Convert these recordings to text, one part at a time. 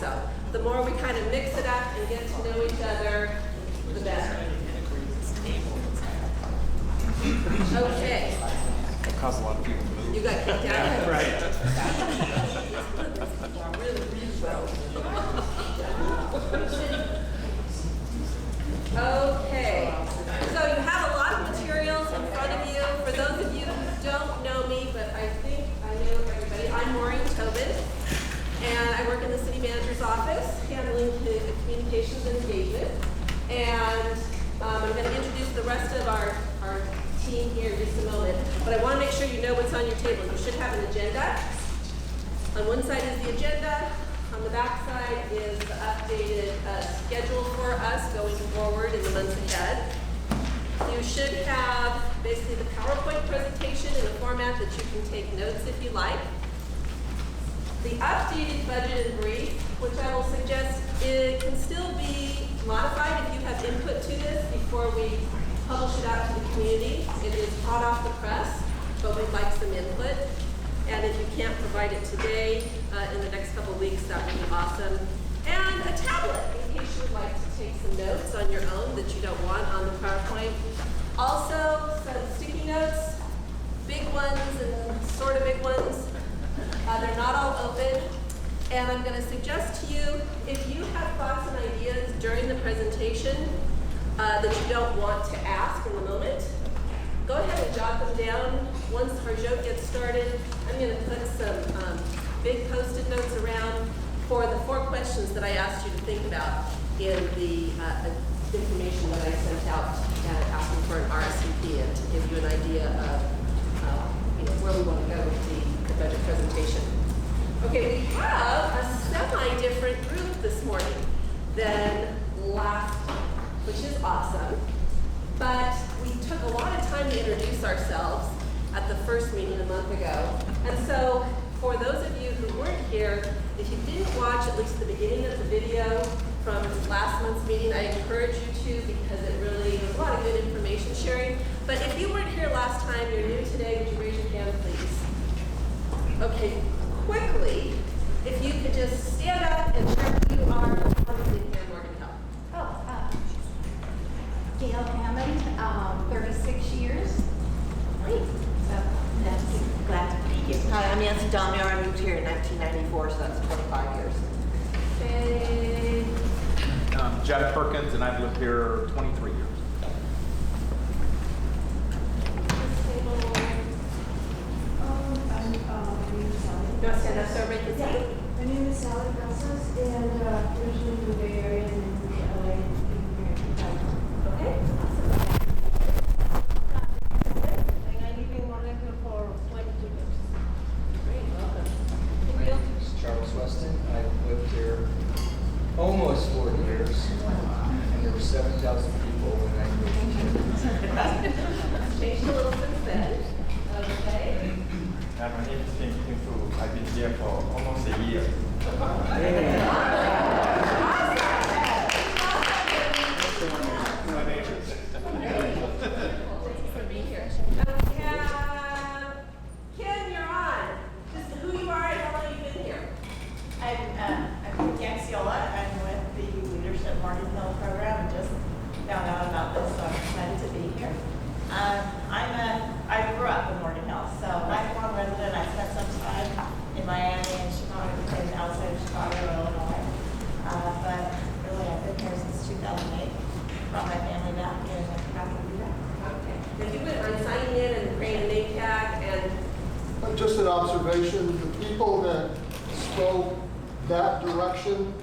So the more we kind of mix it up and get to know each other, the better. Okay. That caused a lot of people to move. You got kicked out? Right. Okay, so you have a lot of materials in front of you. For those of you who don't know me, but I think I know everybody, I'm Maureen Tobin, and I work in the city manager's office, handling communications and engagement. And I'm going to introduce the rest of our team here in just a moment, but I want to make sure you know what's on your table. You should have an agenda. On one side is the agenda. On the back side is the updated schedule for us going forward in the months ahead. You should have basically the PowerPoint presentation in a format that you can take notes if you like. The updated budget and brief, which I will suggest it can still be modified if you have input to this before we publish it out to the community. It is hot off the press, but we'd like some input. And if you can't provide it today, in the next couple of weeks, that would be awesome. And a tablet, in case you would like to take some notes on your own that you don't want on the PowerPoint. Also, some sticky notes, big ones and sort of big ones. They're not all open. And I'm going to suggest to you, if you have thoughts and ideas during the presentation that you don't want to ask in the moment, go ahead and jot them down. Once our joke gets started, I'm going to put some big Post-it notes around for the 4 questions that I asked you to think about in the information that I sent out asking for an RSVP and to give you an idea of where we want to go with the budget presentation. Okay, we have a semi-different group this morning than last time, which is awesome. But we took a lot of time to introduce ourselves at the first meeting a month ago. And so for those of you who weren't here, if you didn't watch at least the beginning of the video from last month's meeting, I encourage you to, because it really was a lot of good information sharing. But if you weren't here last time, you're new today, would you raise your hand, please? Okay, quickly, if you could just stand up and share who you are, probably here, Morgan Hill. Gail Hammond, 36 years. Great. So that's glad to be here. Hi, I'm Nancy Domio. I moved here in 1994, so that's 25 years. Okay. Jeff Perkins, and I've lived here 23 years. Do I stand up so everybody can see? My name is Sally Grassas, and originally from the Bay Area and then moved to LA and been here in California. Okay. And I live in Monaco for 22 years. Great, welcome. My name is Charles Weston. I've lived here almost 40 years, and there were 7,000 people when I moved here. Changed a little since then. Okay. My name is Kim Fu. I've been here for almost a year. Kim, you're on. Just who you are and how long you've been here. I'm Gaxiola. I'm with the Leadership Morgan Hill program and just found out about this, so I'm excited to be here. I grew up in Morgan Hill, so lifelong resident. I spent some time in Miami and Chicago and outside of Chicago, Illinois. But really, I've been here since 2008. Brought my family back and I'm happy to be back. Okay. If you wouldn't mind signing in and creating a name tag and Just an observation, the people that spoke that direction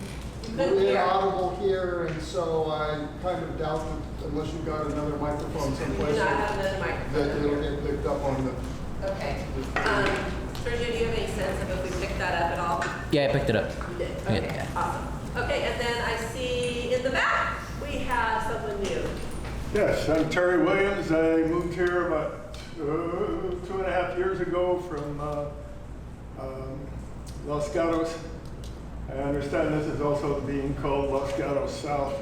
were couldn't hear. inaudible here, and so I kind of doubt that unless you've got another microphone do someplace, not have another that microphone. it'll get picked up on the... Okay. Sergio, do you have any sense of if we picked that up at all? Yeah, I picked it up. You did? Yeah. Okay, awesome. Okay, and then I see in the back, we have someone new. Yes, I'm Terry Williams. I moved here about 2.5 years ago from Los Gatos. I understand this is also being called Los Gatos South.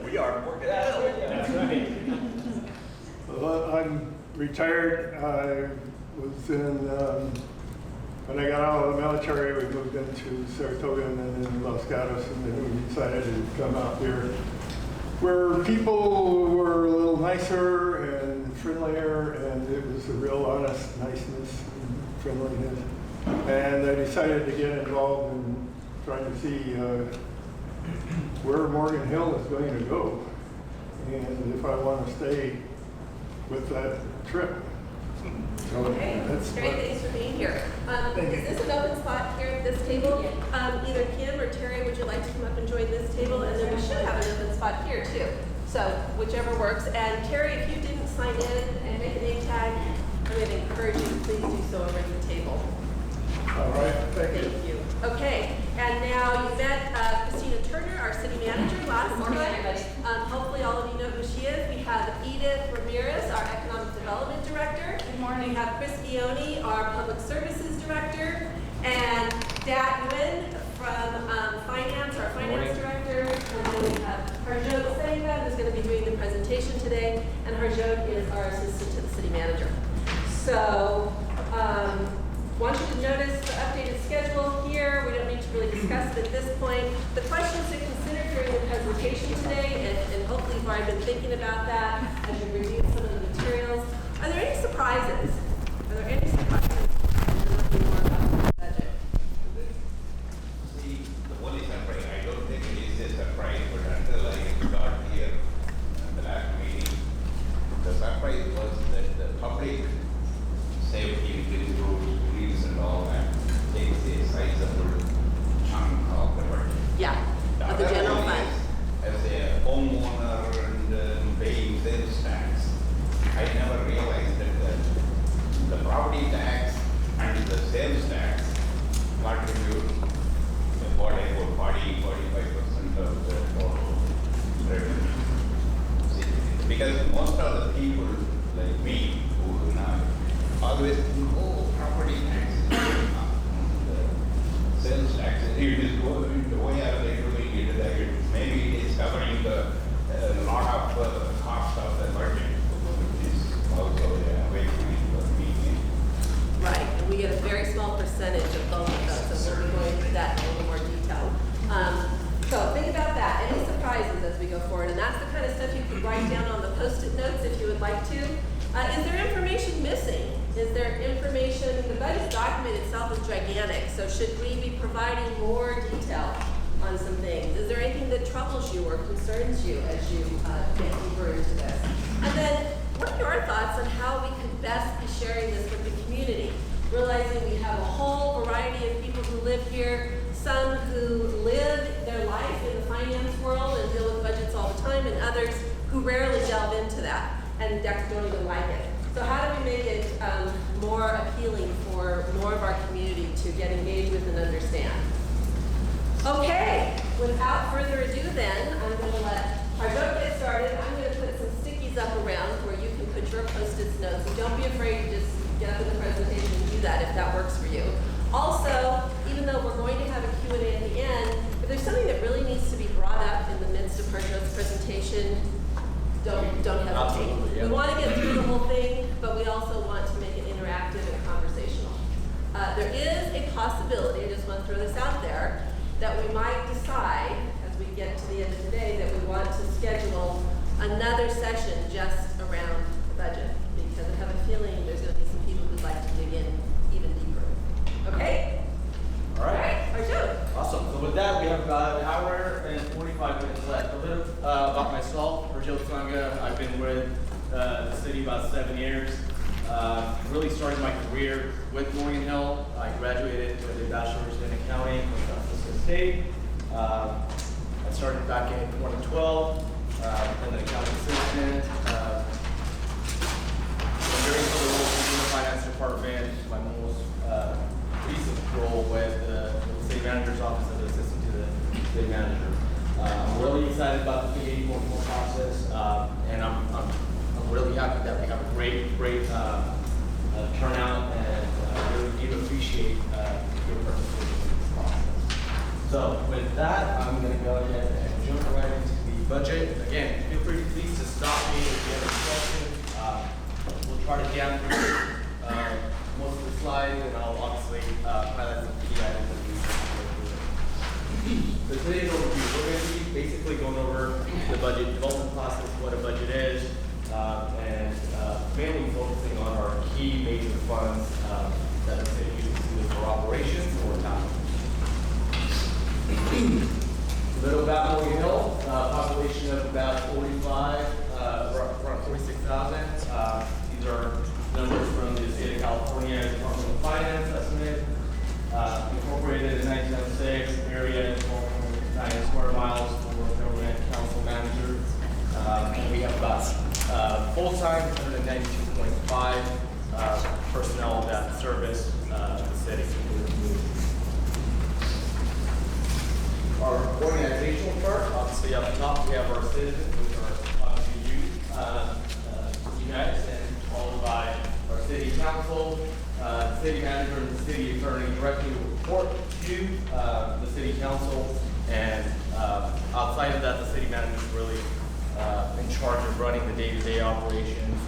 We are working out. Well, I'm retired. I was in when I got out of the military, we moved into Saratoga and then in Los Gatos, and then we decided to come out here where people were a little nicer and friendlier, and it was a real honest niceness and friendliness. And I decided to get involved in trying to see where Morgan Hill is going to go, and if I want to stay with that trip. So Okay, that's great, what- thanks for being here. Thank you. Is this an open spot here at this table? Either Kim or Terry, would you like to come up and join this table? And then we should have an open spot here too. So whichever works. And Terry, if you didn't sign in and make a name tag, I'm going to encourage you to please do so over at the table. All right, thank you. Thank you. Okay, and now you met Christina Turner, our city manager, last time. Morning, everybody. Hopefully all of you know who she is. We have Edith Ramirez, our economic development director. Good morning. We have Chris Gioni, our public services director, and Dat Nguyen from finance, our finance director. And then we have Harjot Senga, who's going to be doing the presentation today, and Harjot is our assistant to the city manager. So, want you to notice the updated schedule here. We don't need to really discuss it at this point. The questions to consider during the presentation today, and hopefully you've already been thinking about that as you review some of the materials. Are there any surprises? Are there any surprises? You're looking more about the budget. See, the only surprise, I don't think it is a surprise, but until I got here at the last meeting, the surprise was that the public safety rules, police and all that takes a sizable chunk of the budget. Yeah, of the other general one fund. is, as a homeowner and paying sales tax, I never realized that the property tax and the sales tax contribute about 40–45% of the total revenue. See, because most of the people like me who now always think, oh, property tax is sales tax, it is going, why are they doing it? That maybe it is covering the lot of cost of the budget, which is also a way for me. Right, and we get a very small percentage of both of those, so we'll be going through that in a little more detail. So think about that, any surprises as we go forward, and that's the kind of stuff you can write down on the Post-it notes if you would like to. Is there information missing? Is there information, the budget document itself is gigantic, so should we be providing more detail on some things? Is there anything that troubles you or concerns you as you get deeper into this? And then, what are your thoughts on how we could best be sharing this with the community? Realizing we have a whole variety of people who live here, some who live their life in the finance world and deal with budgets all the time, and others who rarely delve into that and don't even like it. So how do we make it more appealing for more of our community to get engaged with and understand? Okay, without further ado then, I'm going to let Harjot get started. I'm going to put some stickies up around where you can put your Post-its notes. And don't be afraid to just get up in the presentation and do that if that works for you. Also, even though we're going to have a Q&A at the end, if there's something that really needs to be brought up in the midst of Harjot's presentation, don't hesitate. Absolutely, yeah. We want to get through the whole thing, but we also want to make it interactive and conversational. There is a possibility, I just want to throw this out there, that we might decide, as we get to the end of the day, that we want to schedule another session just around the budget, because I have a feeling there's going to be some people who'd like to dig in even deeper. Okay? All right. Harjot. Awesome. So with that, we have about an hour and 45 minutes left. A little about myself, Harjot Senga. I've been with the city about 7 years. Really started my career with Morgan Hill. I graduated with a bachelor's in accounting from San Francisco State. I started back in 2012, as an accounting assistant. Various other roles in the finance department. My most recent role with the city manager's office as assistant to the city manager. I'm really excited about the 384 process, and I'm really happy that we have a great turnout, and really do appreciate your participation in this process. So with that, I'm going to go ahead and jump right into the budget. Again, feel free please to stop me if you have any questions. We'll try to jam through most of the slides, and I'll obviously highlight some key items that we the today's overview, we're going to be basically going over the budget development process, what a budget is, and mainly focusing on our key major funds that the city uses either for operations or capital. A little about Morgan Hill, population of about 45, around 46,000. These are numbers from the state of California Department of Finance estimate. Incorporated in 1996, area 12.9 square miles for government council manager. And we have about full-time 192.5 personnel that service the city. Our organizational chart, obviously up top we have our citizens, which are obviously you guys, and followed by our city council, city manager, and the city attorney directly report to the city council, and outside of that, the city manager is really in charge of running the day-to-day operations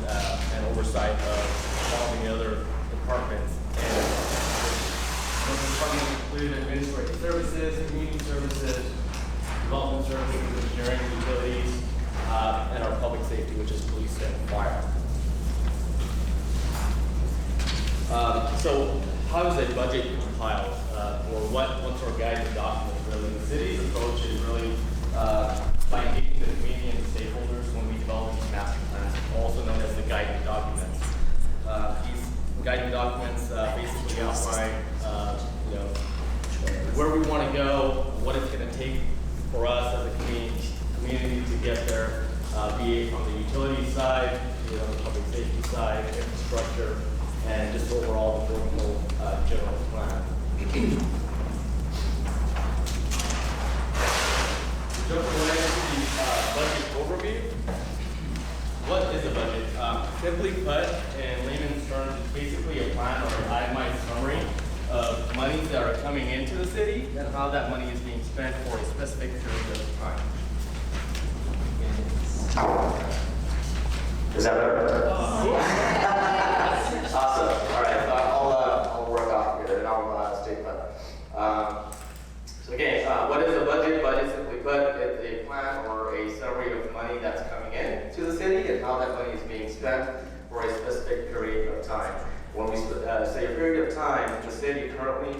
and oversight of all the other departments. And those departments include administrative services, community services, development services, engineering, utilities, and our public safety, which is police and fire. So how is a budget compiled, or what's our guiding document really? The city's approach is really by engaging the community and the stakeholders when we develop these master plans, also known as the guiding documents. These guiding documents basically outline where we want to go, what it's going to take for us as a community to get there, be it on the utility side, the public safety side, infrastructure, and just overall the whole general plan. Jumping right into the budget overview. What is a budget? Simply put, in layman's terms, it's basically a plan or an itemized summary of monies that are coming into the city and how that money is being spent for a specific period of time. Is that better? Awesome. All right. I'll work off here and I'll stay put. So again, what is a budget? Budget, simply put, is a plan or a summary of money that's coming in to the city and how that money is being spent for a specific period of time. When we say a period of time, the city currently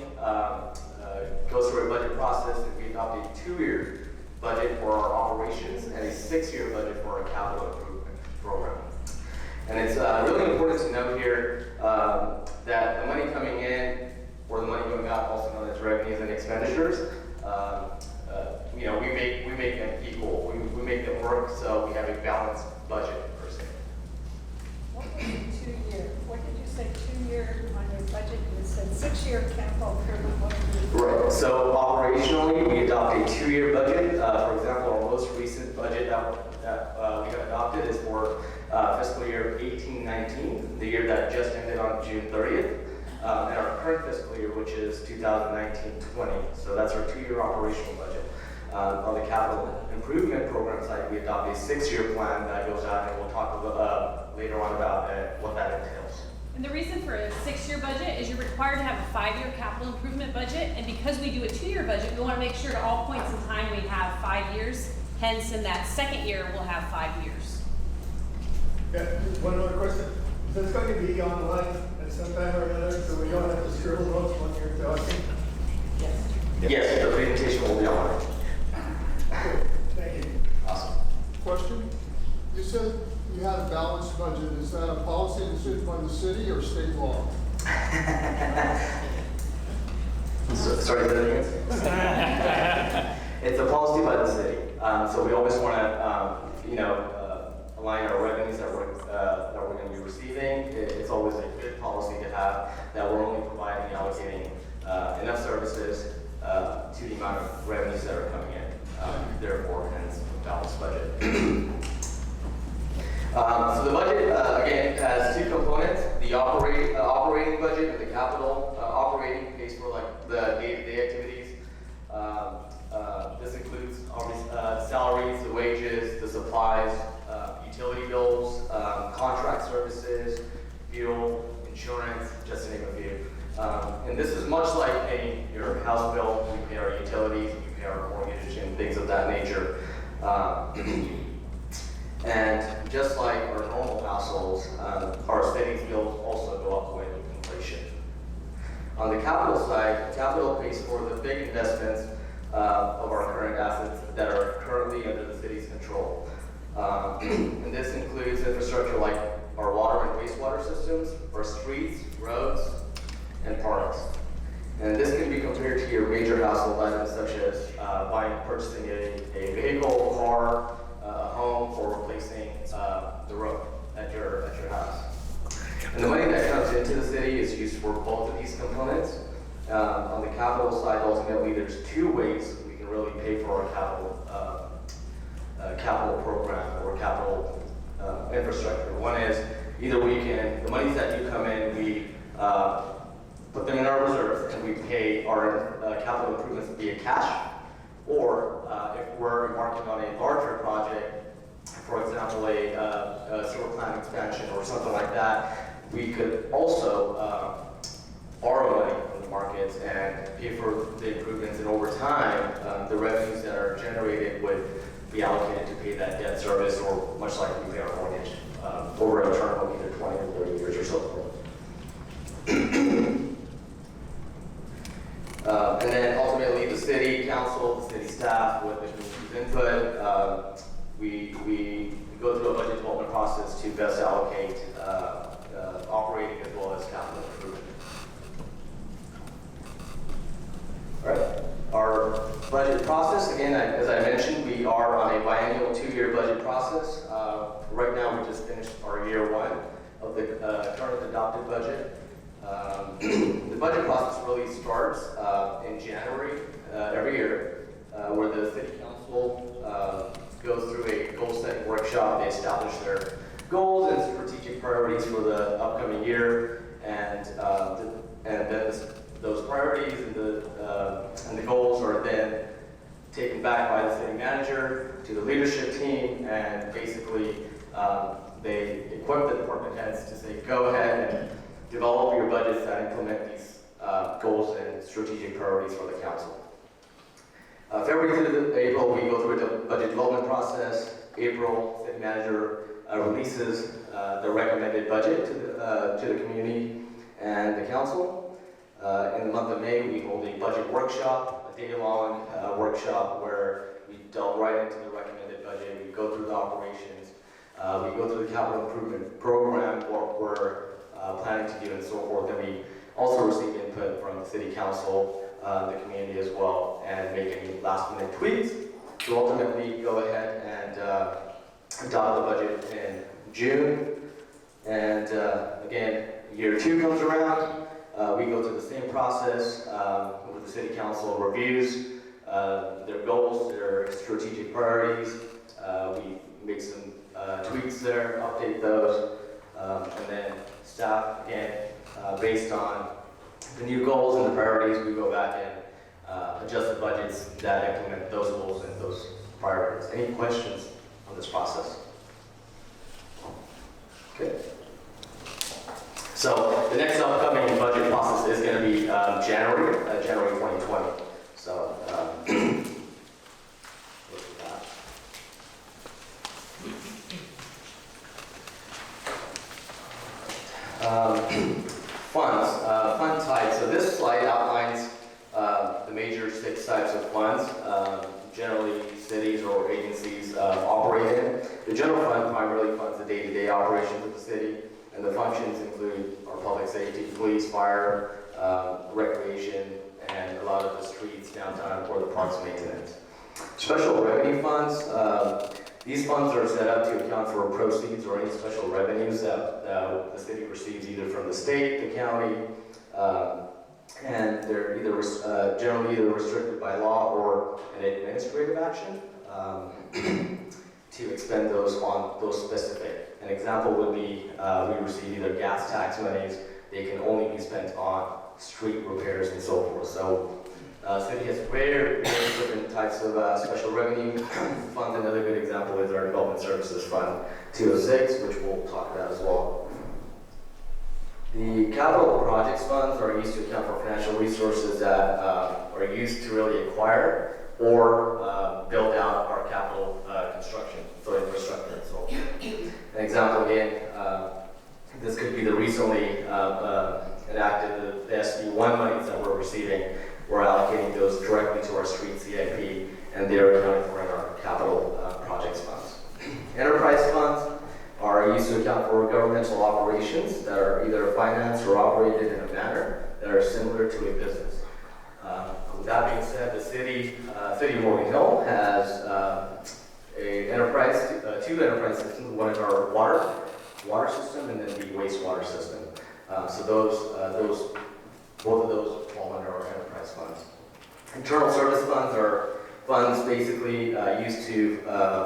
goes through a budget process and we adopt a 2-year budget for our operations and a 6-year budget for our capital improvement program. And it's really important to note here that the money coming in or the money going out, also known as revenues and expenditures, we make them equal. We make them work, so we have a balanced budget per se. What was the 2-year? What did you say 2-year on your budget? You said 6-year capital improvement. What did you do? Right. So operationally, we adopt a 2-year budget. For example, our most recent budget that we have adopted is for fiscal year 18-19, the year that just ended on June 30th, and our current fiscal year, which is 2019-20. So that's our 2-year operational budget. On the capital improvement program side, we adopt a 6-year plan that goes out, and we'll talk later on about what that entails. And the reason for a 6-year budget is you're required to have a 5-year capital improvement budget, and because we do a 2-year budget, we want to make sure at all points in time we have 5 years. Hence, in that second year, we'll have 5 years. Yeah, one other question. Is this going to be online at some time or another, so we don't have to scribble notes when you're talking? Yes, the presentation will be online. Okay, thank you. Awesome. Question? You said you had a balanced budget. Is that a policy instituted by the city or state law? Sorry, say that again? It's a policy by the city. So we always want to, align our revenues that we're going to be receiving. It's always a good policy to have that we're only providing, allocating enough services to the amount of revenues that are coming in. Therefore, hence, balanced budget. So the budget, again, has 2 components. The operating budget and the capital operating pays for like the day-to-day activities. This includes salaries, the wages, the supplies, utility bills, contract services, fuel, insurance, just to name a few. And this is much like paying your house bill, we pay our utilities, we pay our mortgage and things of that nature. And just like our normal households, our city's bills also go up with inflation. On the capital side, capital pays for the big investments of our current assets that are currently under the city's control. And this includes infrastructure like our water and wastewater systems, our streets, roads, and parks. And this can be compared to your major household items such as purchasing a vehicle, car, a home, or replacing the roof at your house. And the money that comes into the city is used for both of these components. On the capital side, ultimately, there's two ways we can really pay for our capital program or capital infrastructure. One is either the monies that do come in, we put them in our reserve and we pay our capital improvements via cash, or if we're embarking on a larger project, for example, a sewer plant expansion or something like that, we could also borrow money from the markets and pay for the improvements, and over time, the revenues that are generated would be allocated to pay that debt service, or much like we pay our mortgage over a term of either 20 or 30 years or so. And then ultimately, the city council, the city staff, with the community's input, we go through a budget development process to best allocate operating as well as capital improvement. All right, our budget process, again, as I mentioned, we are on a biennial 2-year budget process. Right now, we just finished our year 1 of the current adopted budget. The budget process really starts in January every year, where the city council goes through a goal-setting workshop. They establish their goals and strategic priorities for the upcoming year, and then those priorities and the goals are then taken back by the city manager to the leadership team, and basically they equip the department heads to say, go ahead and develop your budgets that implement these goals and strategic priorities for the council. February to April, we go through the budget development process. April, city manager releases the recommended budget to the community and the council. In the month of May, we hold a budget workshop, a day-long workshop where we delve right into the recommended budget. We go through the operations. We go through the capital improvement program, what we're planning to do, and so forth. And we also receive input from the city council, the community as well, and make any last-minute tweaks to ultimately go ahead and adopt the budget in June. And again, year 2 comes around. We go through the same process with the city council reviews their goals, their strategic priorities. We make some tweaks there, update those, and then staff, again, based on the new goals and the priorities, we go back and adjust the budgets that implement those goals and those priorities. Any questions on this process? Okay. So the next upcoming budget process is going to be January 2020. So look at that. Funds, fund types. So this slide outlines the major 6 types of funds. Generally, cities or agencies operate in. The general fund primarily funds the day-to-day operations of the city. And the functions include our public safety, police, fire, recreation, and a lot of the streets, downtown, or the parks maintenance. Special revenue funds, these funds are set up to account for proceeds or any special revenues that the city receives either from the state, the county, and they're generally either restricted by law or an administrative action to expend those on those specific. An example would be we receive either gas tax monies. They can only be spent on street repairs and so forth. So city has very different types of special revenue funds. Another good example is our Development Services Fund 206, which we'll talk about as well. The capital projects funds are used to account for financial resources that are used to really acquire or build out our capital construction, so infrastructure and so forth. An example again, this could be the recently enacted, the SB1 monies that we're receiving. We're allocating those directly to our street CIP, and they're accounted for in our capital projects funds. Enterprise funds are used to account for governmental operations that are either financed or operated in a manner that are similar to a business. With that being said, the city of Morgan Hill has two enterprise systems. One is our water system, and then the wastewater system. So both of those fall under our enterprise funds. Internal service funds are funds basically used to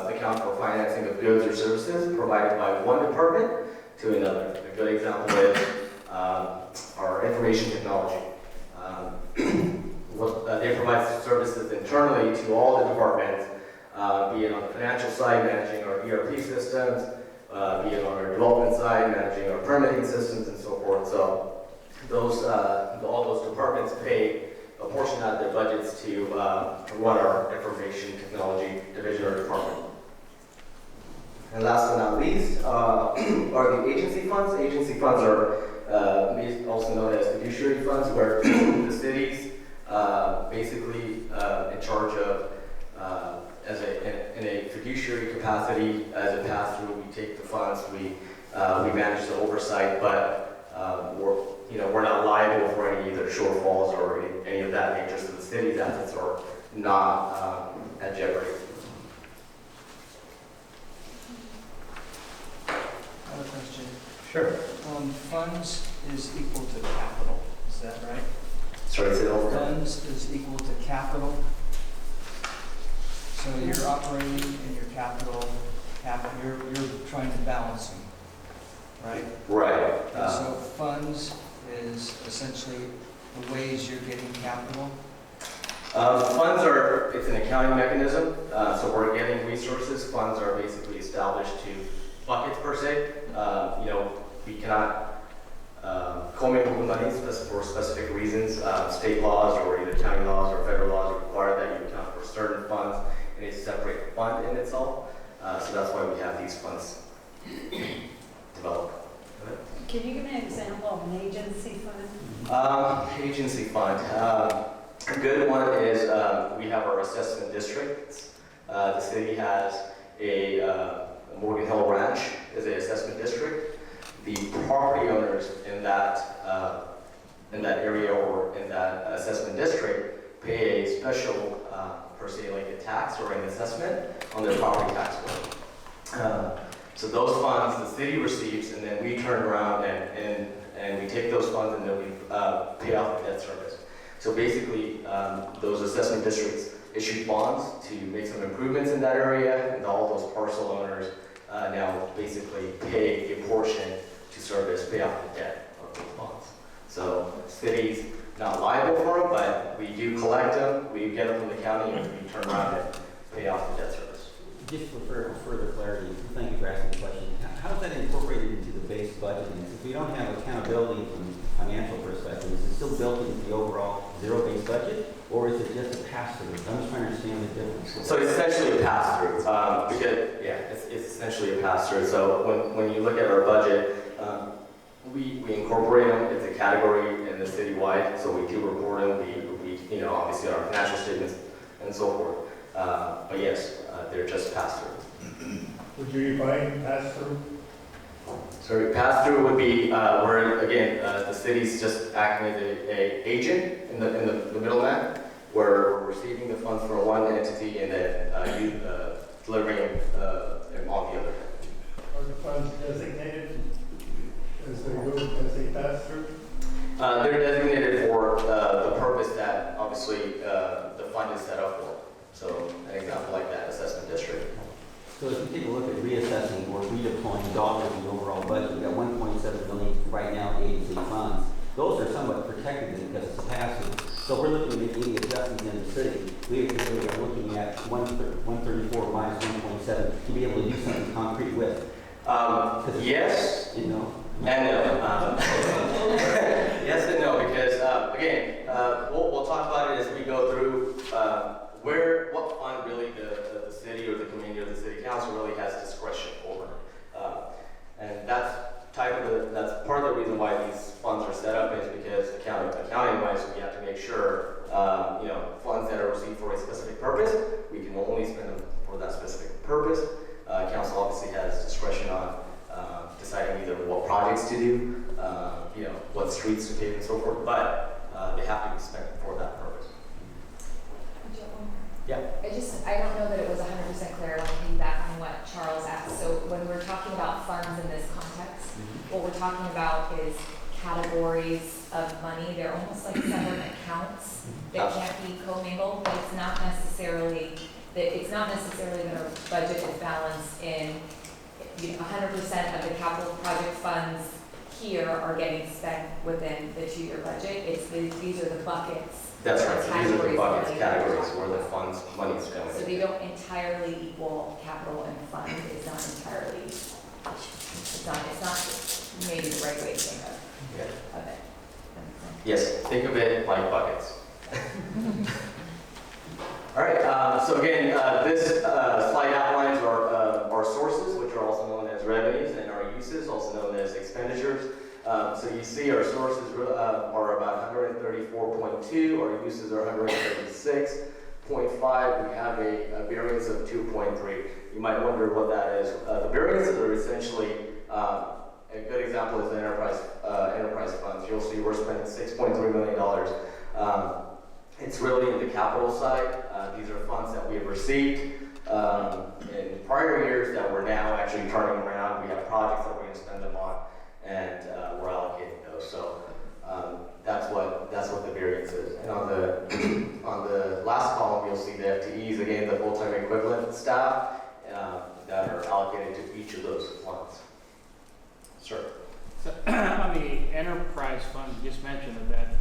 account for financing of goods or services provided by one department to another. A good example is our information technology. They provide services internally to all the departments, be it on the financial side, managing our ERP systems, be it on our development side, managing our permitting systems and so forth. So all those departments pay a portion out of their budgets to run our information technology division or department. And last but not least are the agency funds. Agency funds are also known as fiduciary funds, where the city's basically in charge of, in a fiduciary capacity, as a pass-through, we take the funds, we manage the oversight, but we're not liable for any either shortfalls or any of that nature, so the city's assets are not at jeopardy. I have a question. Sure. Funds is equal to capital, is that right? Sorry, say that over. Funds is equal to capital. So you're operating in your capital, you're trying to balance them, right? Right. And so funds is essentially the ways you're getting capital. Funds are, it's an accounting mechanism, so we're getting resources. Funds are basically established to buckets per se. We cannot commingle the money for specific reasons. State laws or either county laws or federal laws require that you account for certain funds in a separate fund in itself. So that's why we have these funds developed. Can you give me an example of an agency fund? Agency fund. A good one is we have our assessment districts. The city has a Morgan Hill Ranch is an assessment district. The property owners in that area or in that assessment district pay a special, per se, like a tax or an assessment on their property tax bill. So those funds the city receives, and then we turn around and we take those funds and then we pay off the debt service. So basically, those assessment districts issue bonds to make some improvements in that area, and all those parcel owners now basically pay a portion to pay off the debt of those bonds. So city's not liable for them, but we do collect them, we get them from the county, and we turn around and pay off the debt service. Just for further clarity, thank you for asking the question. How is that incorporated into the base budget? And if we don't have accountability from a financial perspective, is it still built into the overall zero-based budget, or is it just a pass-through? I'm just trying to understand the difference. So it's essentially a pass-through, it's essentially a pass-through. So when you look at our budget, we incorporate them. It's a category in the citywide, so we do report them. We obviously our financial statements and so forth. But yes, they're just pass-through. Would you define pass-through? So pass-through would be where again the city's just acting as a agent in the middleman, where we're receiving the funds from one entity and then delivering them on the other. Are the funds designated as they pass through? They're designated for the purpose that obviously the fund is set up for. So an example like that, assessment district. So if you take a look at reassessing or redeploying dollars in the overall budget, we've got 1.7 billion right now in agency funds. Those are somewhat protected because it's a pass-through. So if we're looking at any adjustments in the city, we are looking at 134 minus 1.7 to be able to do something concrete with. Yes. And no. Yes and no, because again, we'll talk about it as we go through what fund really the city or the community or the city council really has discretion over. And that's part of the reason why these funds are set up is because accounting wise, we have to make sure funds that are received for a specific purpose, we can only spend them for that specific purpose. Council obviously has discretion on deciding either what projects to do, what streets to pave and so forth, but they have to be spent for that purpose. Yeah. I don't know that it was 100% clear. I want to piggyback on what Charles asked. So when we're talking about funds in this context, what we're talking about is categories of money. They're almost like separate accounts that can't be commingled, but it's not necessarily that our budget is balanced in 100% of the capital project funds here are getting spent within the 2-year budget. These are the buckets. That's right. So these are the buckets, categories where the funds, money is going. So they don't entirely equal capital and fund. It's not maybe the right way to think of it. Yes, think of it like buckets. All right, so again, this slide outlines our sources, which are also known as revenues, and our uses, also known as expenditures. So you see our sources are about 134.2, our uses are 136.5. We have a variance of 2.3. You might wonder what that is. The variances are essentially, a good example is the enterprise funds. You'll see we're spending $6.3 million. It's really in the capital side. These are funds that we have received in prior years that we're now actually turning around. We have projects that we're going to spend them on, and we're allocating those. So that's what the variance is. And on the last column, you'll see the FTEs, again, the full-time equivalent staff that are allocated to each of those funds. Sure. So on the enterprise fund, you just mentioned that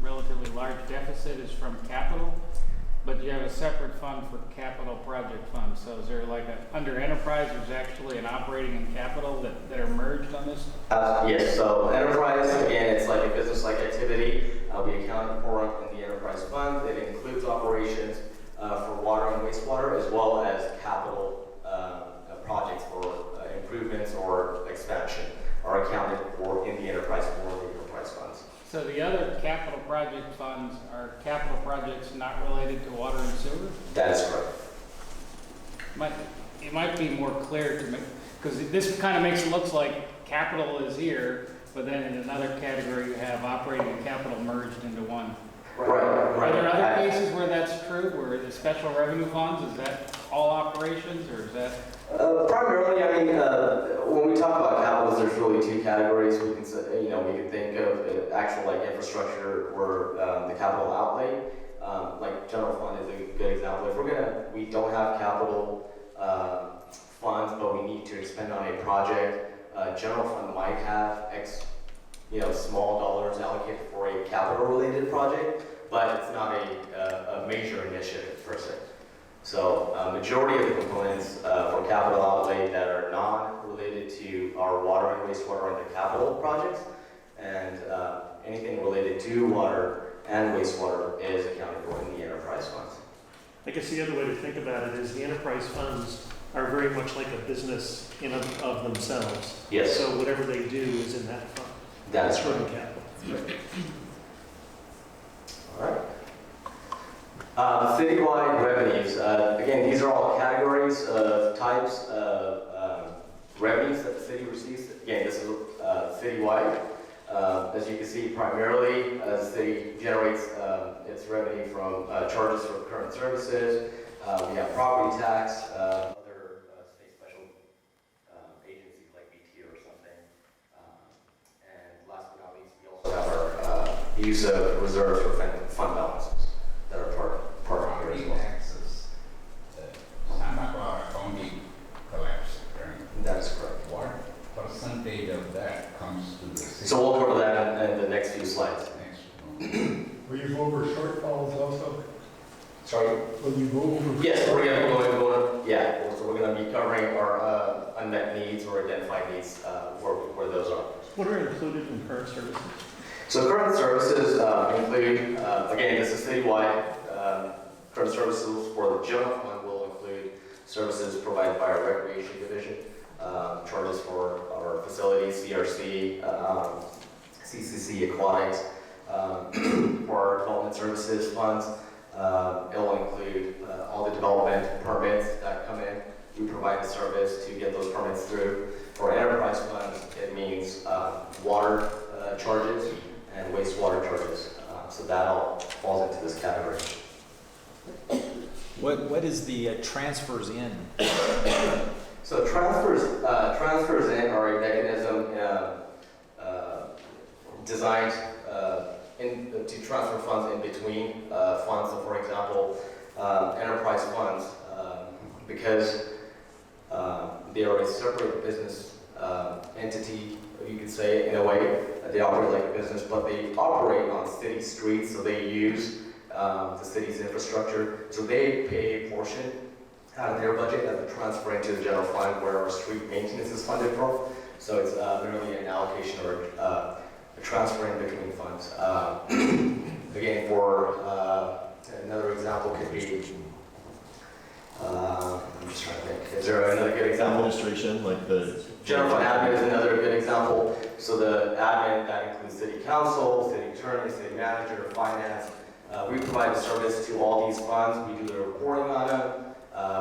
relatively large deficit is from capital, but you have a separate fund for capital project funds. So is there under enterprise, there's actually an operating and capital that are merged on this? Yes, so enterprise, again, it's like a business-like activity. We account for it in the enterprise fund. It includes operations for water and wastewater, as well as capital projects for improvements or expansion are accounted for in the enterprise funds. So the other capital project funds are capital projects not related to water and sewer? That is correct. It might be more clear to me, because this kind of makes it look like capital is here, but then in another category you have operating and capital merged into one. Right. Are there other cases where that's true, where the special revenue funds, is that all operations, or is that? Primarily, I mean, when we talk about capitals, there's really two categories. We can say, we can think of actual infrastructure or the capital outlay. Like general fund is a good example. If we don't have capital funds, but we need to expend on a project, general fund might have small dollars allocated for a capital-related project, but it's not a major initiative per se. So majority of the components for capital outlay that are non-related to our water and wastewater are the capital projects, and anything related to water and wastewater is accounted for in the enterprise funds. I guess the other way to think about it is the enterprise funds are very much like a business in of themselves. Yes. So whatever they do is in that fund. That's right. Capital. All right. Citywide revenues. Again, these are all categories of types of revenues that the city receives. Again, this is citywide. As you can see, primarily, the city generates its revenue from charges for current services. We have property tax, other state special agencies like BT or something. And last but not least, we also have our use of reserves for fund balances that are part of here as well. Taxes, Santa Clara County collapsed. That's correct. What percentage of that comes to the city? So we'll cover that in the next few slides. Will you go over shortfalls also? Sorry? Will you go over? Yes, we're going to go so we're going to be covering our unmet needs or identified needs where those are. What are included in current services? So current services include, again, this is citywide. Current services for the general fund will include services provided by our recreation division, charges for our facilities, CRC, CCC Aquatics, for our development services funds. It will include all the development permits that come in. We provide the service to get those permits through. For enterprise funds, it means water charges and wastewater charges. So that all falls into this category. What is the transfers in? So transfers in are a mechanism designed to transfer funds in between funds. So for example, enterprise funds, because they are a separate business entity, you could say, in a way. They operate like a business, but they operate on city streets, so they use the city's infrastructure. So they pay a portion out of their budget that they're transferring to the general fund where our street maintenance is funded from. So it's merely an allocation or a transferring between funds. Again, for another example could be, I'm just trying to think, is there another good example? Administration, like the... General fund admin is another good example. So the admin, that includes city council, city attorney, city manager, finance. We provide a service to all these funds. We do the reporting on them.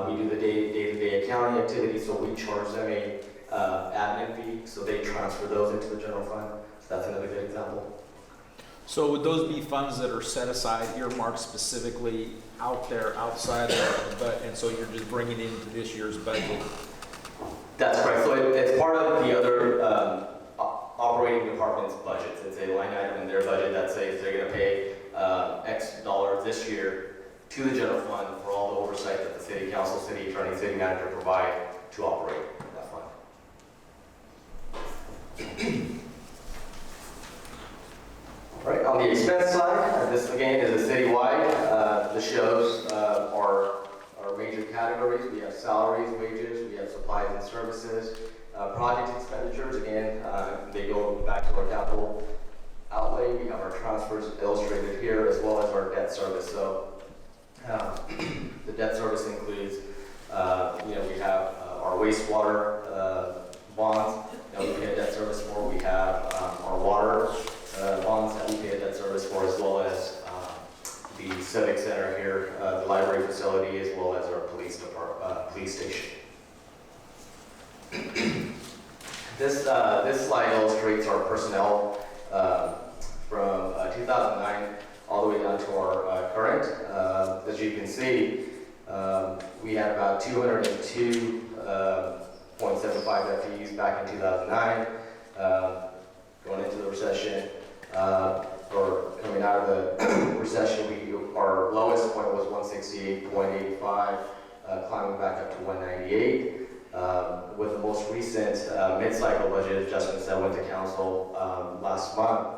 We do the day-to-day accounting activities, so we charge them a admin fee, so they transfer those into the general fund. So that's another good example. So would those be funds that are set aside, earmarked specifically out there, outside of, but, and so you're just bringing it into this year's budget? That's correct. So it's part of the other operating department's budgets. It's a line item in their budget that says they're going to pay X dollars this year to the general fund for all the oversight that the city council, city attorney, city manager provide to operate that fund. All right, on the expense side, this again is a citywide. This shows our major categories. We have salaries, wages, we have supplies and services. Project expenditures, again, they go back to our capital outlay. We have our transfers illustrated here, as well as our debt service. So the debt service includes, we have our wastewater bonds that we pay a debt service for. We have our water bonds that we pay a debt service for, as well as the civic center here, the library facility, as well as our police station. This slide illustrates our personnel from 2009 all the way down to our current. As you can see, we had about 202.75 FTEs back in 2009. Going into the recession, or coming out of the recession, our lowest point was 168.85, climbing back up to 198. With the most recent mid-cycle budget adjustments that went to council last month,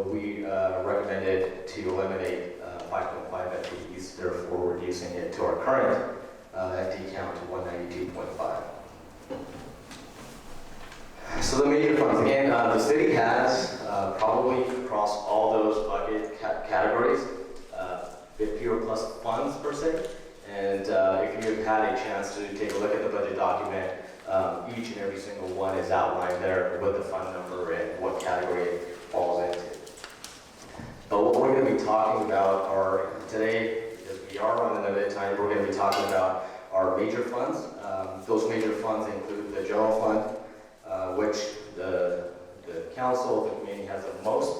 we recommended to eliminate 5.5 FTEs, therefore reducing it to our current FTE count to 192.5. So the major funds, again, the city has probably across all those bucket categories 50 or plus funds per se. And if you've had a chance to take a look at the budget document, each and every single one is outlined there with the fund number and what category it falls into. But what we're going to be talking about are today, because we are running a bit of time, we're going to be talking about our major funds. Those major funds include the general fund, which the council, the community has the most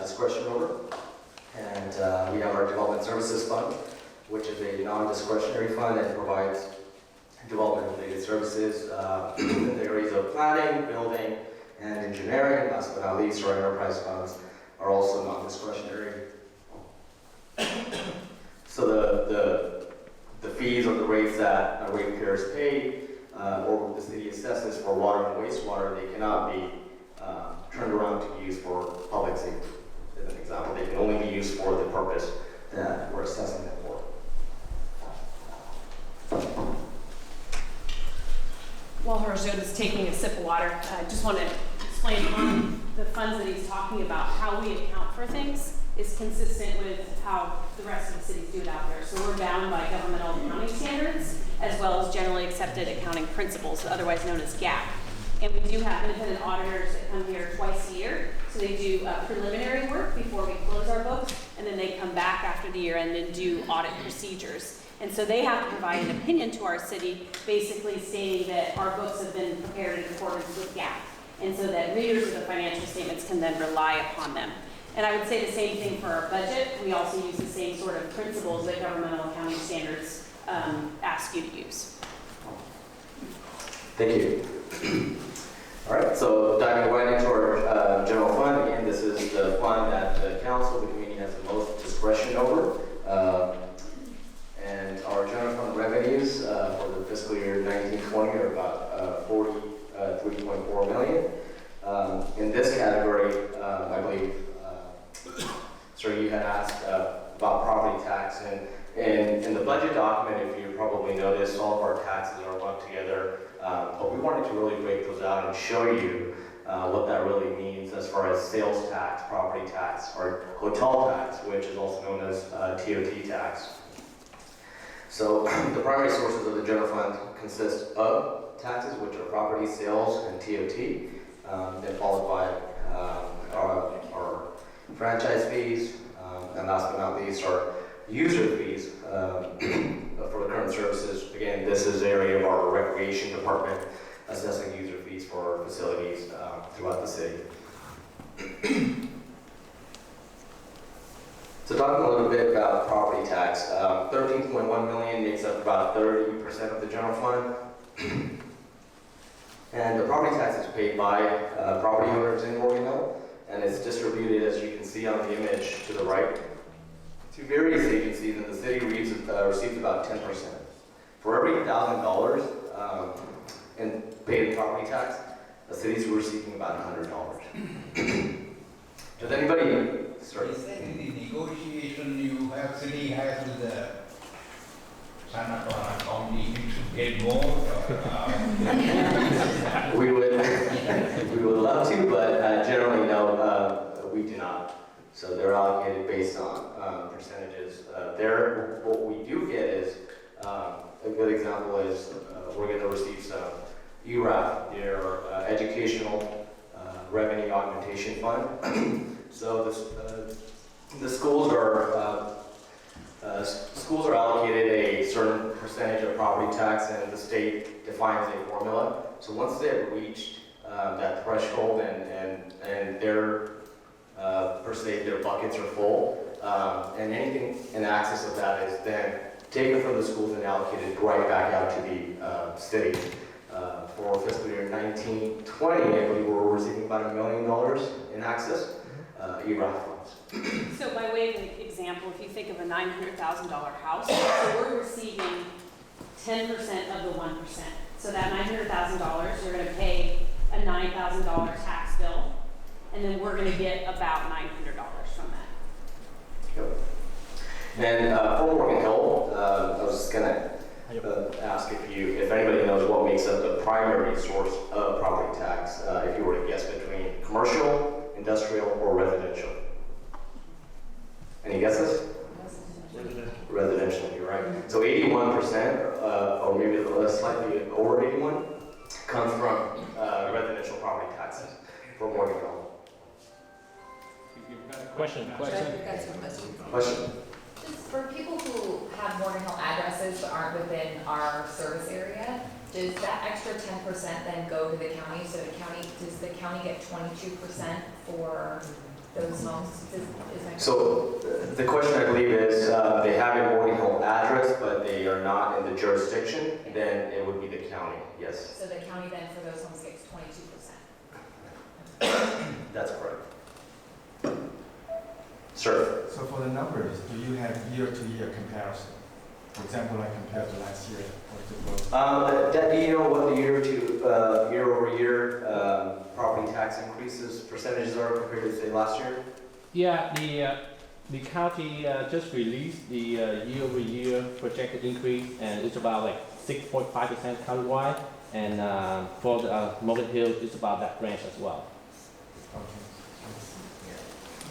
discretion over. And we have our development services fund, which is a non-discretionary fund and provides development-related services in the areas of planning, building, and engineering. Last but not least, our enterprise funds are also non-discretionary. So the fees or the rates that our ratepayers pay or the city assesses for water and wastewater, they cannot be turned around to be used for public safety. As an example, they can only be used for the purpose that we're assessing them for. While Harjot is taking a sip of water, I just want to explain on the funds that he's talking about, how we account for things is consistent with how the rest of the cities do it out there. So we're bound by governmental accounting standards as well as generally accepted accounting principles, otherwise known as GAAP. And we do have independent auditors that come here twice a year. So they do preliminary work before we close our books, and then they come back after the year and then do audit procedures. And so they have to provide an opinion to our city, basically stating that our books have been prepared in accordance with GAAP. And so that readers of the financial statements can then rely upon them. And I would say the same thing for our budget. We also use the same sort of principles that governmental accounting standards ask you to use. Thank you. All right, so diving right into our general fund, again, this is the fund that the council, the community has the most discretion over. And our general fund revenues for the fiscal year 1920 are about 43.4 million. In this category, I believe, sir, you had asked about property tax, and in the budget document, if you probably noticed, all of our taxes are lumped together, but we wanted to really break those out and show you what that really means as far as sales tax, property tax, or hotel tax, which is also known as TOT tax. So the primary sources of the general fund consist of taxes, which are property sales and TOT, then followed by our franchise fees, and last but not least, our user fees for the current services. Again, this is the area of our recreation department assessing user fees for our facilities throughout the city. So talking a little bit about property tax, 13.1 million makes up about 30% of the general fund. And the property tax is paid by property owners in Morgan Hill, and it's distributed, as you can see on the image to the right, to various agencies, and the city receives about 10%. For every $1,000 in paid property tax, the city's receiving about $100. Does anybody? Sorry. Is there any negotiation you have, city has with the Santa Clara County to get more? We would love to, but generally no, we do not. So they're allocated based on percentages. What we do get is, a good example is we're going to receive some ERAF, their Educational Revenue Augmentation Fund. So the schools are allocated a certain percentage of property tax, and the state defines a formula. So once they've reached that threshold and their per se their buckets are full, and anything in excess of that is then taken from the schools and allocated right back out to the city. For fiscal year 1920, I believe we're receiving about $1 million in access ERAF funds. So by way of an example, if you think of a $900,000 house, so we're receiving 10% of the 1%. So that $900,000, you're going to pay a $9,000 tax bill, and then we're going to get about $900 from that. Yep. And for Morgan Hill, I was just going to ask if anybody knows what makes up the primary source of property tax, if you were to guess between commercial, industrial, or residential. Any guesses? Residential, you're right. So 81%, or maybe slightly over 81, comes from residential property taxes for Morgan Hill. Question. Question. Just for people who have Morgan Hill addresses but aren't within our service area, does that extra 10% then go to the county? So does the county get 22% for those homes? So the question, I believe, is they have a Morgan Hill address, but they are not in the jurisdiction, then it would be the county, yes. So the county then for those homes gets 22%? That's correct. Sure. So for the numbers, do you have year-to-year comparison? For example, like compared to last year, what's the growth? Do you know what the year-over-year property tax increases percentages are compared to say last year? Yeah, the county just released the year-over-year projected increase, and it's about like 6.5% countywide, and for the Morgan Hill, it's about that range as well.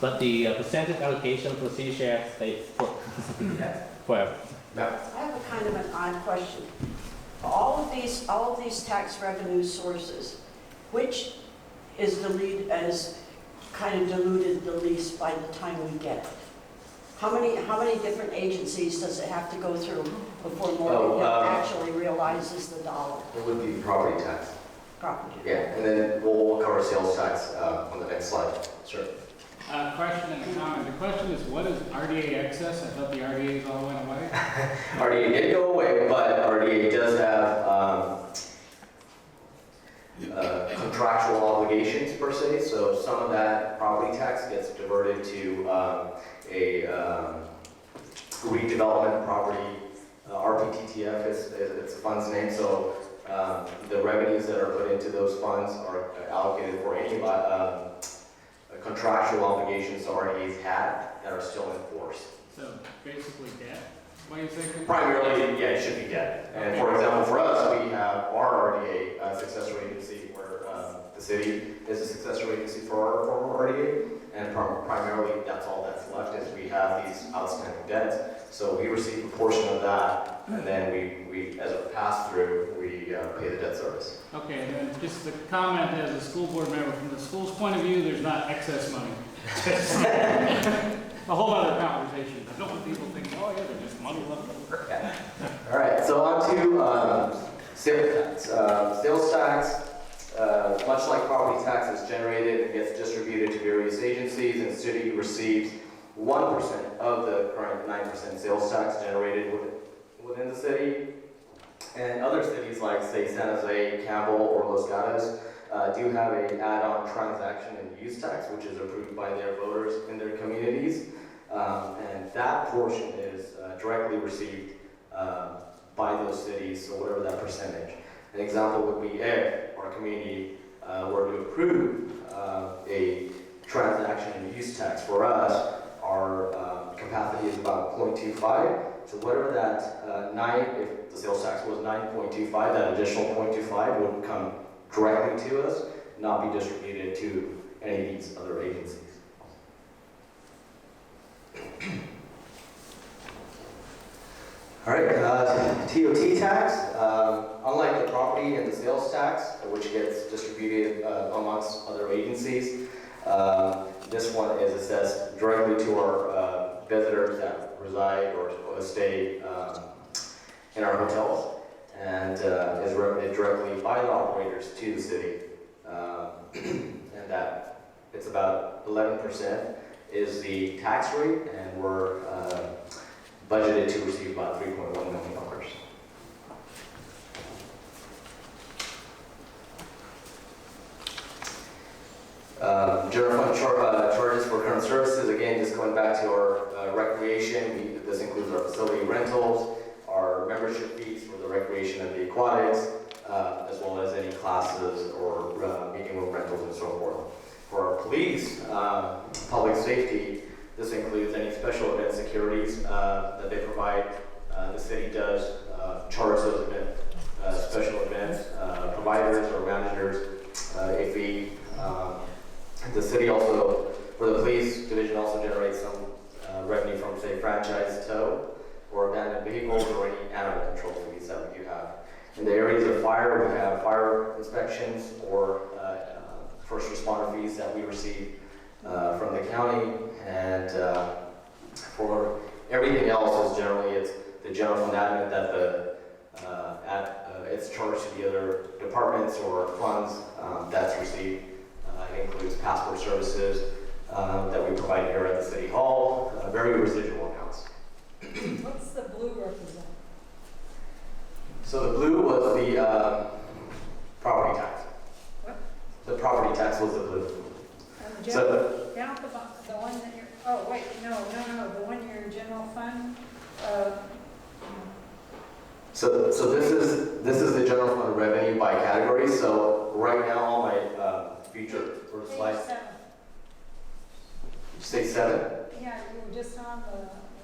But the percentage allocation for C share stays forever. I have a kind of an odd question. All of these tax revenue sources, which is kind of diluted the least by the time we get it? How many different agencies does it have to go through before Morgan actually realizes the dollar? It would be property tax. Property. Yeah, and then we'll cover sales tax on the next slide. Sure. Question and a comment. The question is, what is RDA excess? I thought the RDAs all went away. RDA did go away, but RDA does have contractual obligations per se. So some of that property tax gets diverted to a redevelopment property. RPTTF is its fund's name. So the revenues that are put into those funds are allocated for any contractual obligations RDA's had that are still in force. So basically debt? What do you think? Primarily, yeah, it should be debt. And for example, for us, we have our RDA successor agency where the city is a successor agency for our RDA. And primarily, that's all that's left is we have these outstanding debts. So we receive a portion of that, and then we as a pass-through, we pay the debt service. Okay, and then just the comment as a school board member, from the school's point of view, there's not excess money. A whole other conversation. I don't want people thinking, oh yeah, there's just money left over. All right, so on to sales tax. Sales tax, much like property tax, is generated and gets distributed to various agencies, and the city receives 1% of the current 9% sales tax generated within the city. And other cities like, say, San Jose, Campbell, or Los Gatos do have an add-on transaction and use tax, which is approved by their voters in their communities. And that portion is directly received by those cities, so whatever that percentage. An example would be if our community were to approve a transaction and use tax for us, our capacity is about 0.25. So whatever that if the sales tax was 9.25, that additional 0.25 would come directly to us, not be distributed to any of these other agencies. All right, TOT tax, unlike the property and the sales tax, which gets distributed amongst other agencies, this one is assessed directly to our visitors that reside or stay in our hotels, and is remitted directly by the operators to the city. And that it's about 11% is the tax rate, and we're budgeted to receive about $3.1 million. General fund charges for current services, again, just going back to our recreation, this includes our facility rentals, our membership fees for the recreation and the aquatics, as well as any classes or meeting room rentals and so forth. For our police, public safety, this includes any special event securities that they provide. The city does charge those special events providers or managers a fee. The city also, for the police division, also generates some revenue from, say, franchise tow or abandoned vehicles or any animal control fees that we do have. In the areas of fire, we have fire inspections or first responder fees that we receive from the county, and for everything else is generally it's the general fund admin that it's charged to the other departments or funds that's received. It includes passport services that we provide here at the City Hall, very residual amounts. What's the blue represent? So the blue was the property tax. What? The property tax was the blue. Down at the one that you're, oh, wait, no, the one you're in general fund? So this is the general fund revenue by category. So right now, all my future for slides. Page 7. Did you say 7? Yeah, you were just on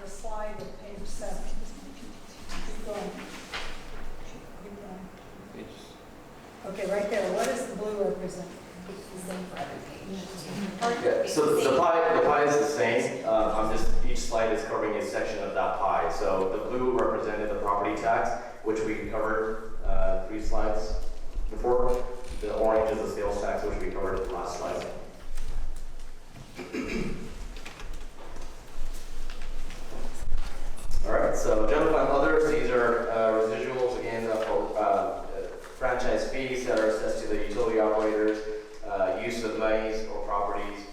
the slide of page 7. Keep going. Keep going. Okay, right there. What does the blue represent? It's the same for every page. Yeah, so the pie is the same. Each slide is covering a section of that pie. So the blue represented the property tax, which we covered 3 slides before. The orange is the sales tax, which we covered the last slide. All right, so general fund others, these are residuals again for franchise fees that are assessed to the utility operators, use of monies or properties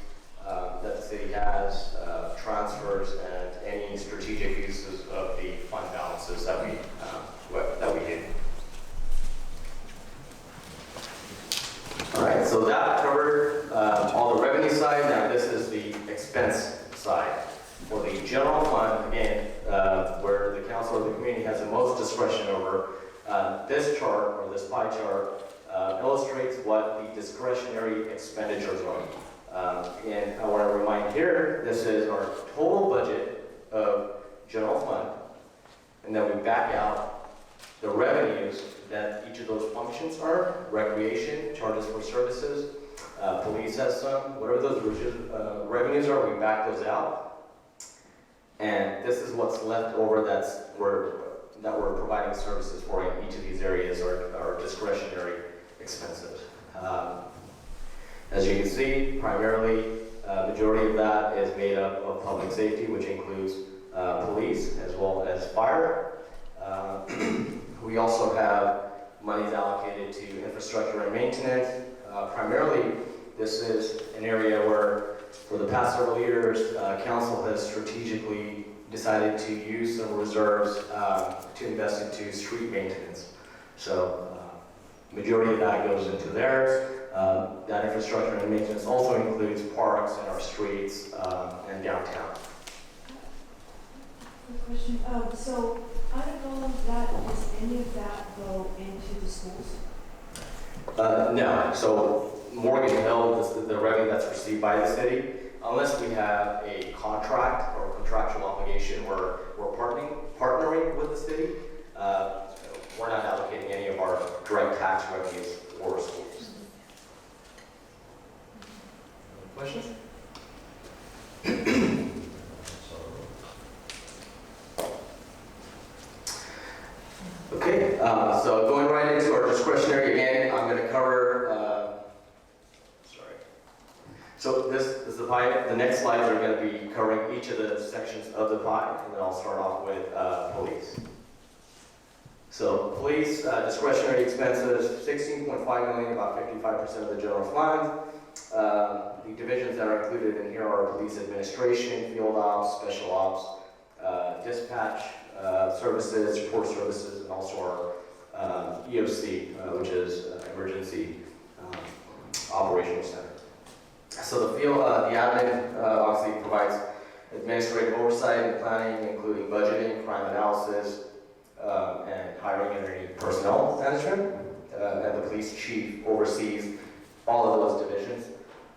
that the city has, transfers, and any strategic uses of the fund balances that we do. All right, so that covered all the revenue side. Now this is the expense side. For the general fund, again, where the council or the community has the most discretion over, this chart or this pie chart illustrates what the discretionary expenditures are. And I want to remind here, this is our total budget of general fund, and then we back out the revenues that each of those functions are: recreation, charges for services, police has some, whatever those revenues are, we back those out. And this is what's left over that we're providing services for in each of these areas are discretionary expenses. As you can see, primarily, majority of that is made up of public safety, which includes police as well as fire. We also have monies allocated to infrastructure and maintenance. Primarily, this is an area where, for the past several years, council has strategically decided to use some reserves to invest into street maintenance. So, majority of that goes into there. That infrastructure and maintenance also includes parks and our streets and downtown. Quick question. So I don't know if does any of that go into the schools? No. So Morgan Hill is the revenue that's received by the city. Unless we have a contract or contractual obligation where we're partnering with the city, we're not allocating any of our direct tax revenues for schools. Questions? Okay, so going right into our discretionary again, I'm going to cover, so this is the pie. The next slides are going to be covering each of the sections of the pie, and then I'll start off with police. So police discretionary expenses, $16.5 million, about 55% of the general fund. The divisions that are included in here are police administration, field ops, special ops, dispatch services, support services, and also our EOC, which is Emergency Operational Center. So the field, the admin obviously provides administrative oversight and planning, including budgeting, crime analysis, and hiring and any personnel management. And the police chief oversees all of those divisions.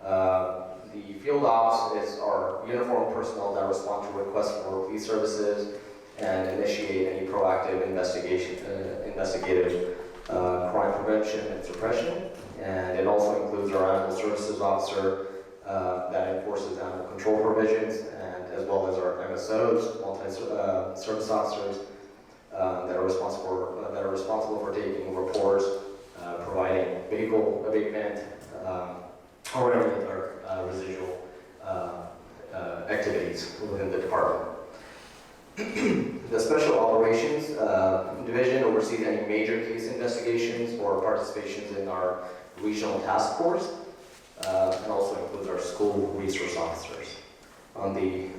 The field ops is our uniformed personnel that respond to requests for police services and initiate any proactive investigative crime prevention and suppression. And it also includes our animal services officer that enforces animal control provisions, and as well as our MSOs, multi-service officers that are responsible for taking reports, providing vehicle abatement, or whatever other residual activities within the department. The Special Operations Division oversees any major case investigations or participations in our regional task force, and also includes our school resource officers. On the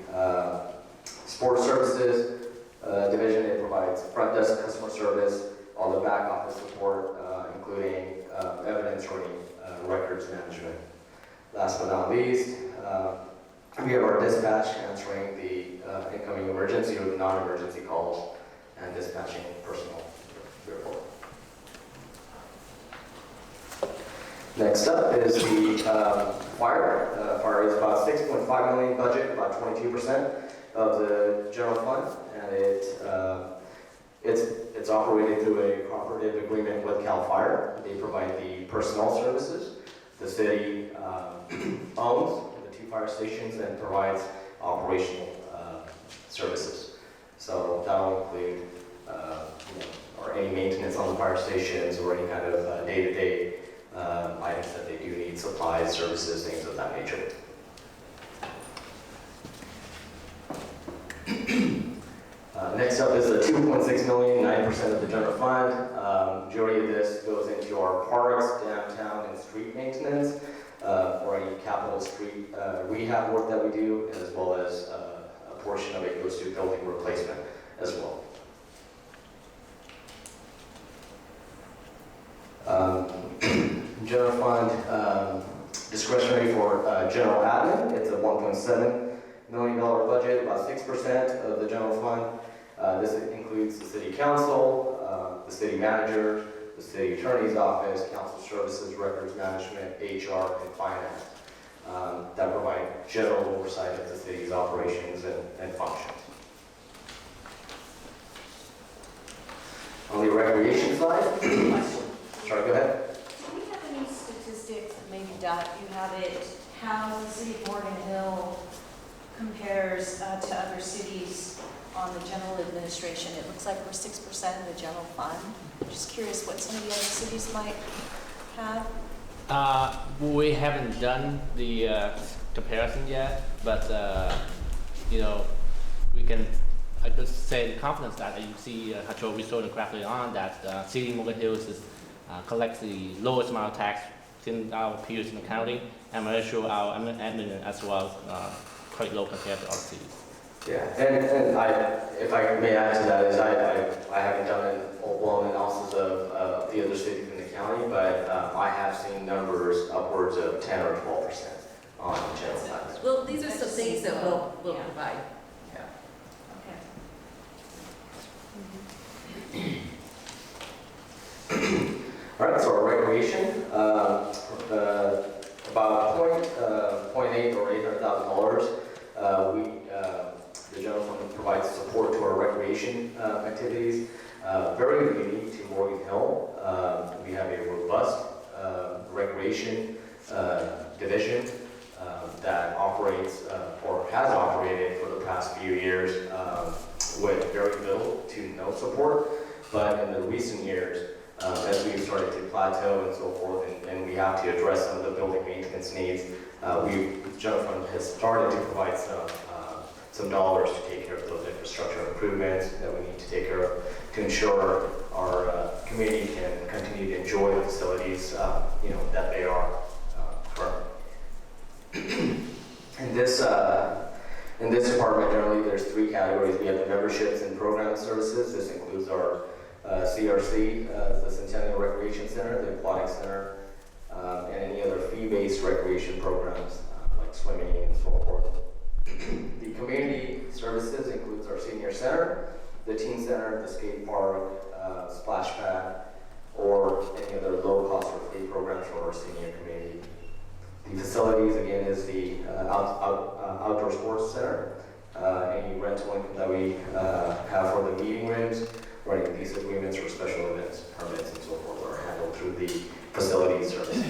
Sports Services Division, it provides front desk customer service, all the back office support, including evidence reading, records management. Last but not least, we have our dispatch answering the incoming emergency or non-emergency calls and dispatching personnel report. Next up is the fire. Fire is about $6.5 million budget, about 22% of the general fund, and it's operated through a cooperative agreement with CAL FIRE. They provide the personnel services the city owns the 2 fire stations and provides operational services. So that'll include or any maintenance on the fire stations or any kind of day-to-day items that they do need, supplies, services, things of that nature. Next up is the $2.6 million, 9% of the general fund. Majority of this goes into our parks, downtown, and street maintenance, or any capital street rehab work that we do, as well as a portion of it goes to building replacement as well. General fund discretionary for general admin, it's a $1.7 million budget, about 6% of the general fund. This includes the city council, the city manager, the city attorney's office, council services, records management, HR, and finance that provide general oversight of the city's operations and functions. On the recreation side, sorry, go ahead. Do we have any statistics, maybe Dot, you have it, how the city of Morgan Hill compares to other cities on the general administration? It looks like we're 6% of the general fund. Just curious what some of the other cities might have. We haven't done the comparison yet, but we can. I could say the confidence that you see Control Resource and correctly on that City of Morgan Hills is collects the lowest amount of tax in our peers in the county, and I'm sure our admin as well quite low compared to other cities. Yeah, and if I may add to that, is I haven't done an full-blown analysis of the other cities in the county, but I have seen numbers upwards of 10 or 12% on general tax. Well, these are some things that we'll provide. All right, so our recreation, about $0.8 or $800,000. The general fund provides support to our recreation activities. Very unique to Morgan Hill. We have a robust recreation division that operates or has operated for the past few years with very little to no support. But in the recent years, as we've started to plateau and so forth, and we have to address some of the building maintenance needs, the general fund has started to provide some dollars to take care of those infrastructure improvements that we need to take care of to ensure our community can continue to enjoy the facilities, that they are currently. In this department, generally, there's 3 categories. We have the memberships and program services. This includes our CRC, the Centennial Recreation Center, the Aquatic Center, and any other fee-based recreation programs like swimming and so forth. The community services includes our senior center, the teen center, the skate park, splash pad, or any other low-cost or free programs for our senior community. The facilities, again, is the outdoor sports center. Any rental income that we have for the meeting rooms, or any lease agreements for special events, permits, and so forth are handled through the facility services.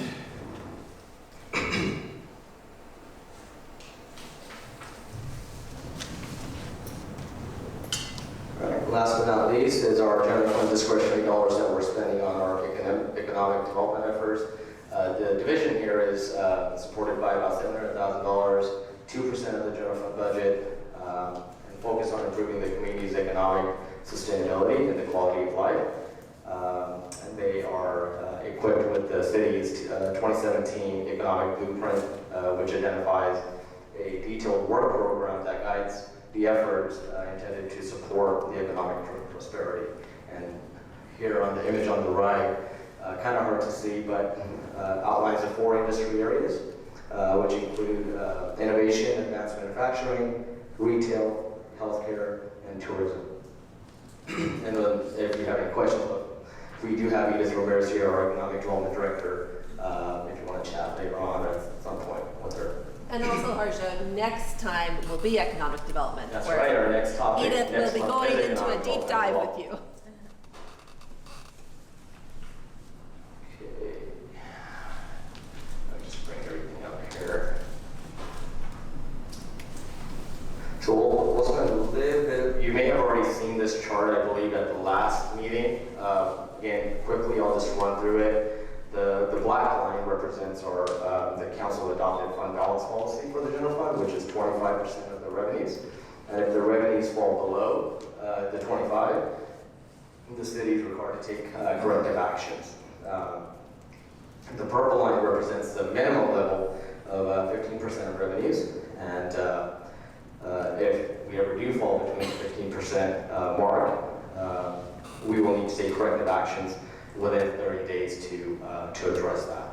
Last but not least is our general fund discretionary dollars that we're spending on our economic development efforts. The division here is supported by about $700,000, 2% of the general fund budget, and focus on improving the community's economic sustainability and the quality of life. And they are equipped with the city's 2017 economic blueprint, which identifies a detailed work program that guides the efforts intended to support the economic prosperity. And here on the image on the right, kind of hard to see, but outlines the 4 industry areas, which include innovation, advanced manufacturing, retail, healthcare, and tourism. And then if you have any questions, we do have Edith Ramirez here, our economic development director, if you want to chat later on at some point with her. And also, Harja, next time will be economic development. That's right, our next topic. Edith will be going into a deep dive with you. seen this chart, I believe, at the last meeting. Again, quickly, I'll just run through it. The black line represents our, the council adopted fund balance policy for the general fund, which is 25% of the revenues. And if the revenues fall below the 25, the city is required to take corrective actions. The purple line represents the minimum level of 15% of revenues, and if we ever do fall between the 15% mark, we will need to take corrective actions within 30 days to address that.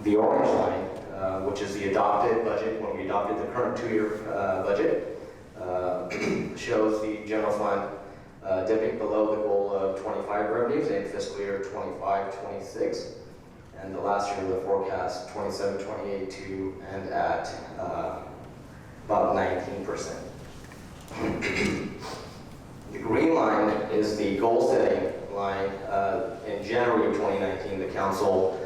The orange line, which is the adopted budget, when we adopted the current 2-year budget, shows the general fund dipping below the goal of 25 revenues in fiscal year 25-26. And the last year of the forecast, 27-28, to end at about 19%. The green line is the goal setting line. In January of 2019, the council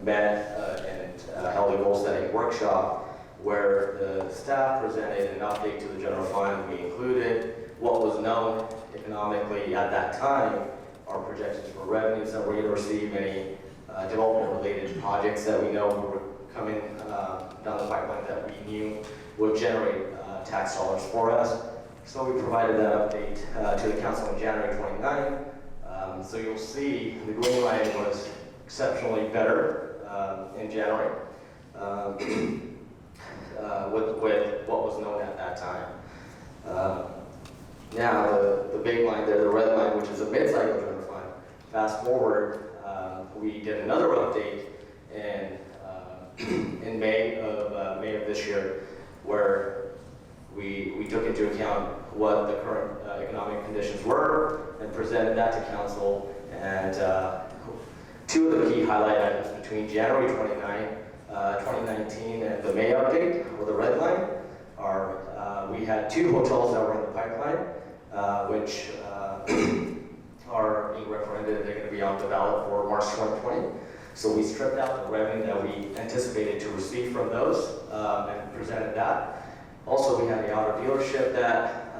met and held a goal setting workshop where the staff presented an update to the general fund. We included what was known economically at that time, our projections for revenues that we're going to receive, any development-related projects that we know were coming down the pipeline that we knew would generate tax dollars for us. So we provided that update to the council in January 29. So you'll see the green line was exceptionally better in January with what was known at that time. Now the big line there, the red line, which is a mid-cycle general fund. Fast forward, we did another update in May of this year, where we took into account what the current economic conditions were and presented that to council. And two of the key highlight items between January 29, 2019 and the May update, or the red line, are we had 2 hotels that were in the pipeline, which are being referended. They're going to be on the ballot for March 2020. So we stripped out the revenue that we anticipated to receive from those and presented that. Also, we had the auto dealership that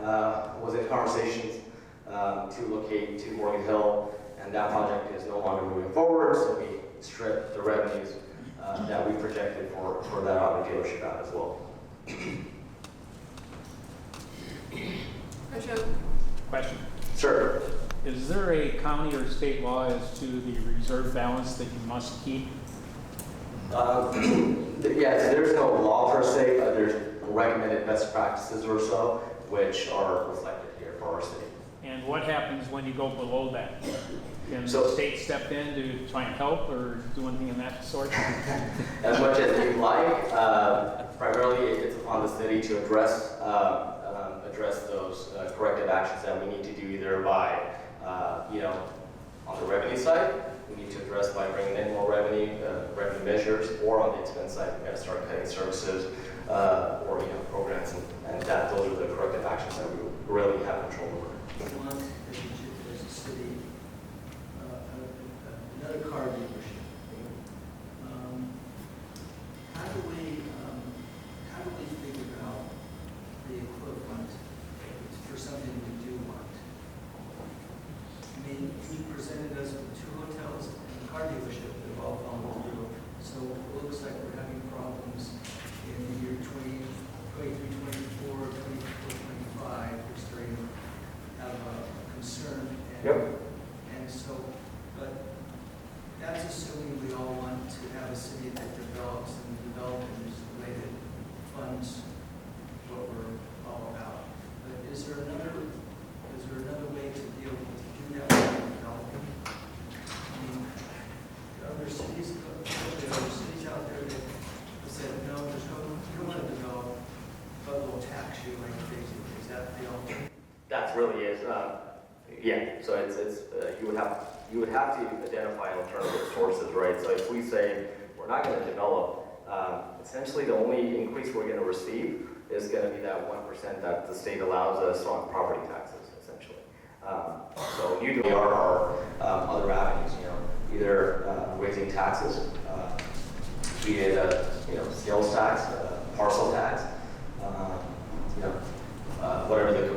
was in conversations to locate to Morgan Hill, and that project is no longer moving forward, so we stripped the revenues that we projected for that auto dealership out as well. Question. Sure. Is there a county or state law as to the reserve balance that you must keep? Yes, there's no law per se, but there's recommended best practices or so, which are reflected here for our city. And what happens when you go below that? Can So- the state step in to try and help or do anything of that sort? As much as you'd like, primarily it's upon the city to address those corrective actions that we need to do either by, on the revenue side, we need to address by bringing in more revenue measures, or on the expense side, we got to start cutting services or programs, and those are the corrective actions that we really have control over. One, there's a city, another car dealership. How do we figure out the equivalent for something we do want? I mean, you presented us with 2 hotels and a car dealership that have all fallen through. So it looks like we're having problems in the year 23, 24, 24, 25. We're starting to have a concern. And so, but that's assuming we all want to have a city that develops, and development is the way that funds what we're all about. But is there another way to deal with, to do that with development? I mean, there are other cities out there that said, no, you don't want to develop, but we'll tax you like crazy. Is that the alternative? That really is, so it's you would have to identify alternative sources, right? So if we say we're not going to develop, essentially the only increase we're going to receive is going to be that 1% that the state allows us on property taxes, essentially. So usually our other avenues, either raising taxes, be it sales tax, parcel tax, whatever the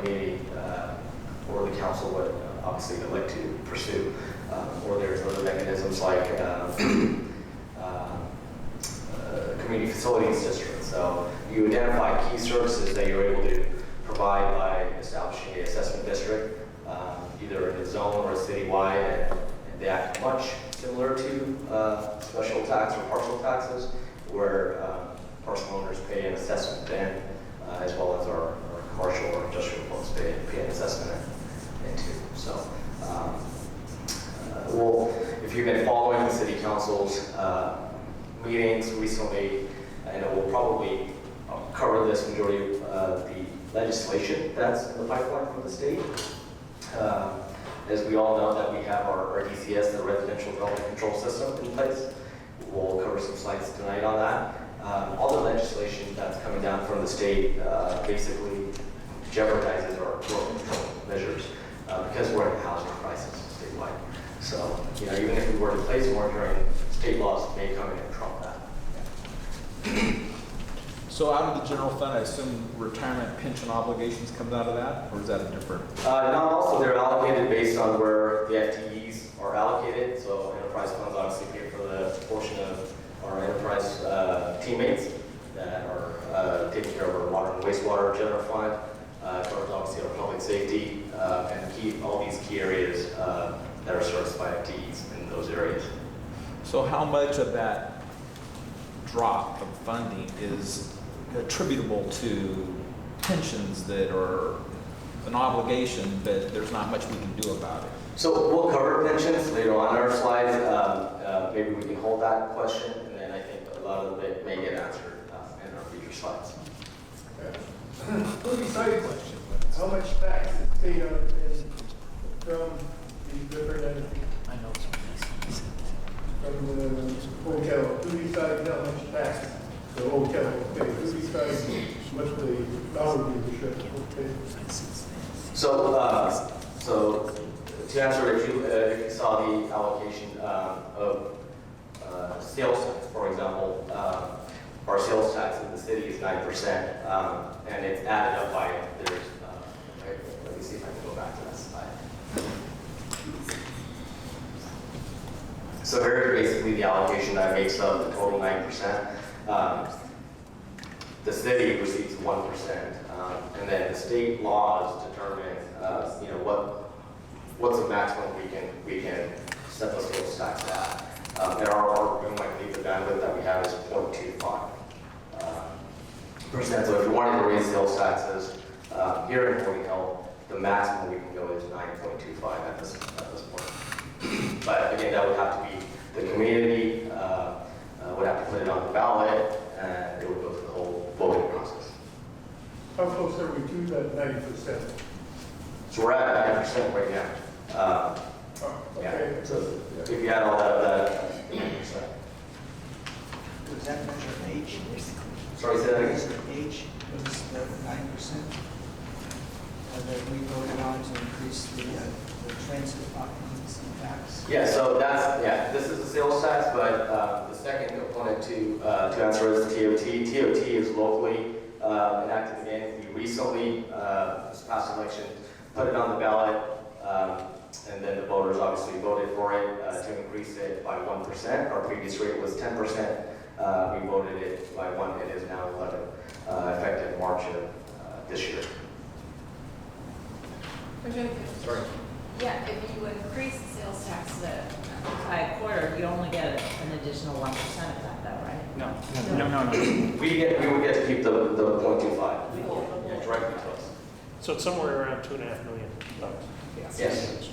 council would obviously like to pursue. Or there's other mechanisms like community facilities district. So you identify key services that you're able to provide by establishing an assessment district, either in a zone or a citywide, and they act much similar to special tax or partial taxes, where parcel owners pay an assessment then, as well as our commercial or industrial folks pay an assessment into. So, well, if you've been following the city council's meetings recently, I know we'll probably cover this majority of the legislation that's in the pipeline from the state. As we all know that we have our DCS, the Residential Development Control System, in place. We'll cover some slides tonight on that. All the legislation that's coming down from the state basically jeopardizes our growth control measures because we're in a housing crisis statewide. So, you know, even if we were to place moratorium, state laws may come in and trump that. So out of the general fund, I assume retirement pension obligations comes out of that, or is that a different? Not also, they're allocated based on where the FTEs are allocated. So enterprise funds obviously pay for the portion of our enterprise teammates that are taking care of our water and wastewater general fund, covers obviously our public safety, and all these key areas that are serviced by FTEs in those areas. So how much of that drop of funding is attributable to pensions that are an obligation, but there's not much we can do about it? So we'll cover pensions later on in our slides. Maybe we can hold that question, and then I think a lot of it may get answered in our future slides. Let me say, how much tax is paid on from these different entities? I know it's From the hotel, who decides how much tax the hotel will pay? Who decides what the dollar dealership will pay? So to answer, if you saw the allocation of sales tax, for example, our sales tax in the city is 9%, and it's added up by, let me see if I can go back to that slide. So here is basically the allocation that makes up the total 9%. The city receives 1%, and then the state laws determine, you know, what's the maximum we can set the sales tax at. And our I believe the bandwidth that we have is 0.25%. So if you wanted to raise sales taxes here in Morgan Hill, the maximum we can go is 9.25 at this point. But again, that would have to be the community would have to put it on the ballot, and it would go through the whole voting process. How close are we to that 90%? So we're at 9% right now. Okay. Yeah. So if you add all that 9%. Does that measure age? Sorry, say that again. Is the age, was the 9% that we voted on to increase the transit occupancy tax? Yeah, so this is the sales tax, but the second component to answer is the TOT. TOT is locally enacted again. We recently, this past election, put it on the ballot, and then the voters obviously voted for it to increase it by 1%. Our previous rate was 10%. We voted it by 1. It is now 11, effective March of this year. Sorry. Yeah, if you increase the sales tax by a quarter, you only get an additional 1% of that though, right? No. We would get to keep the 0.25. Yeah, directly to us. So it's somewhere around $2.5 million. Yes.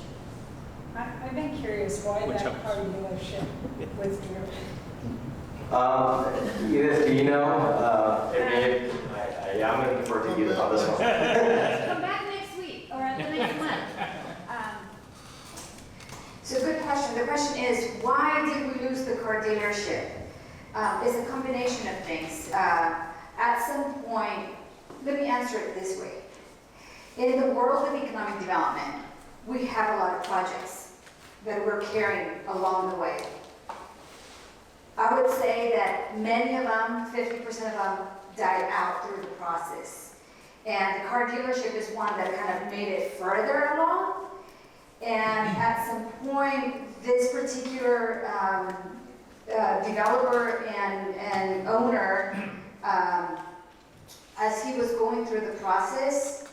I've been curious why Which that helps. car dealership withdrew. Edith, do you know? I'm going to defer to Edith on this one. Come back next week or the next month. So good question. The question is, why did we lose the car dealership? It's a combination of things. At some point, let me answer it this way. In the world of economic development, we have a lot of projects that we're carrying along the way. I would say that many of them, 50% of them, died out through the process. And the car dealership is one that kind of made it further along, And at some point, this particular developer and owner, as he was going through the process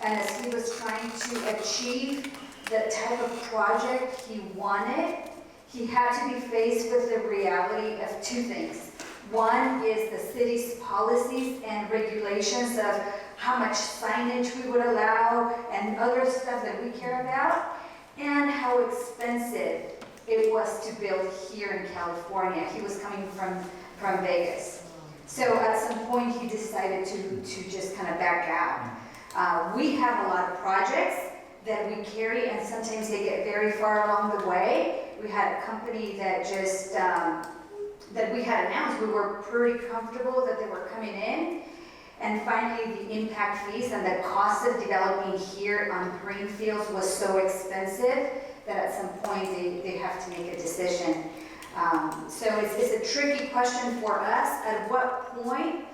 and as he was trying to achieve the type of project he wanted, he had to be faced with the reality of two things. One is the city's policies and regulations of how much signage we would allow and other stuff that we care about, and how expensive it was to build here in California. He was coming from Vegas. So at some point he decided to just kind of back out. We have a lot of projects that we carry, and sometimes they get very far along the way. We had a company that just, that we had announced, we were pretty comfortable that they were coming in. And finally, the impact fees and the cost of developing here on greenfields was so expensive that at some point they have to make a decision. So it's a tricky question for us. At what point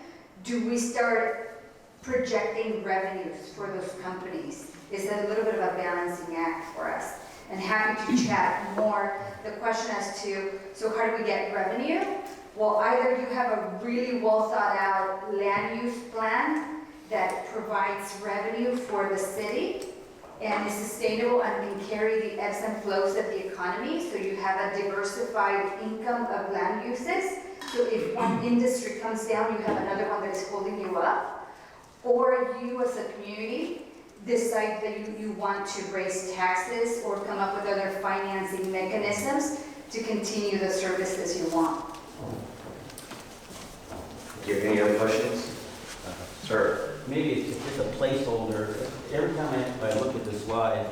do we start projecting revenues for those companies? It's a little bit of a balancing act for us. And happy to chat more. The question as to, so how do we get revenue? Well, either you have a really well thought out land use plan that provides revenue for the city and is sustainable and can carry the ebbs and flows of the economy. So you have a diversified income of land uses. So if one industry comes down, you have another one that is holding you up. Or you as a community decide that you want to raise taxes or come up with other financing mechanisms to continue the services you want. Do you have any other questions? Sir? Maybe it's just a placeholder. Every time I look at this slide,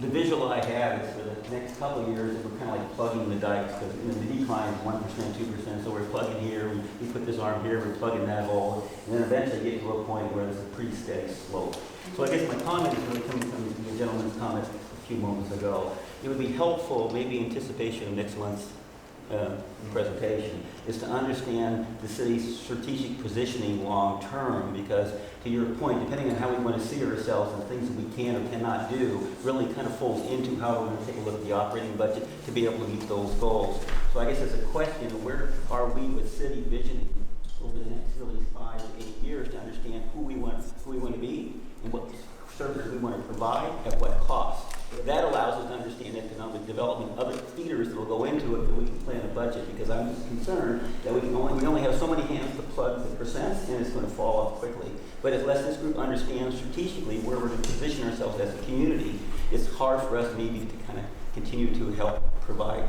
the visual I have is for the next couple of years, we're kind of like plugging the dikes, because the decline is 1%, 2%, so we're plugging here, we put this arm here, we're plugging that hole, and then eventually get to a point where there's a pretty steady slope. So I guess my comment is really coming from the gentleman's comment a few moments ago. It would be helpful, maybe in anticipation of next month's presentation, is to understand the city's strategic positioning long term, because to your point, depending on how we want to see ourselves and things that we can or cannot do, really kind of folds into how we're going to take a look at the operating budget to be able to meet those goals. So I guess it's a question of where are we with city visioning over the next really 5 to 8 years to understand who we want to be and what services we want to provide at what cost. That allows us to understand economic development, other feeders that will go into it that we can plan a budget, because I'm just concerned that we only have so many hands to plug the percents and it's going to fall off quickly. But unless this group understands strategically where we're going to position ourselves as a community, it's hard for us maybe to kind of continue to help provide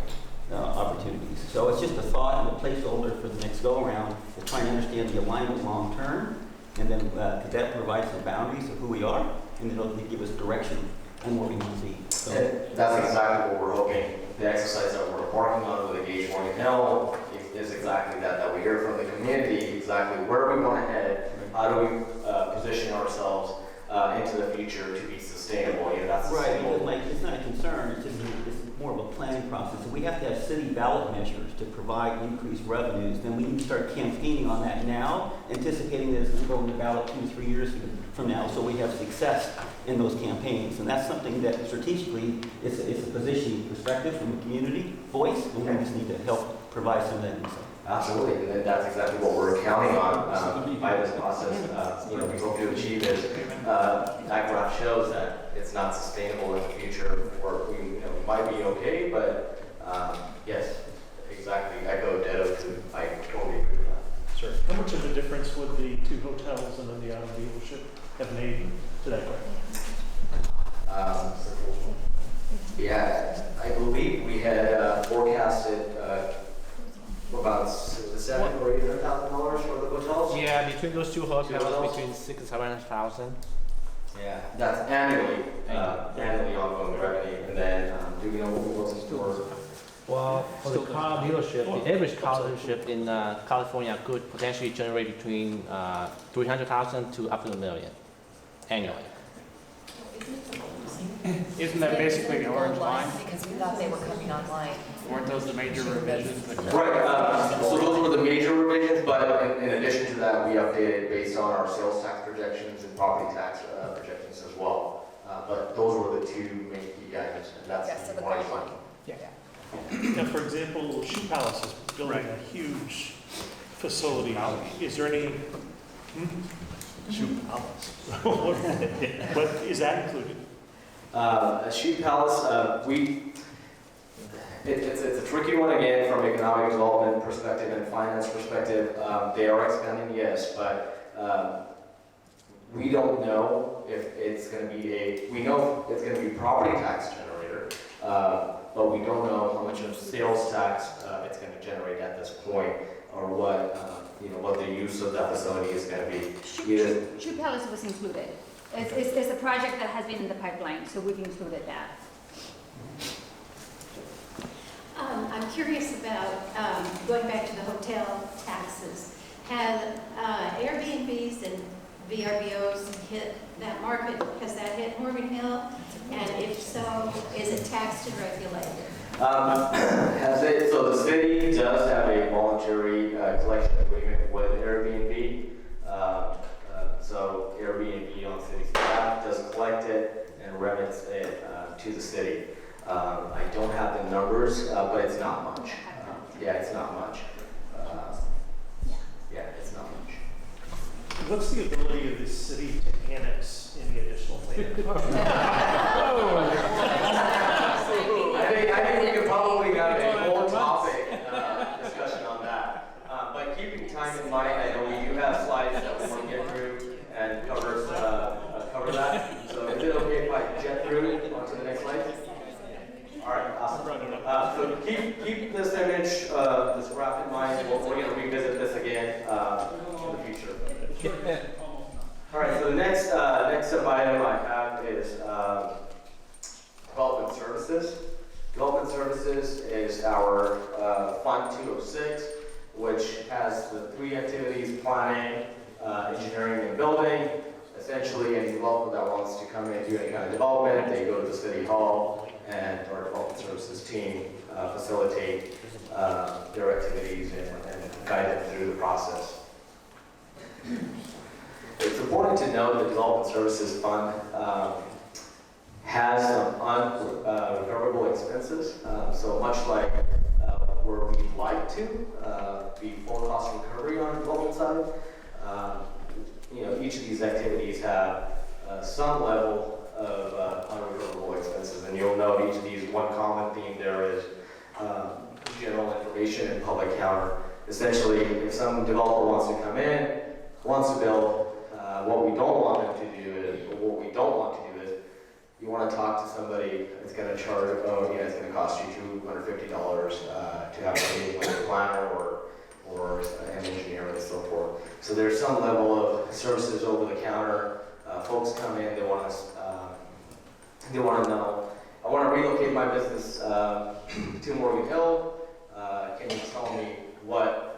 opportunities. So it's just a thought and a placeholder for the next go-around, is trying to understand the alignment long term, and then that provides some boundaries of who we are, and then it'll give us direction and what we want to see. So that's exactly what we're hoping. The exercise that we're embarking on with Engage Morgan Hill is exactly that we hear from the community exactly where we want to head, how do we position ourselves into the future to be sustainable. That's right, sustainable. because it's not a concern, it's more of a planning process. So we have to have city ballot measures to provide increased revenues. Then we need to start campaigning on that now, anticipating that it's going to go on the ballot 2 to 3 years from now, so we have success in those campaigns. And that's something that strategically it's a positioning perspective from a community voice, and we just need to help provide some of that insight. Absolutely, and that's exactly what we're counting on by this process. We hope to achieve is that graph shows that it's not sustainable in the future. Or we might be okay, but yes, exactly. Echo Dedo. I totally agree with that. Sure. How much of a difference would the 2 hotels and then the auto dealership have made to that graph? Yeah, I believe we had forecasted about $700,000 or $800,000 for the hotels. Yeah, between those 2 hotels, between 6,000 and 700,000. Yeah, that's annually ongoing revenue. And then, do we know what was in store? Well, for the car dealership, the average car dealership in California could potentially generate between 300,000 to up to $1 million annually. Isn't that basically the orange line? Because we thought they were coming online. Weren't those the major revisions? Right, so those were the major revisions, but in addition to that, we updated based on our sales tax projections and property tax projections as well. But those were the two main key items, and that's Yeah, so the one gold fund. line. Now, for example, Shoe Palace is building a huge facility. Is there any? Shoe Palace. What is that included? Shoe Palace, it's a tricky one again from economic development perspective and finance perspective. They are expanding, yes, but we don't know if it's going to be we know it's going to be property tax generator, but we don't know how much of sales tax it's going to generate at this point, or what the use of that facility is going to be. Shoe Palace was included. It's a project that has been in the pipeline, so we've included that. I'm curious about, going back to the hotel taxes, have Airbnbs and VRBOs hit that market? Has that hit Morgan Hill? And if so, is it taxed and regulated? So the city does have a voluntary collection agreement with Airbnb. So Airbnb on city staff does collect it and remits it to the city. I don't have the numbers, but it's not much. Yeah, it's not much. Yeah, it's not much. What's the ability of the city to annex any additional land? I think we could probably have a whole topic discussion on that. But keeping time in mind, I know we do have slides that we want to get through and cover that. So is it okay if I jet through onto the next slide? All right, awesome. So keep this image, this graph in mind. We're going to revisit this again in the future. All right, so the next sub-item I have is development services. Development services is our Fund 206, which has the three activities: planning, engineering, and building. Essentially, any developer that wants to come in and do any kind of development, they go to the city hall, and our development services team facilitate their activities and guide them through the process. It's important to note that the Development Services Fund has some unrecoverable expenses. So much like where we'd like to be full cost recovery on the development side, each of these activities have some level of unrecoverable expenses. And you'll note each of these, one common theme there is general information and public counter. Essentially, if some developer wants to come in, wants to build, what we don't want them to do is, or what we don't want to do is, you want to talk to somebody that's going to charge, it's going to cost you $250 to have a meeting with a planner or an engineer and so forth. So there's some level of services over the counter. Folks come in, they want to know, I want to relocate my business to Morgan Hill. Can you tell me what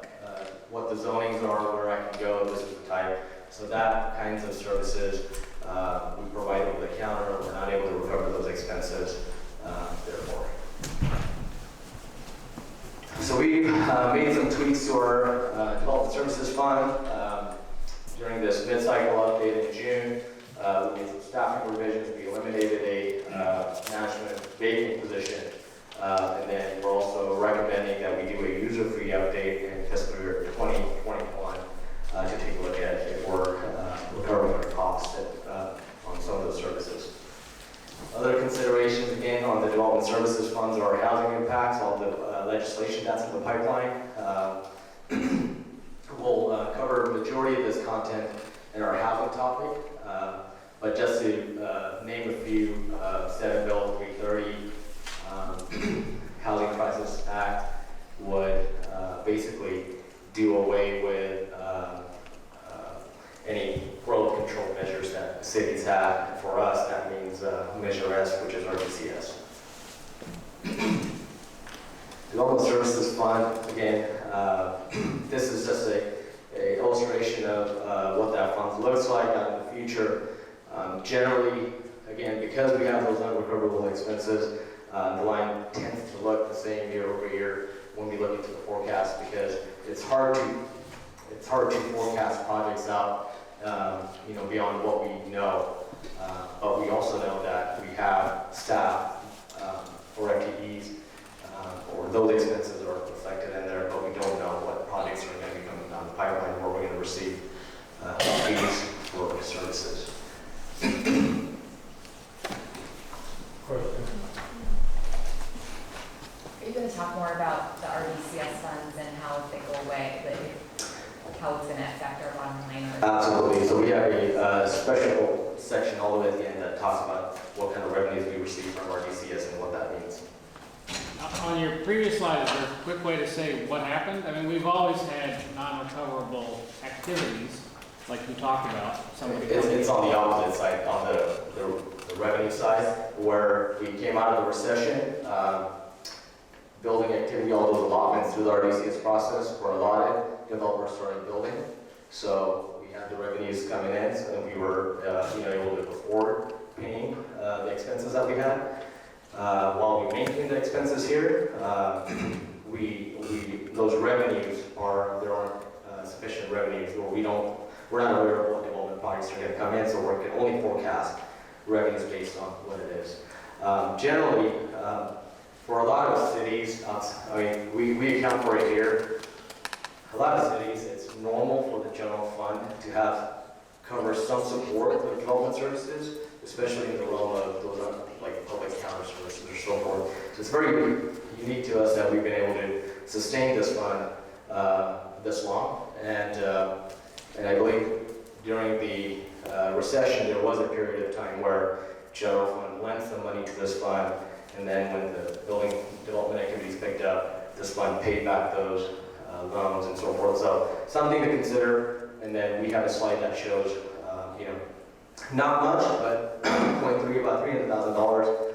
the zonings are, where I can go, this is the type. So that kinds of services we provide over the counter. We're not able to recover those expenses, therefore. So we made some tweaks to our Development Services Fund during this mid-cycle update in June. We made some staffing revisions. We eliminated a management vacant position. And then we're also recommending that we do a user-free update in fiscal year 2021 to take a look at if we're recovering our costs on some of those services. Other considerations, again, on the development services funds are housing impacts, all the legislation that's in the pipeline. We'll cover a majority of this content in our housing topic, but just to name a few, Senate Bill 330, Housing Crisis Act would basically do away with any growth control measures that cities have. For us, that means Measure S, which is our DCS. Development Services Fund, again, this is just a illustration of what that fund looks like out in the future. Generally, again, because we have those unrecoverable expenses, the line tends to look the same year over year when we look into the forecast, because it's hard to forecast projects out, beyond what we know. but we also know that we have staff or FTEs, or those expenses are reflected in there, but we don't know what projects are going to be coming down the pipeline where we're going to receive fees for services. Are you going to talk more about the RDCS funds and how if they go away, like how it's going to affect our bottom line? Absolutely. So we have a special section all the way at the end that talks about what kind of revenues we receive from RDCS and what that means. On your previous slide, is there a quick way to say what happened? I mean, we've always had non-recoverable activities, like you talked about. It's on the opposite side, on the revenue side, where we came out of the recession, building activity, all those allotments through the RDCS process were allotted, developers started building. So we had the revenues coming in, and we were able to afford paying the expenses that we had. While we maintain the expenses here, those revenues there aren't sufficient revenues, or we're not aware of what development projects are going to come in, so we can only forecast revenues based on what it is. Generally, for a lot of cities, we account for it here. A lot of cities, it's normal for the general fund to cover some support of development services, especially in the realm of those like public counter services or so forth. So it's very unique to us that we've been able to sustain this fund this long. And I believe during the recession, there was a period of time where general fund lent some money to this fund, and then when the building development activities picked up, this fund paid back those loans and so forth. So something to consider. And then we have a slide that shows, not much, but 0.3, about $300,000.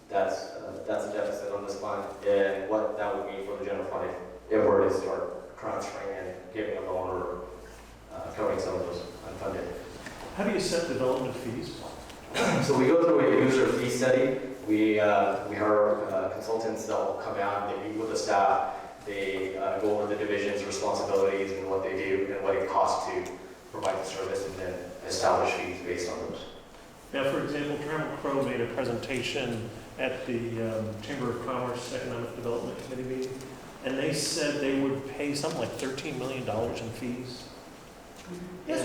That's a deficit on this fund, and what that would mean for the general fund if we were to start transferring and giving a loan or covering some of those unfunded. How do you set development fees? So we go through a user fee study. We hire consultants that will come out, they meet with the staff, they go over the division's responsibilities and what they do and what it costs to provide the service, and then establish fees based on those. Now, for example, Trammell Crow made a presentation at the Chamber of Commerce Economic Development Committee meeting, and they said they would pay something like $13 million in fees. Yes,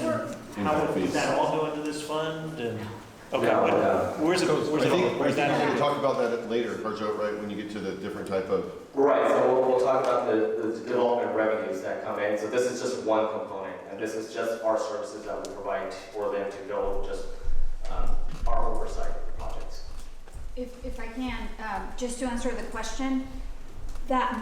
How would that all go into this fund? And okay, where's it? I think we'll talk about that later, Harjot, right? When you get to the different type of. Right. So we'll talk about the development revenues that come in. So this is just one component, and this is just our services that we provide for them to build just our oversight of the projects. If I can, just to answer the question, that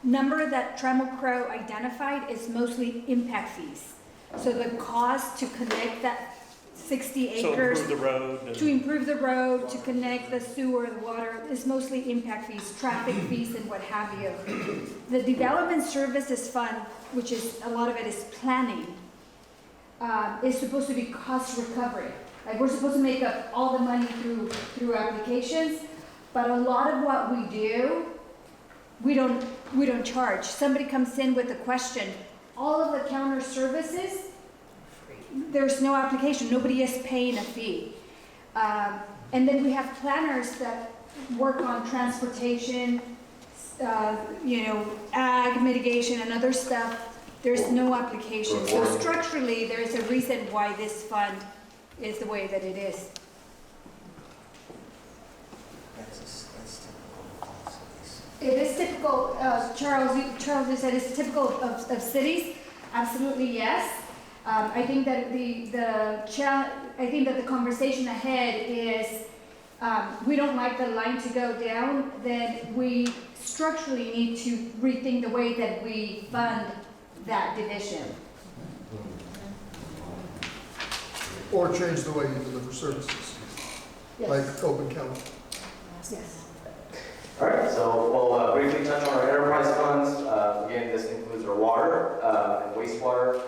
number that Trammell Crow identified is mostly impact fees. So the cost to connect that 60 acres. So improve the road. To improve the road, to connect the sewer, the water, is mostly impact fees, traffic fees and what have you. The Development Services Fund, which is, a lot of it is planning, is supposed to be cost recovery. Like, we're supposed to make up all the money through applications, but a lot of what we do, we don't charge. Somebody comes in with a question, all of the counter services, there's no application, nobody is paying a fee. And then we have planners that work on transportation, ag mitigation and other stuff. There's no application. So structurally, there is a reason why this fund is the way that it is. It is typical, Charles, you said it's typical of cities. Absolutely, yes. I think that the conversation ahead is we don't like the line to go down. Then we structurally need to rethink the way that we fund that division. Or change the way you deliver services, Yes. like open county. Yes. All right, so we'll briefly touch on our enterprise funds. Again, this includes our water and wastewater.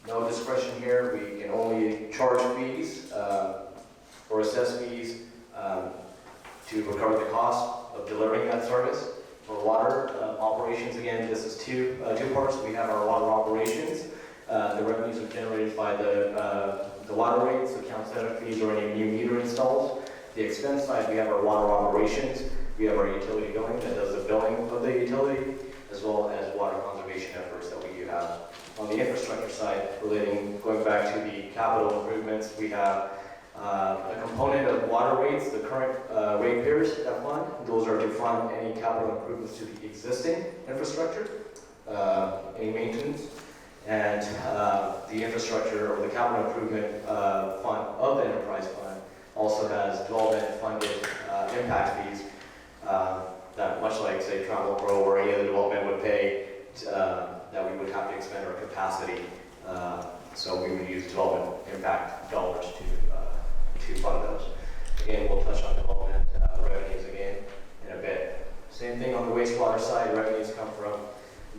No discretion here. We can only charge fees or assess fees to recover the cost of delivering that service. For water operations, again, this is two parts. We have our water operations, The revenues are generated by the water rates, account setup fees, or any new meter installs. The expense side, we have our water operations. We have our utility billing that does the billing of the utility, as well as water conservation efforts that we do have. On the infrastructure side, going back to the capital improvements, we have a component of water rates, the current ratepayers that fund. Those are to fund any capital improvements to the existing infrastructure, any maintenance. And the infrastructure or the capital improvement fund of the enterprise fund also has development funded impact fees that, much like, say, Travel Pro or any other development would pay, that we would have to expend our capacity. So we would use development impact dollars to fund those. Again, we'll touch on development revenues again in a bit. Same thing on the wastewater side. Revenues come from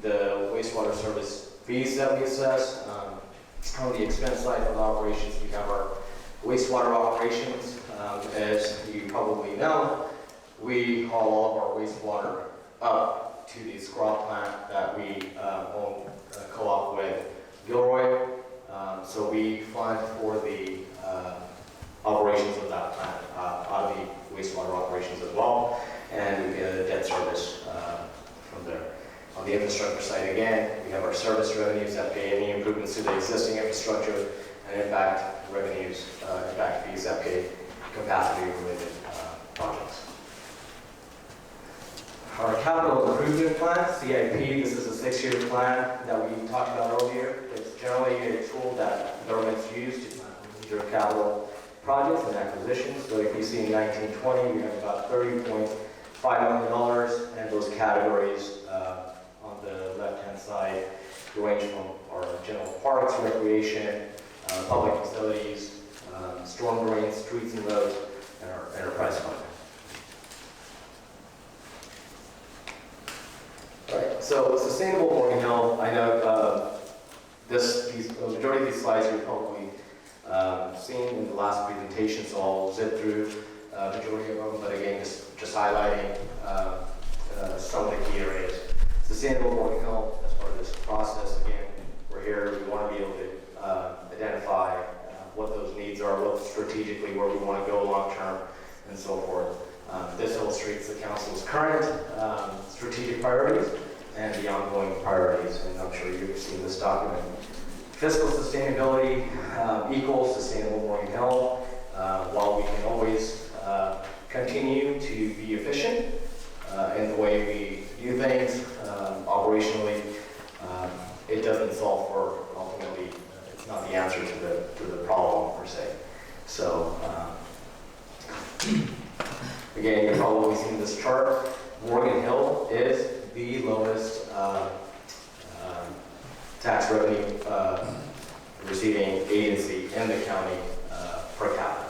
the wastewater service fees that we assess. On the expense side of operations, we have our wastewater operations. As you probably know, we haul all of our wastewater up to the Scrub plant that we own co-op with Gilroy. So we fund for the operations of that plant out of the wastewater operations as well, and we get a debt service from there. On the infrastructure side, again, we have our service revenues that pay any improvements to the existing infrastructure, and impact revenues, impact fees that pay capacity-related projects. Our capital improvement plan, CIP, this is a 6-year plan that we talked about earlier. It's generally a tool that governments use to plan major capital projects and acquisitions. So if you see in 1920, we have about $30.5 million, and those categories on the left-hand side range from our general parks, recreation, public facilities, storm drains, streets and roads, and our enterprise fund. All right, so sustainable Morgan Hill, I know the majority of these slides you've probably seen in the last presentation, so I'll zip through the majority of them, but again, just highlighting some of the key areas. Sustainable Morgan Hill, as part of this process, again, we're here, we want to be able to identify what those needs are, what strategically where we want to go long term, and so forth. This illustrates the council's current strategic priorities and the ongoing priorities, and I'm sure you've seen this document. Fiscal sustainability equals sustainable Morgan Hill. While we can always continue to be efficient in the way we do things operationally, it doesn't solve for, ultimately, it's not the answer to the problem per se. So again, you've probably seen this chart. Morgan Hill is the lowest tax revenue receiving agency in the county per capita.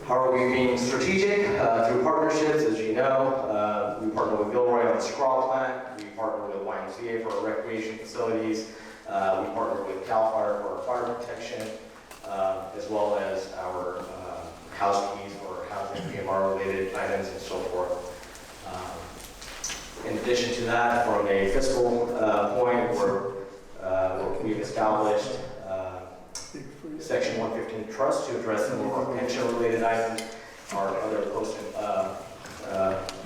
How are we being strategic? Through partnerships, as you know. We partner with Gilroy on the Scrawl plant. We partner with YMCA for our recreation facilities. We partner with CAL FIRE for our fire protection, as well as our house keys for housing PMR related items and so forth. In addition to that, from a fiscal point, we've established Section 115 trust to address some of our pension-related items, our other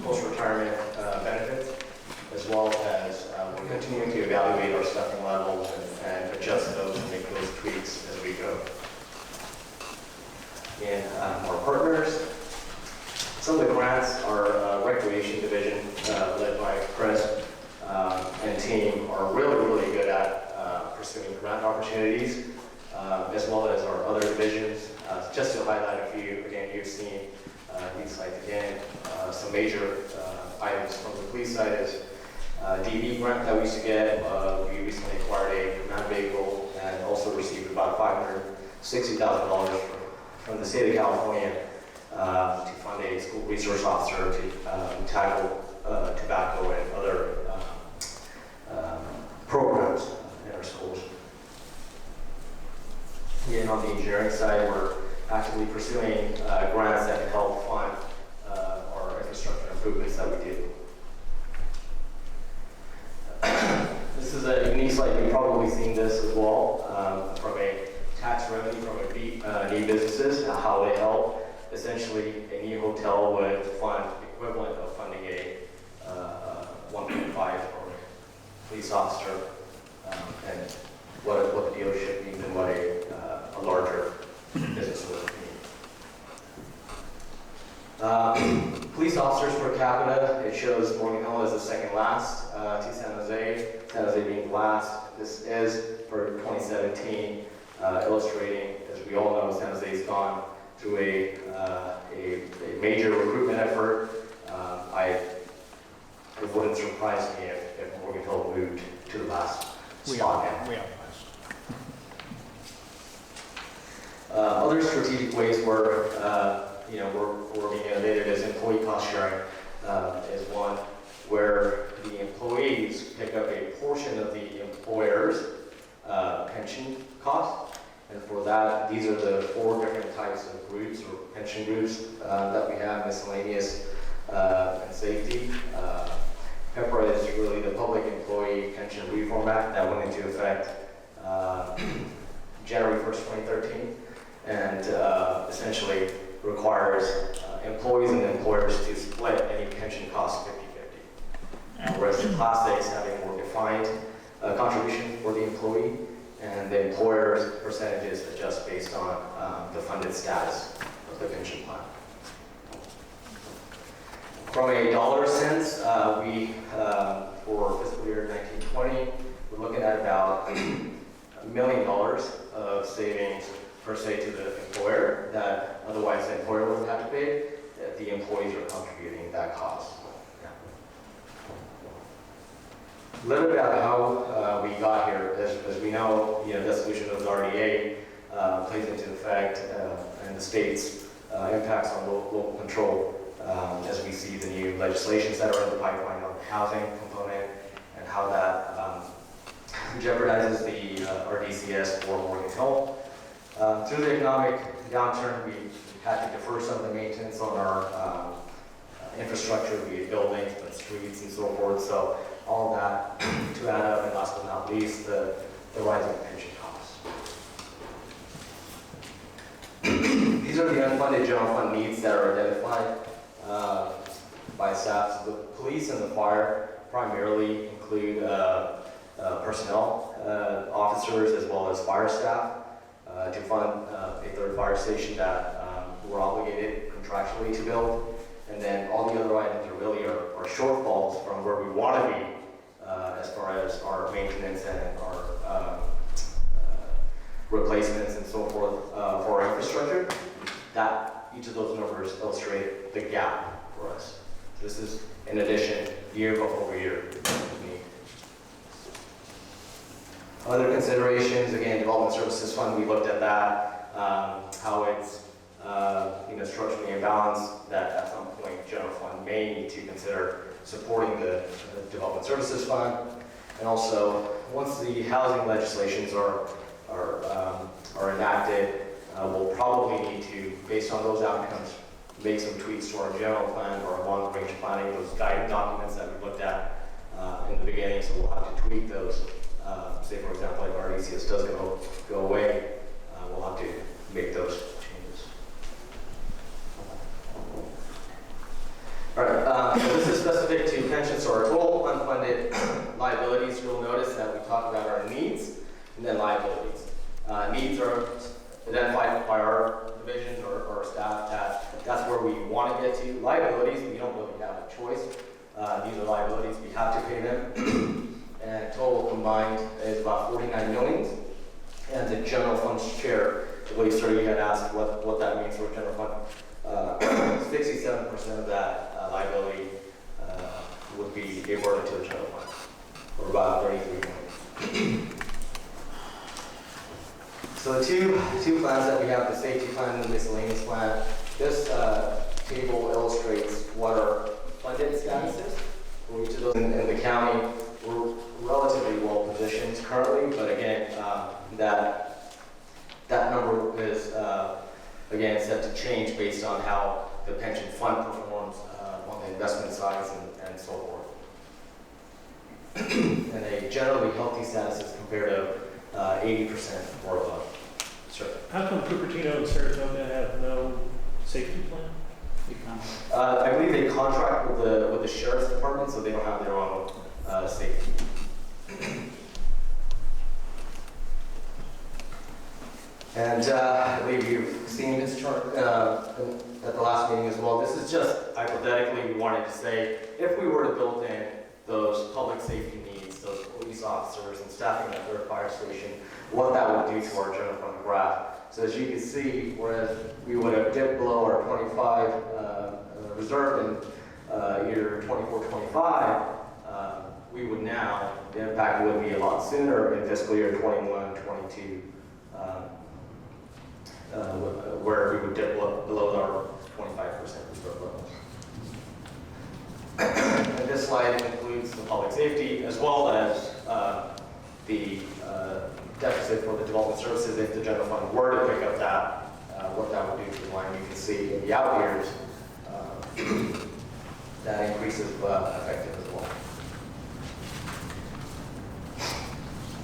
post-retirement benefits, as well as we're continuing to evaluate our staffing levels and adjust those and make those tweaks as we go. And our partners, some of the grants, our recreation division, led by Chris and team, are really good at pursuing grant opportunities, as well as our other divisions. Just to highlight a few, again, you've seen these sites again. Some major items from the police side is DV grant that we used to get. We recently acquired a command vehicle and also received about $560,000 from the state of California to fund a school resource officer to tackle tobacco and other programs in our schools. Again, on the engineering side, we're actively pursuing grants that can help fund our infrastructure improvements that we do. probably seen this as well, from a tax revenue from new businesses, how they help. Essentially, a new hotel would fund equivalent of funding a 1.5 or police officer, and what the dealership needs and what a larger business would need. Police officers per capita, it shows Morgan Hill as the second last to San Jose being last. This is for 2017, illustrating, as we all know, San Jose's gone through a major recruitment effort. It wouldn't surprise me if Morgan Hill moved to the last spot now. We are Other strategic ways we're being innovative is employee cost sharing is one where the employees pick up a portion of the employer's pension cost. And for that, these are the 4 different types of groups or pension groups that we have: miscellaneous and safety. PEPRA is really the Public Employee Pension Reform Act that went into effect January 1st, 2013, and essentially requires employees and employers to split any pension costs 50-50. Whereas the classics have a more defined contribution for the employee, and the employer's percentages adjust based on the funded status of the pension plan. From a dollar sense, we, for fiscal year 1920, we're looking at about $1 million of savings per se to the employer that otherwise the employer wouldn't have to pay. The employees are contributing that cost. A little bit about how we got here. As we know, dissolution of the RDA plays into effect, and the state's impacts on local control as we see the new legislations that are in the pipeline on the housing component and how that jeopardizes the RDCS for Morgan Hill. Through the economic downturn, we had to defer some of the maintenance on our infrastructure, be it buildings, but streets and so forth. So all of that to add up, and last but not least, the rising pension costs. These are the unfunded general fund needs that are identified by staff. So the police and the fire primarily include personnel, officers, as well as fire staff, to fund a third fire station that we're obligated contractually to build. And then all the other items are really are shortfalls from where we want to be as far as our maintenance and our replacements and so forth for our infrastructure. That each of those numbers illustrate the gap for us. So this is in addition, year over year. Other considerations, again, Development Services Fund, we looked at that, how it's structurally imbalanced, that at some point General Fund may need to consider supporting the Development Services Fund. And also, once the housing legislations are enacted, we'll probably need to, based on those outcomes, make some tweaks to our general plan or our long-range planning, those guiding documents that we looked at in the beginning, so we'll have to tweak those. Say, for example, if RDCS does go away, we'll have to make those changes. All right, so this is specific to pensions, so our total unfunded liabilities, you'll notice that we talk about our needs and then liabilities. Needs are identified by our divisions or our staff that's where we want to get to. Liabilities, we don't really have a choice. These are liabilities, we have to pay them. And total combined is about 49 million. And the general fund's share, I believe, sir, you had asked what that means for a general fund. 67% of that liability would be reverted to the general fund, or about 33 million. So the two plans that we have, the safety plan and the miscellaneous plan, this table illustrates what our funded status is for each of those in the county. We're relatively well positioned currently, but again, that number is again set to change based on how the pension fund performs on the investment sides and so forth. And a generally healthy status is compared to 80% for Sure. How come Cupertino and Saratoga have no safety plan? I believe they contract with the sheriff's department, so they don't have their own safety. And I believe you've seen this chart at the last meeting as well. This is just hypothetically, we wanted to say, if we were to build in those public safety needs, those police officers and staffing at their fire station, what that would do to our general fund graph. So as you can see, whereas we would have dipped below our 25 reserve in year 24-25, we would now, the impact would be a lot sooner in fiscal year 21-22, where we would dip below our 25% reserve level. And this slide includes the public safety as well as the deficit for the development services. If the general fund were to pick up that, what that would do to the line, you can see in the out years, that increase is effective as well.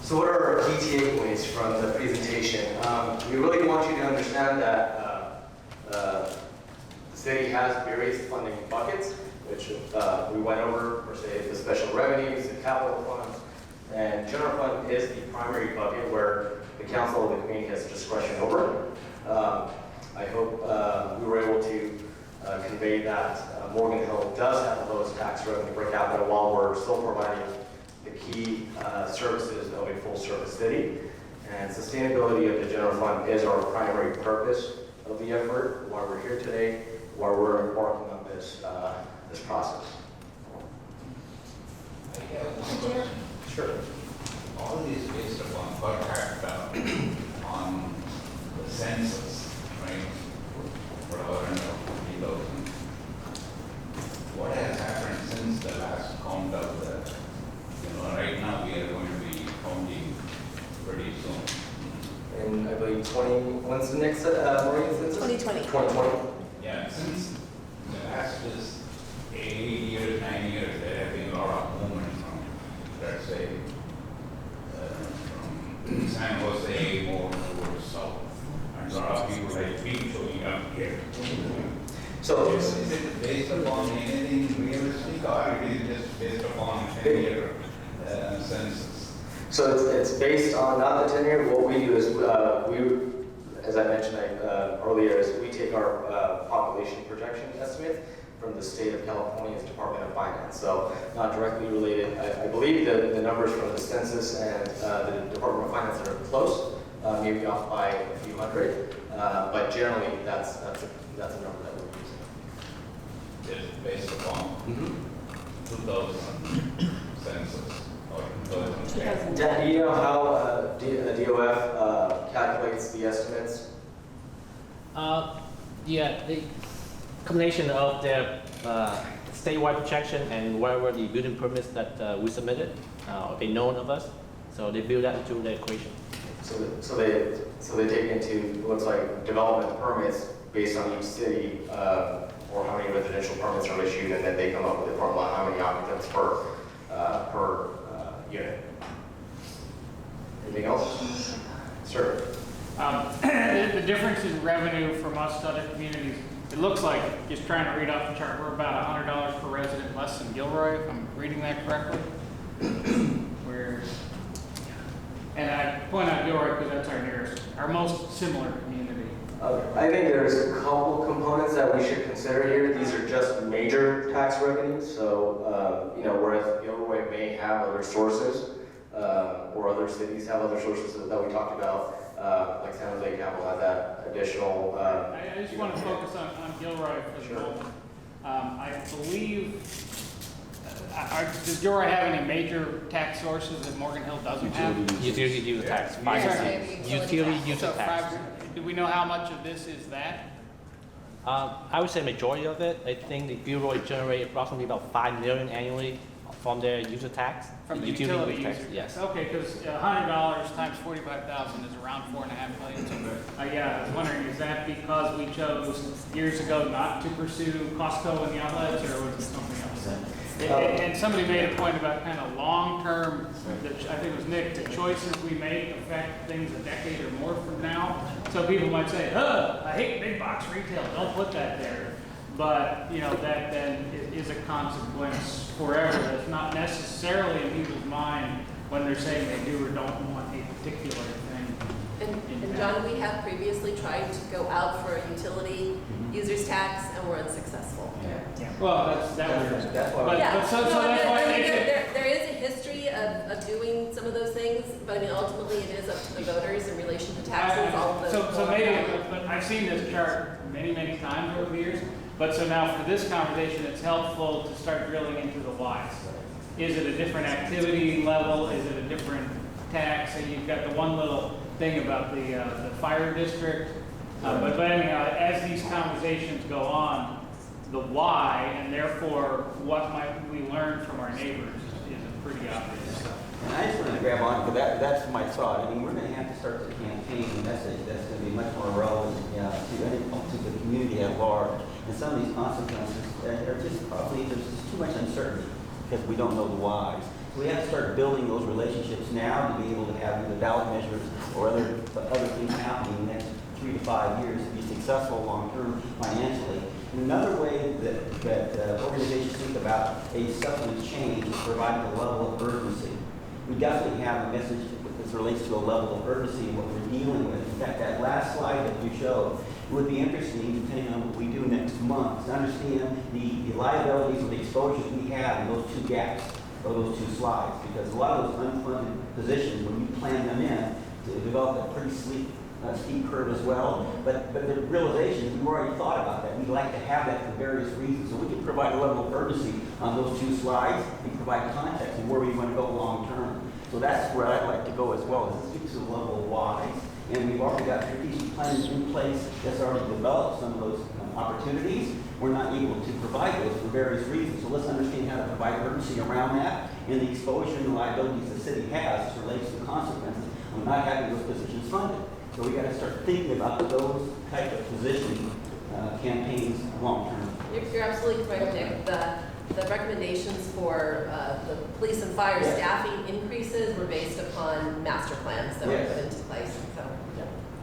So what are our key takeaways from the presentation? We really want you to understand that the city has various funding buckets, which we went over, per se, the special revenues, the capital funds, and general fund is the primary bucket where the council of the community has discretion over. I hope we were able to convey that Morgan Hill does have the lowest tax revenue per capita while we're still providing the key services of a full-service city. And sustainability of the general fund is our primary purpose of the effort, why we're here today, why we're embarking on this process. Sure. All these based upon per capita on the census, right? For our 40,000. What has happened since the last count of the, right now we are going to be counting pretty soon. And I believe when's the next Marine census? 2020. 2020. Yeah, since the last is 8 years, 9 years, there have been a lot of movement from, let's say, from San Jose more towards south. And a lot of people like me showing up here. So is it based upon anything realistic or it is just based upon 10-year census? So it's based on not the 10-year. What we do is as I mentioned earlier, is we take our population projection estimate from the state of California's Department of Finance. So not directly related. I believe that the numbers from the census and the Department of Finance are close, maybe off by a few hundred, but generally that's a number that we're using. It's based upon 2000 census or 2010. Dan, do you know how DOF calculates the estimates? Yeah, the combination of their statewide projection and whatever the building permits that we submitted, they know of us, so they build that into the equation. So they take into what's like development permits based on each city, or how many residential permits are issued, and then they come up with a formula how many occupants per unit. Anything else? Sure. The difference in revenue from us to other communities, it looks like, just trying to read off the chart, we're about $100 per resident less than Gilroy, if I'm reading that correctly. And I point out Gilroy because that's our nearest, our most similar community. I think there's a couple components that we should consider here. These are just major tax revenues, so whereas Gilroy may have other sources, or other cities have other sources that we talked about, like San Jose Capital had that additional. I just want to focus on Gilroy for the moment. I believe, does Gilroy have any major tax sources that Morgan Hill doesn't have? Utility use tax, 5%. Utility use tax. Do we know how much of this is that? I would say majority of it. I think the Gilroy generate approximately about $5 million annually from their user tax. From the utility user tax, user. yes. Okay, because $100 times 45,000 is around $4.5 million. So, yeah, I was wondering, is that because we chose years ago not to pursue Costco and the outlets, or was it something else? And somebody made a point about kind of long-term, I think it was Nick, the choices we make affect things a decade or more from now. So people might say, I hate big box retail, don't put that there. But, you know, that then is a consequence forever. That's not necessarily in people's mind when they're saying they do or don't want a particular thing. And John, we have previously tried to go out for a utility users tax and we're unsuccessful. Yeah. Well, that's why. Yeah, So no, that's why it makes it. there is a history of doing some of those things, but I mean, ultimately it is up to the voters in relation to taxes, all of those. So maybe, but I've seen this chart many, many times over the years. But so now for this conversation, it's helpful to start drilling into the whys. Is it a different activity level? Is it a different tax? And you've got the one little thing about the fire district. But anyhow, as these conversations go on, the why and therefore what might we learn from our neighbors is pretty obvious. And I just wanted to grab on, because that's my thought. I mean, we're going to have to start the campaign message that's going to be much more relevant to the community at large. And some of these consequences are just probably, there's just too much uncertainty because we don't know the whys. So we have to start building those relationships now to be able to have either ballot measures or other things happening in the next 3 to 5 years to be successful long-term financially. And another way that organizations think about a substantive change is providing a level of urgency. We definitely have a message that relates to a level of urgency in what we're dealing with. In fact, that last slide that you showed, it would be interesting, depending on what we do next month, to understand the liabilities or the exposures we have in those two gaps, or those two slides. Because a lot of those unfunded positions, when you plan them in, to develop a pretty steep curve as well. But the realization is we've already thought about that. We'd like to have that for various reasons. So we can provide a level of urgency on those two slides and provide context and where we want to go long term. So that's where I'd like to go as well, is it speaks to the level of why. And we've already got strategic plans in place that's already developed some of those opportunities. We're not able to provide those for various reasons. So let's understand how to provide urgency around that and the exposure and the liabilities the city has as relates to the consequences of not having those positions funded. So we got to start thinking about those type of positioning campaigns long term. You're absolutely correct, Nick. The recommendations for the police and fire staffing increases were based upon master plans that were put into place. So,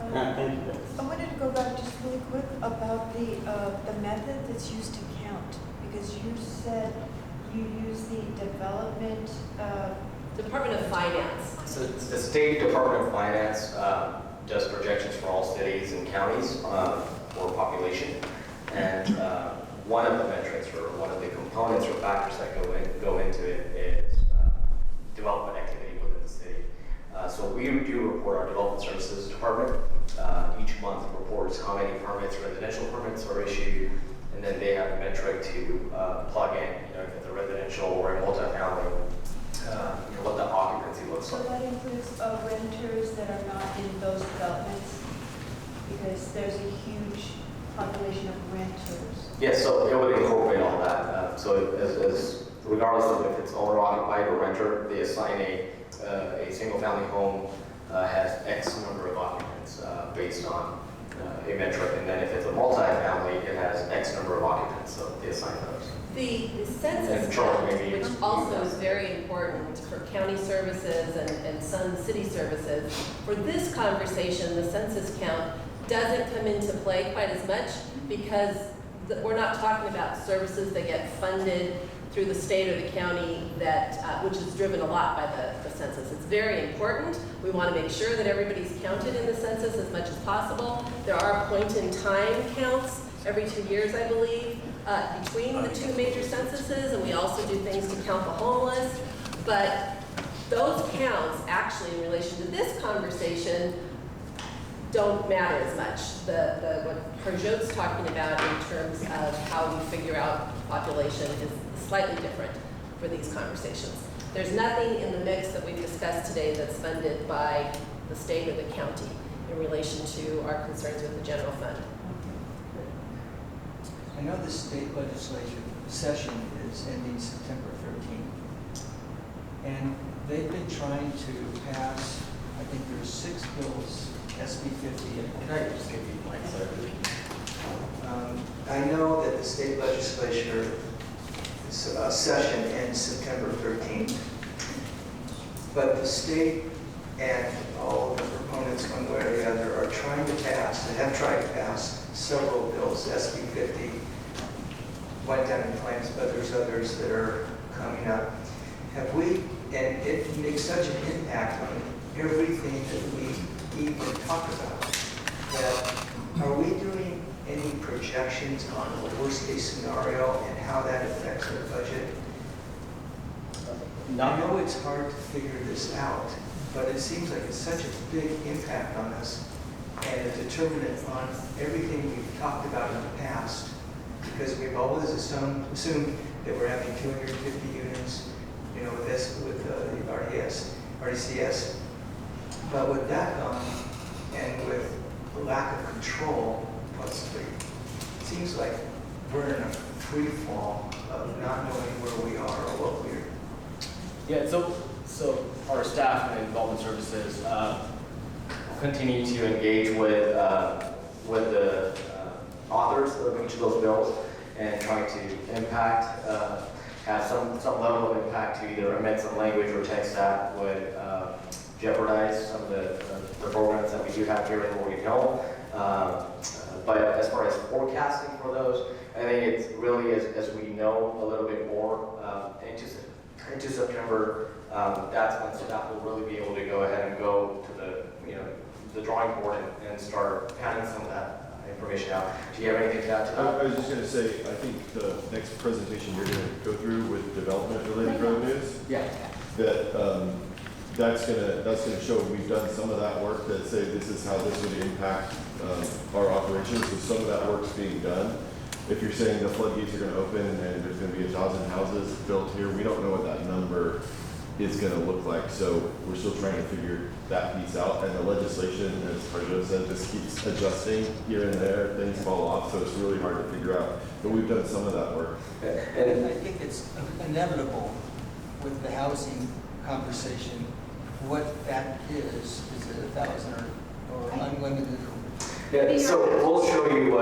I wanted to go back just really quick about the method that's used to count, because you said you use the development. Department of Finance. So the State Department of Finance does projections for all cities and counties for population, and one of the metrics or one of the components or factors that go into it is development activity within the city. So we do report our development services department. Each month reports how many permits, residential permits are issued, and then they have a metric to plug in, if it's a residential or a multifamily, what the occupancy looks like. So that includes renters that are not in those developments, because there's a huge population of renters. Yes, so it would incorporate all that. So as regardless of if it's owner occupied or renter, they assign a single family home has X number of occupants based on a metric, and then if it's a multi-family, it has X number of occupants, so they assign those. The census count, which also is very important for county services and some city services, for this conversation, the census count doesn't come into play quite as much because we're not talking about services that get funded through the state or the county that, which is driven a lot by the census. It's very important. We want to make sure that everybody's counted in the census as much as possible. There are point-in-time counts every 2 years, I believe, between the two major censuses, and we also do things to count the homeless. But those counts, actually, in relation to this conversation, don't matter as much. What Harjot's talking about in terms of how we figure out population is slightly different for these conversations. There's nothing in the mix that we've discussed today that's funded by the state or the county in relation to our concerns with the general fund. I know the state legislature session is ending September 13th, and they've been trying to pass, I think there's 6 bills, SB 50. Can I just give you my side? I know that the state legislature is session ends September 13th. But the state and all of the proponents, one way or the other, are trying to pass, and have tried to pass several bills. SB 50 went down in flames, but there's others that are coming up. Have we, and it makes such an impact on everything that we even talk about, that are we doing any projections on the worst case scenario and how that affects our budget? I know it's hard to figure this out, but it seems like it's such a big impact on us and a determinant on everything we've talked about in the past, because we've always assumed that we're having 250 units, you know, with the RDCS. But with that gone, and with the lack of control, possibly, it seems like we're in a free fall of not knowing where we are or what we're. Yeah, so our staff and development services continue to engage with the authors of each of those bills and trying to impact, have some level of impact to either amend some language or text that would jeopardize some of the programs that we do have here in Morgan Hill. But as far as forecasting for those, I think it's really as we know a little bit more into September, that's when staff will really be able to go ahead and go to the drawing board and start panning some of that information out. Do you have anything to add to that? I was just going to say, I think the next presentation you're going to go through with development-related revenues, that's going to show we've done some of that work that say this is how this would impact our operations. So some of that work's being done. If you're saying the floodgates are going to open and there's going to be 1,000 houses built here, we don't know what that number is going to look like. So we're still trying to figure that piece out. And the legislation, as Harjo said, just keeps adjusting here and there. Things fall off, so it's really hard to figure out. But we've done some of that work. And I think it's inevitable with the housing conversation. What that is it 1,000 or unlimited? Yeah, so we'll show you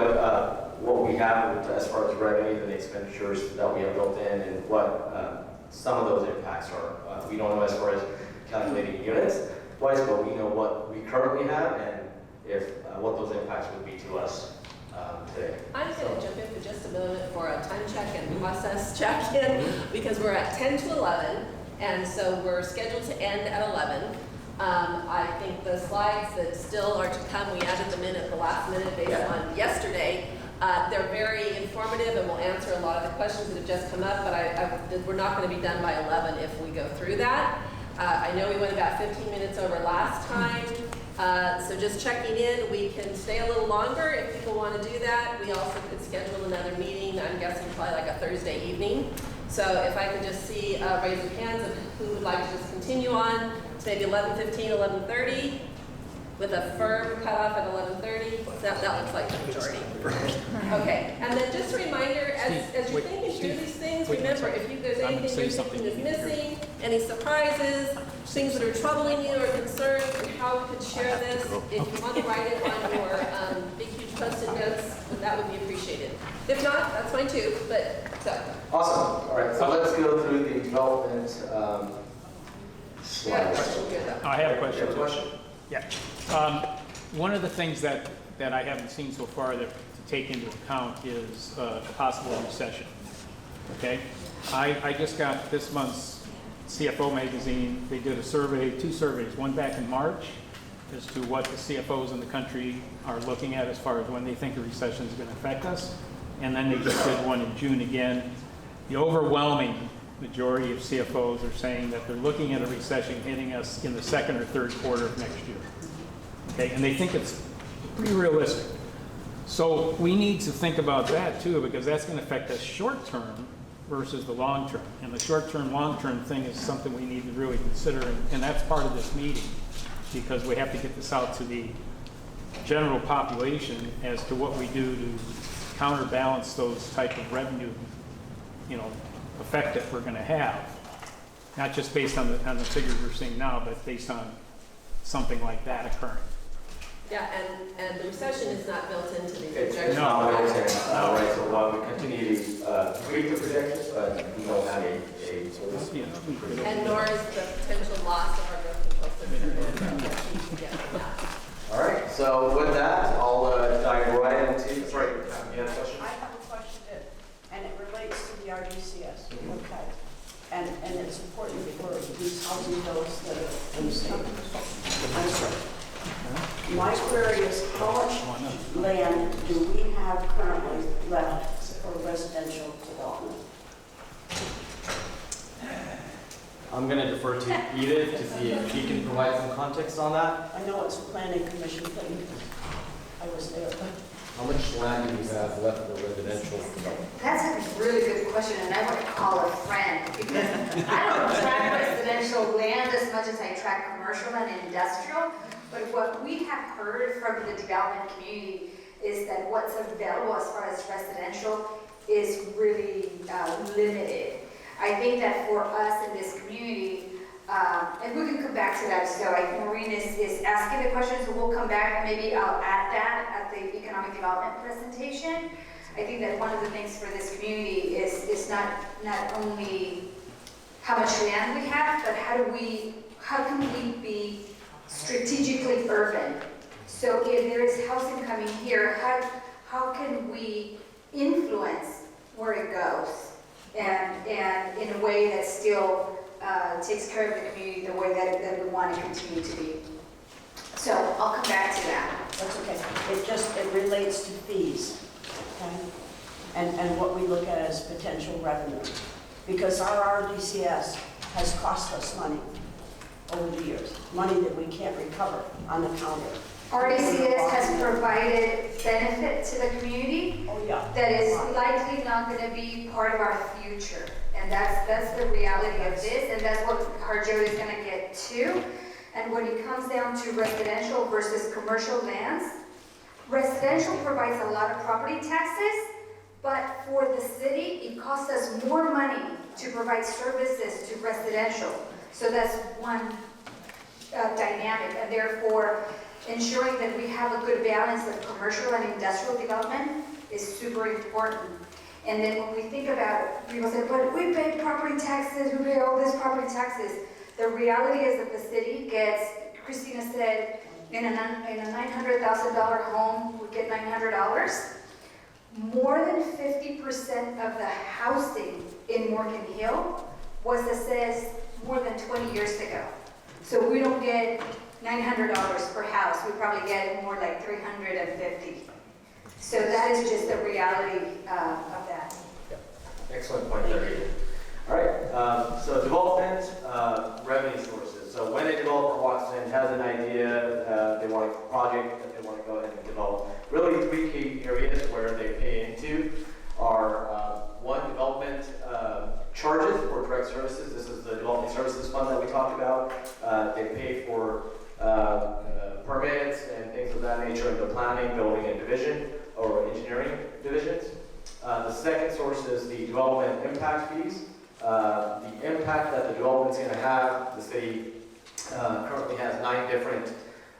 what we have as far as revenue and the expenditures that we have built in and what some of those impacts are. We don't know as far as calculating units wise, but we know what we currently have and if what those impacts would be to us today. I'm going to jump in for just a moment for a time check and process check-in because we're at 10 to 11, and so we're scheduled to end at 11. I think the slides that still are to come, we added them in at the last minute based on yesterday. They're very informative and will answer a lot of the questions that have just come up, but we're not going to be done by 11 if we go through that. I know we went about 15 minutes over last time, so just checking in. We can stay a little longer if people want to do that. We also could schedule another meeting, I'm guessing probably like a Thursday evening. So if I could just see raise of hands of who would like to just continue on to maybe 11:15, 11:30. With a firm cutoff at 11:30, that looks like the majority. Okay, and then just a reminder, as you're thinking through these things, remember if there's anything you're thinking is missing, any surprises, things that are troubling you or concerns, and how we could share this, if you want to write it on your big huge post-it notes, that would be appreciated. If not, that's fine too, but so. Awesome, all right, so let's go through the development slides. I have a question. You have a question? Yeah. One of the things that I haven't seen so far that to take into account is a possible recession. Okay? I just got this month's CFO magazine. They did a survey, 2 surveys, one back in March as to what the CFOs in the country are looking at as far as when they think a recession is going to affect us. And then they just did one in June again. The overwhelming majority of CFOs are saying that they're looking at a recession hitting us in the 2nd or 3rd quarter of next year. Okay, and they think it's pretty realistic. So we need to think about that too, because that's going to affect us short term versus the long term. And the short term, long term thing is something we need to really consider, and that's part of this meeting, because we have to get this out to the general population as to what we do to counterbalance those type of revenue, effect that we're going to have, not just based on the figures we're seeing now, but based on something like that occurring. Yeah, and the recession is not built into these It's projections. not built in, right, so while we continue to tweak the projections, but we don't have a And nor is the potential loss of our growth control system. Yeah. All right, so with that, I'll dive right into, sorry, you had a question? I have a question and it relates to the RDCS, okay? And it's important for these housing bills that are in the state. I'm sorry. My query is, how much land do we have currently left for residential development? I'm going to defer to Edith to see if she can provide some context on that. I know it's a planning commission thing. I was there. How much land do you have left for residential development? That's a really good question, and I want to call a friend, because I don't track residential land as much as I track commercial and industrial. But what we have heard from the development community is that what's available as far as residential is really limited. I think that for us in this community, and we can come back to that, so Maureen is asking the question, so we'll come back, and maybe I'll add that at the economic development presentation. I think that one of the things for this community is not only how much land we have, but how can we be strategically urban? So if there is housing coming here, how can we influence where it goes? And in a way that still takes care of the community the way that we want to continue to be. So I'll come back to that. That's okay. It relates to fees, okay? And what we look at as potential revenue. Because our RDCS has cost us money over the years, money that we can't recover on account of. RDCS has provided benefit to the community that is likely not going to be part of our future. And that's the reality of this, and that's what Harjo is going to get to. And when it comes down to residential versus commercial lands, residential provides a lot of property taxes, but for the city, it costs us more money to provide services to residential. So that's one dynamic, and therefore, ensuring that we have a good balance of commercial and industrial development is super important. And then when we think about it, people say, but we pay property taxes, we pay all these property taxes. The reality is that the city gets, Christina said, in a $900,000 home, we get $900. More than 50% of the housing in Morgan Hill was assessed more than 20 years ago. So we don't get $900 per house, we probably get more like $350. So that is just the reality of that. Excellent point there. All right, so development, revenue sources. So when a developer walks in, has an idea, they want a project that they want to go ahead and develop, really three key areas where they pay into are one, development charges for direct services. This is the development services fund that we talked about. They pay for permits and things of that nature in the planning, building, and division, or engineering divisions. The second source is the development impact fees. The impact that the development's going to have, the city currently has 9 different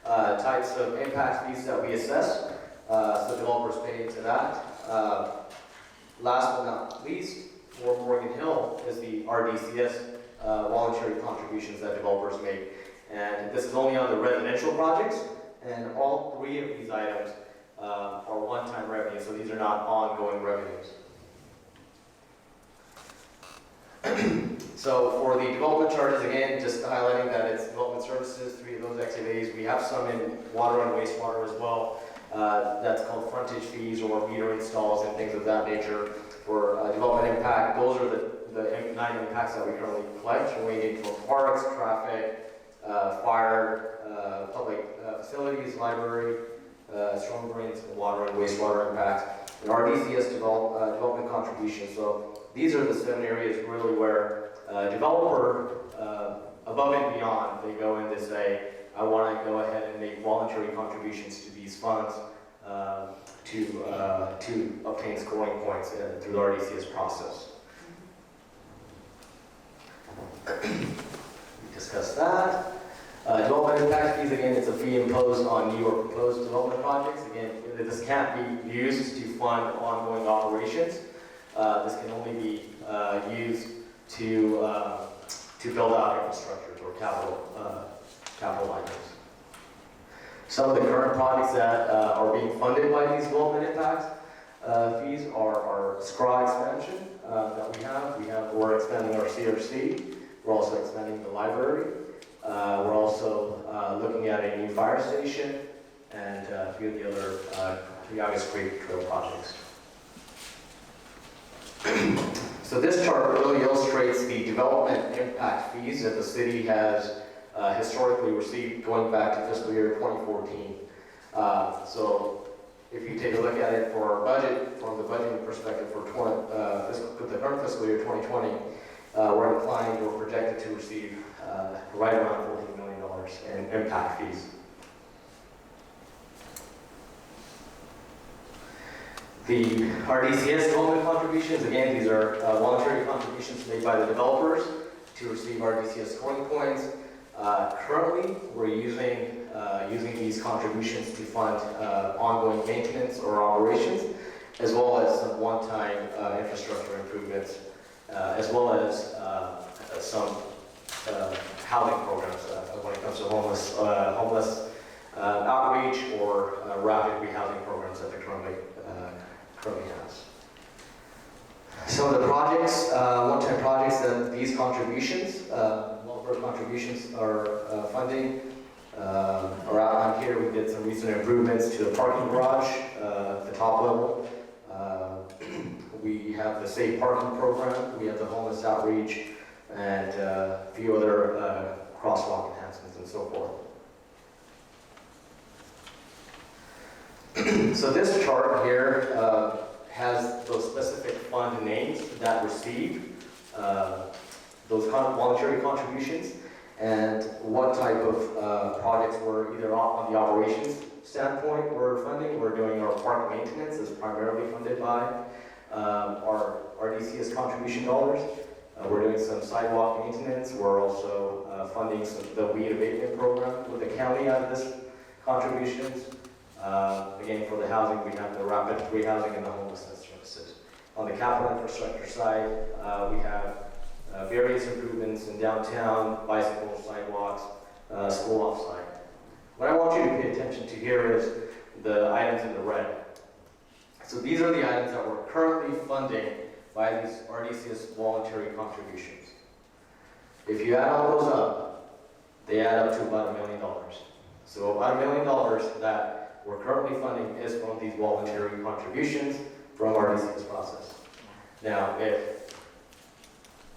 types of impact fees that we assess. So developers pay into that. Last but not least, for Morgan Hill is the RDCS voluntary contributions that developers make. And this is only on the residential projects, and all 3 of these items are one-time revenue, so these are not ongoing revenues. So for the development charges, again, just highlighting that it's development services, 3 of those activities. We have some in water and wastewater as well. That's called frontage fees or meter installs and things of that nature. For development impact, those are the 9 impacts that we currently collect, ranging from parks, traffic, fire, public facilities, library, storm drains, and water and wastewater impacts, and RDCS development contributions. So these are the 7 areas really where developer, above and beyond, they go in to say, I want to go ahead and make voluntary contributions to these funds to obtain scoring points through the RDCS process. We discussed that. Development impact fees, again, it's a fee imposed on new or proposed development projects. Again, this can't be used to fund ongoing operations. This can only be used to build out infrastructure or capital items. Some of the current projects that are being funded by these development impacts fees are SCRA expansion that we have. We're expanding our CRC. We're also expanding the library. We're also looking at a new fire station and a few of the other Yagas Creek Trail projects. So this chart really illustrates the development impact fees that the city has historically received going back to fiscal year 2014. So if you take a look at it for our budget, from the budgeting perspective for the current fiscal year 2020, we're inclined or projected to receive right around $14 million in impact fees. The RDCS development contributions, again, these are voluntary contributions made by the developers to receive RDCS scoring points. Currently, we're using these contributions to fund ongoing maintenance or operations, as well as some one-time infrastructure improvements, as well as some housing programs when it comes to homeless outreach or rapid rehousing programs that they currently has. Some of the projects, one-time projects that these contributions, developer contributions are funding are outlined here. We did some recent improvements to the parking garage at the top level. We have the safe parking program. We have the homeless outreach and a few other crosswalk enhancements and so forth. So this chart here has those specific fund names that receive those voluntary contributions and what type of projects we're either on the operations standpoint we're funding. We're doing our park maintenance is primarily funded by our RDCS contribution dollars. We're doing some sidewalk maintenance. We're also funding the weed abatement program with the county out of this contributions. Again, for the housing, we have the rapid rehousing and the homelessness services. On the capital infrastructure side, we have various improvements in downtown, bicycles, sidewalks, school offsite. What I want you to pay attention to here is the items in the red. So these are the items that we're currently funding by these RDCS voluntary contributions. If you add all those up, they add up to about $1 million. So about $1 million that we're currently funding is from these voluntary contributions from our RDCS process. Now, if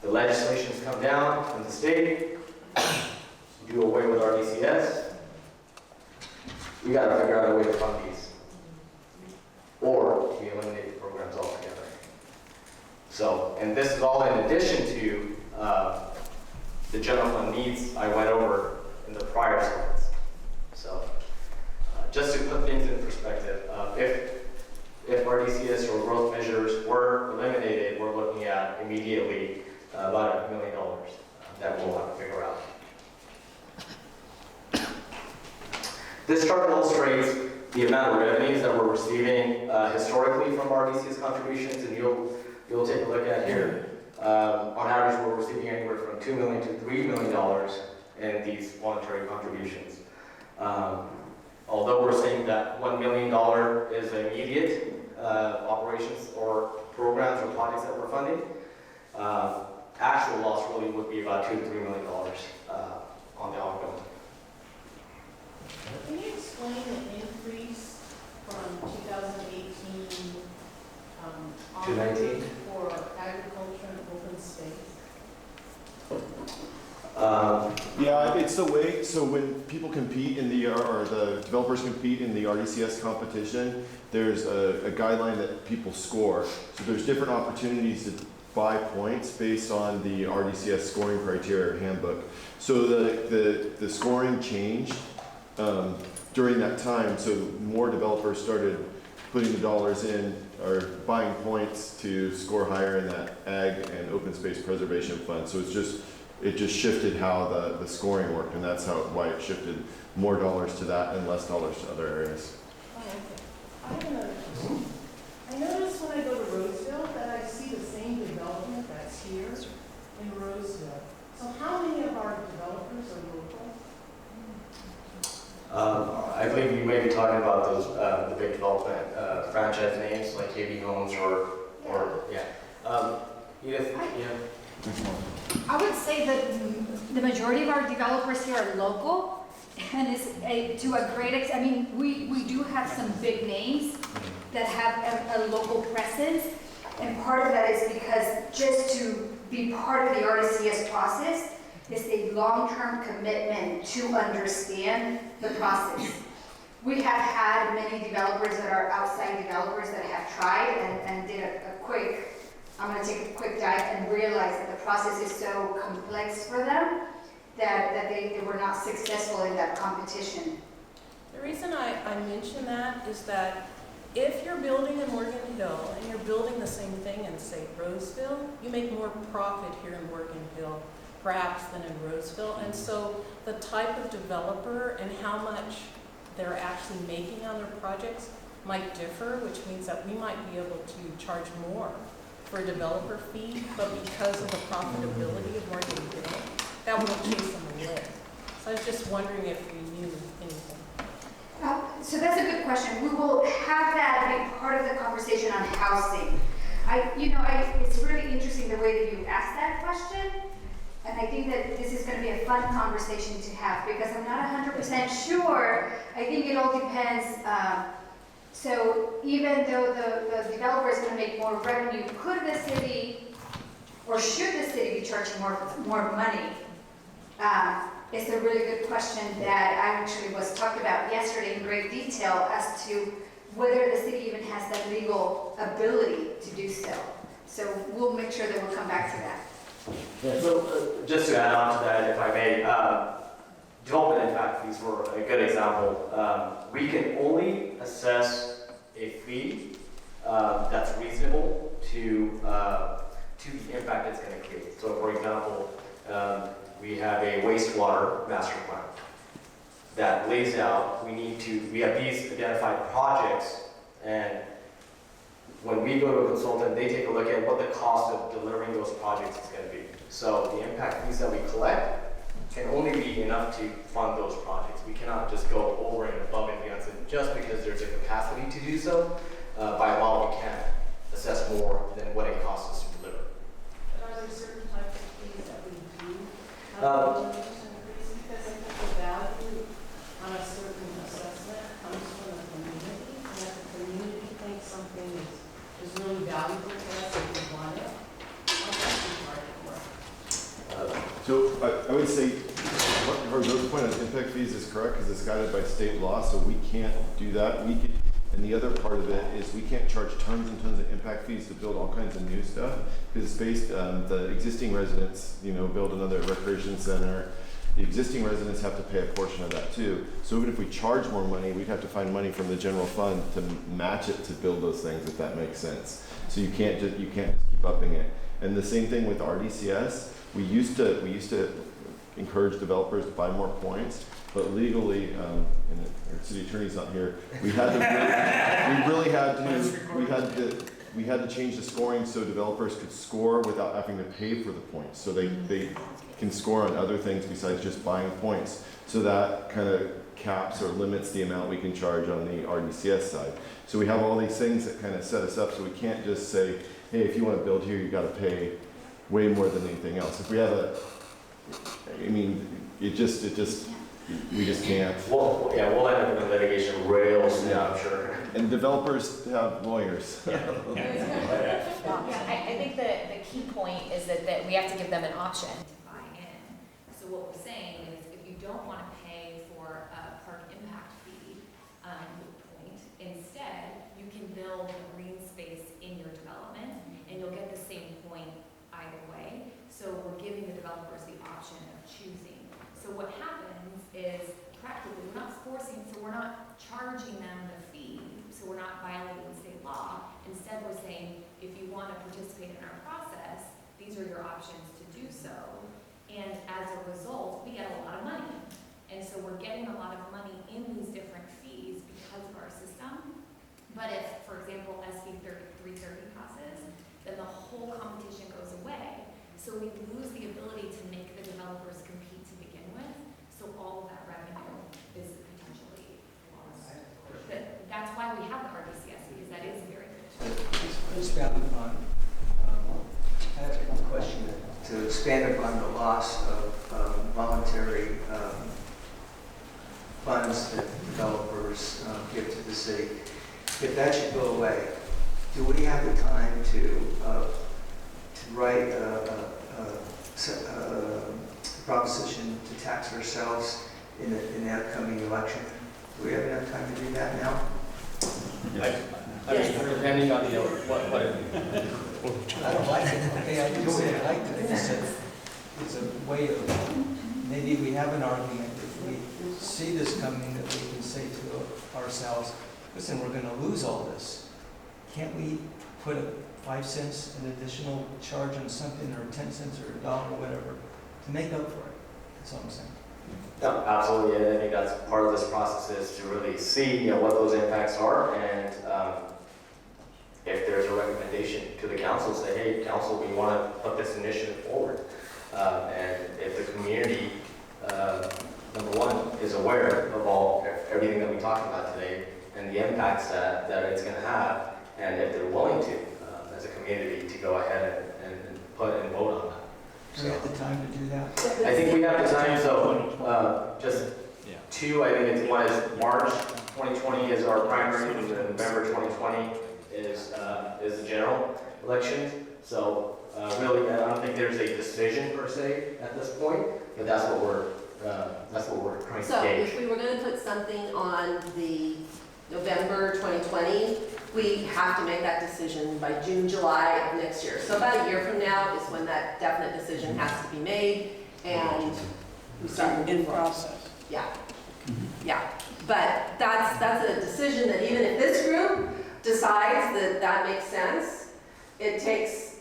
the legislations come down from the state, do away with RDCS, we got to figure out a way to fund these, or we eliminate the programs altogether. So, and this is all in addition to the general fund needs I went over in the prior slides. So, just to put things in perspective, if RDCS or growth measures were eliminated, we're looking at immediately about $1 million that we'll have to figure out. This chart illustrates the amount of revenues that we're receiving historically from RDCS contributions, and you'll take a look at here. On average, we're receiving anywhere from $2 million to $3 million in these voluntary contributions. Although we're saying that $1 million is immediate operations or programs or projects that we're funding, actual loss really would be about $2 to $3 million on the ongoing. Can you explain the increase from 2018 to 19 for agriculture and open space? Yeah, it's the way, so when people compete in the, or the developers compete in the RDCS competition, there's a guideline that people score. So there's different opportunities to buy points based on the RDCS scoring criteria handbook. So the scoring changed during that time, so more developers started putting the dollars in or buying points to score higher in that ag and open space preservation fund. So it's just It just shifted how the scoring worked, and that's why it shifted more dollars to that and less dollars to other areas. Oh, okay. I have another question. I notice when I go to Roseville that I see the same development that's here in Roseville. So how many of our developers are local? I believe you may be talking about those, the big development, franchise names like KB Homes or, Edith, I would say that the majority of our developers here are local, and it's to a great extent. I mean, we do have some big names that have a local presence, and part of that is because just to be part of the RDCS process is a long-term commitment to understand the process. We have had many developers that are outside developers that have tried and did a quick, I'm going to take a quick dive and realize that the process is so complex for them that they were not successful in that competition. The reason I mention that is that if you're building in Morgan Hill and you're building the same thing in, say, Roseville, you make more profit here in Morgan Hill perhaps than in Roseville. And so the type of developer and how much they're actually making on their projects might differ, which means that we might be able to charge more for a developer fee, but because of the profitability of Morgan Hill, that won't chase them away. So I was just wondering if we knew anything. So that's a good question. We will have that be part of the conversation on housing. It's really interesting the way that you asked that question. And I think that this is going to be a fun conversation to have because I'm not 100% sure. I think it all depends. So even though the developer is going to make more revenue, could the city or should the city be charging more money? It's a really good question that I actually was talking about yesterday in great detail as to whether the city even has that legal ability to do so. So we'll make sure that we'll come back to that. Yeah, so just to add on to that, if I may, development impact fees were a good example. We can only assess a fee that's reasonable to the impact it's going to create. So, for example, we have a wastewater master plan that lays out. We have these identified projects, and when we go to a consultant, they take a look at what the cost of delivering those projects is going to be. So the impact fees that we collect can only be enough to fund those projects. We cannot just go over and above and beyond just because there's a capacity to do so. By law, we can't assess more than what it costs us to deliver. But are there certain types of fees that we do have to increase? Because I think the value on a certain assessment comes from the community, and if the community thinks something is really valuable to us and we want it, I'll definitely charge it more. So I would say, Rose's point on impact fees is correct because it's guided by state law, so we can't do that. And the other part of it is we can't charge tons and tons of impact fees to build all kinds of new stuff because it's based on the existing residents, build another recreation center. The existing residents have to pay a portion of that too. So even if we charge more money, we'd have to find money from the general fund to match it to build those things, if that makes sense. So you can't just keep upping it. And the same thing with RDCS. We used to encourage developers to buy more points, but legally, and our city attorney's not here, we had to change the scoring so developers could score without having to pay for the points. So they can score on other things besides just buying points. So that kind of caps or limits the amount we can charge on the RDCS side. So we have all these things that kind of set us up so we can't just say, hey, if you want to build here, you got to pay way more than anything else. If we have we just can't. We'll end up in a litigation real soon, I'm sure. And developers have lawyers. I think the key point is that we have to give them an option to buy in. So what we're saying is if you don't want to pay for a park impact fee point, instead you can build a green space in your development and you'll get the same point either way. So we're giving the developers the option of choosing. So what happens is practically we're not forcing, so we're not charging them the fee, so we're not violating state law. Instead we're saying if you want to participate in our process, these are your options to do so. And as a result, we get a lot of money. And so we're getting a lot of money in these different fees because of our system. But if, for example, SB 330 passes, then the whole competition goes away. So we lose the ability to make the developers compete to begin with. So all of that revenue is potentially lost. But that's why we have the RDCS, because that is very good. To expand upon, I have a question. To expand upon the loss of voluntary funds that developers give to the city, if that should go away, do we have the time to write a proposition to tax ourselves in the upcoming election? Do we have enough time to do that now? Depending on the, what it I don't like it. Okay, I didn't say I liked it. I just said it's a way of, maybe we have an argument if we see this coming that we can say to ourselves, listen, we're going to lose all this. Can't we put 5 cents an additional charge on something, or 10 cents or $1 or whatever, to make up for it? That's all I'm saying. No, absolutely, and I think that's part of this process is to really see, what those impacts are, and if there's a recommendation to the council, say, hey, council, we want to put this initiative forward, and if the community, number one, is aware of everything that we talked about today and the impacts that it's going to have, and if they're willing to, as a community, to go ahead and put and vote on that. Do we have the time to do that? I think we have the time, so just two, I think it's one is March 2020 is our primary, and then November 2020 is the general election. So really, I don't think there's a decision per se at this point, but that's what we're trying to So gauge. if we were going to put something on the November 2020, we have to make that decision by June, July of next year. So about a year from now is when that definite decision has to be made, and we start moving forward. process. Yeah, yeah. But that's a decision that even if this group decides that that makes sense, it takes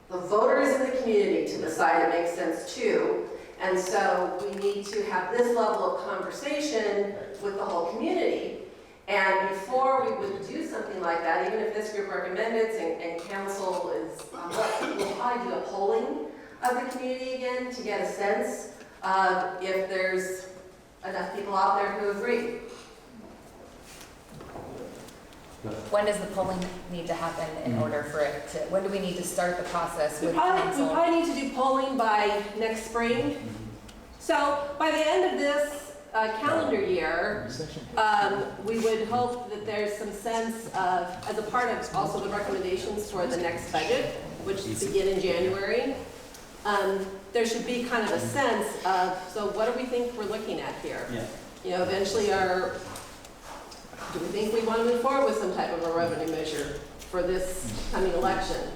the voters in the community to decide it makes sense too. And so we need to have this level of conversation with the whole community. And before we would do something like that, even if this group recommended it and council is, we'll probably do a polling of the community again to get a sense of if there's enough people out there who agree. When does the polling need to happen in order for it to, when do we need to start the process We with probably council? need to do polling by next spring. So by the end of this calendar year, we would hope that there's some sense of, as a part of also the recommendations for the next budget, which begin in January, there should be kind of a sense of, so what do we think we're looking at here? Yeah. Eventually do we think we want to move forward with some type of a revenue measure for this coming election?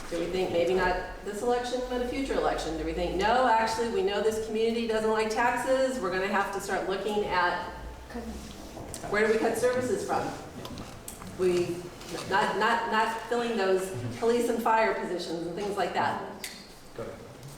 Do we think maybe not this election, but a future election? Do we think, no, actually, we know this community doesn't like taxes, we're going to have to start looking at where do we cut services from? We, not filling those police and fire positions and things like that.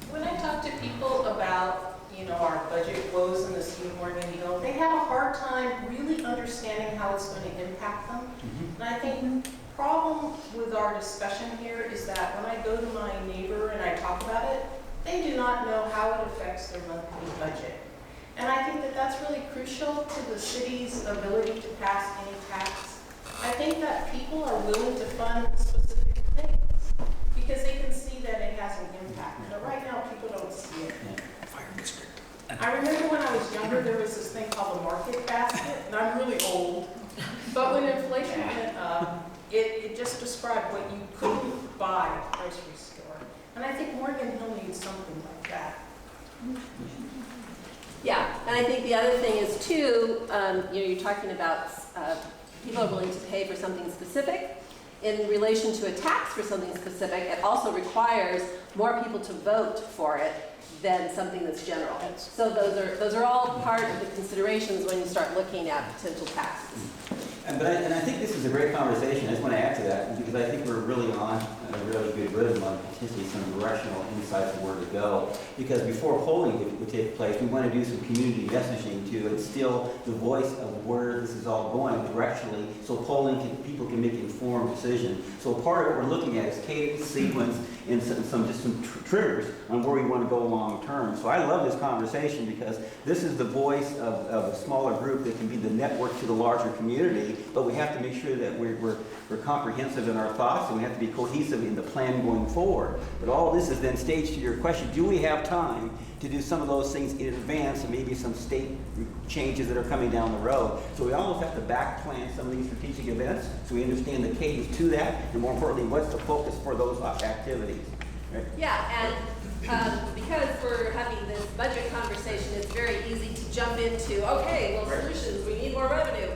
When I talk to people about, our budget woes in the city of Morgan Hill, they have a hard time really understanding how it's going to impact them. And I think the problem with our discussion here is that when I go to my neighbor and I talk about it, they do not know how it affects their monthly budget. And I think that that's really crucial to the city's ability to pass any tax. I think that people are willing to fund specific things because they can see that it has an impact. But right now, people don't see it. I remember when I was younger, there was this thing called the market basket, and I'm really old. But when inflation went up, it just described what you couldn't buy at the grocery store. And I think Morgan Hill needs something like that. Yeah, and I think the other thing is too, you're talking about people are willing to pay for something specific. In relation to a tax for something specific, it also requires more people to vote for it than something that's general. So those are all part of the considerations when you start looking at potential taxes. And I think this is a great conversation. I just want to add to that because I think we're really on a really good rhythm on potentially some directional insights of where to go. Because before polling would take place, we want to do some community messaging to instill the voice of where this is all going directionally, so people can make informed decisions. So part of what we're looking at is cadence, sequence, and some triggers on where we want to go long term. So I love this conversation because this is the voice of a smaller group that can be the network to the larger community, but we have to make sure that we're comprehensive in our thoughts, and we have to be cohesive in the plan going forward. But all this is then staged to your question, do we have time to do some of those things in advance, and maybe some state changes that are coming down the road? So we almost have to back plan some of these strategic events, so we understand the cadence to that, and more importantly, what's the focus for those activities. Right? Yeah, and because we're having this budget conversation, it's very easy to jump into, okay, well, solutions, we need more revenue.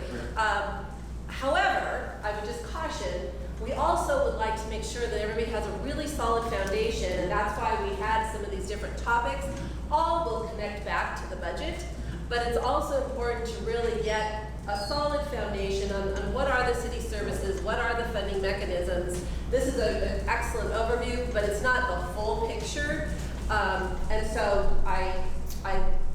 However, I would just caution, we also would like to make sure that everybody has a really solid foundation, and that's why we had some of these different topics. All will connect back to the budget, but it's also important to really get a solid foundation on what are the city services, what are the funding mechanisms. This is an excellent overview, but it's not the full picture. And so I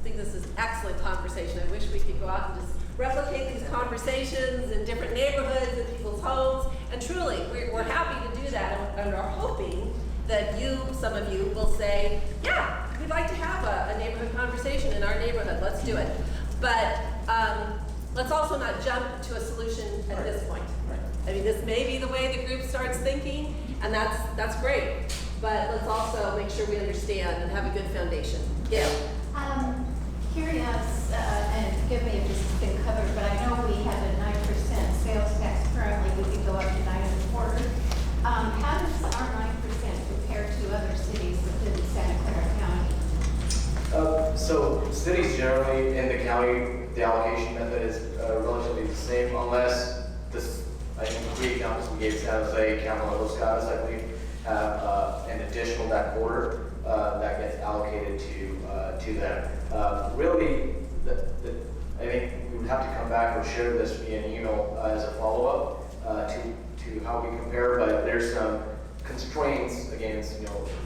think this is excellent conversation. I wish we could go out and just replicate these conversations in different neighborhoods, in people's homes, and truly, we're happy to do that, and are hoping that some of you will say, yeah, we'd like to have a neighborhood conversation in our neighborhood, let's do it. But let's also not jump to a solution at this point. I mean, this may be the way the group starts thinking, and that's great, but let's also make sure we understand and have a good foundation. Yeah. Curious, and forgive me if this has been covered, but I know we have a 9% sales tax currently. We could go up to 9.25%. How does our 9% compare to other cities within Santa Clara County? So cities generally in the county, the allocation method is relatively the same, unless I think the three examples we gave, San Jose, Cameron, and Los Gatos, I believe, have an additional that quarter that gets allocated to them. Really, I think we would have to come back or share this via an email as a follow-up to how we compare, but there's some constraints against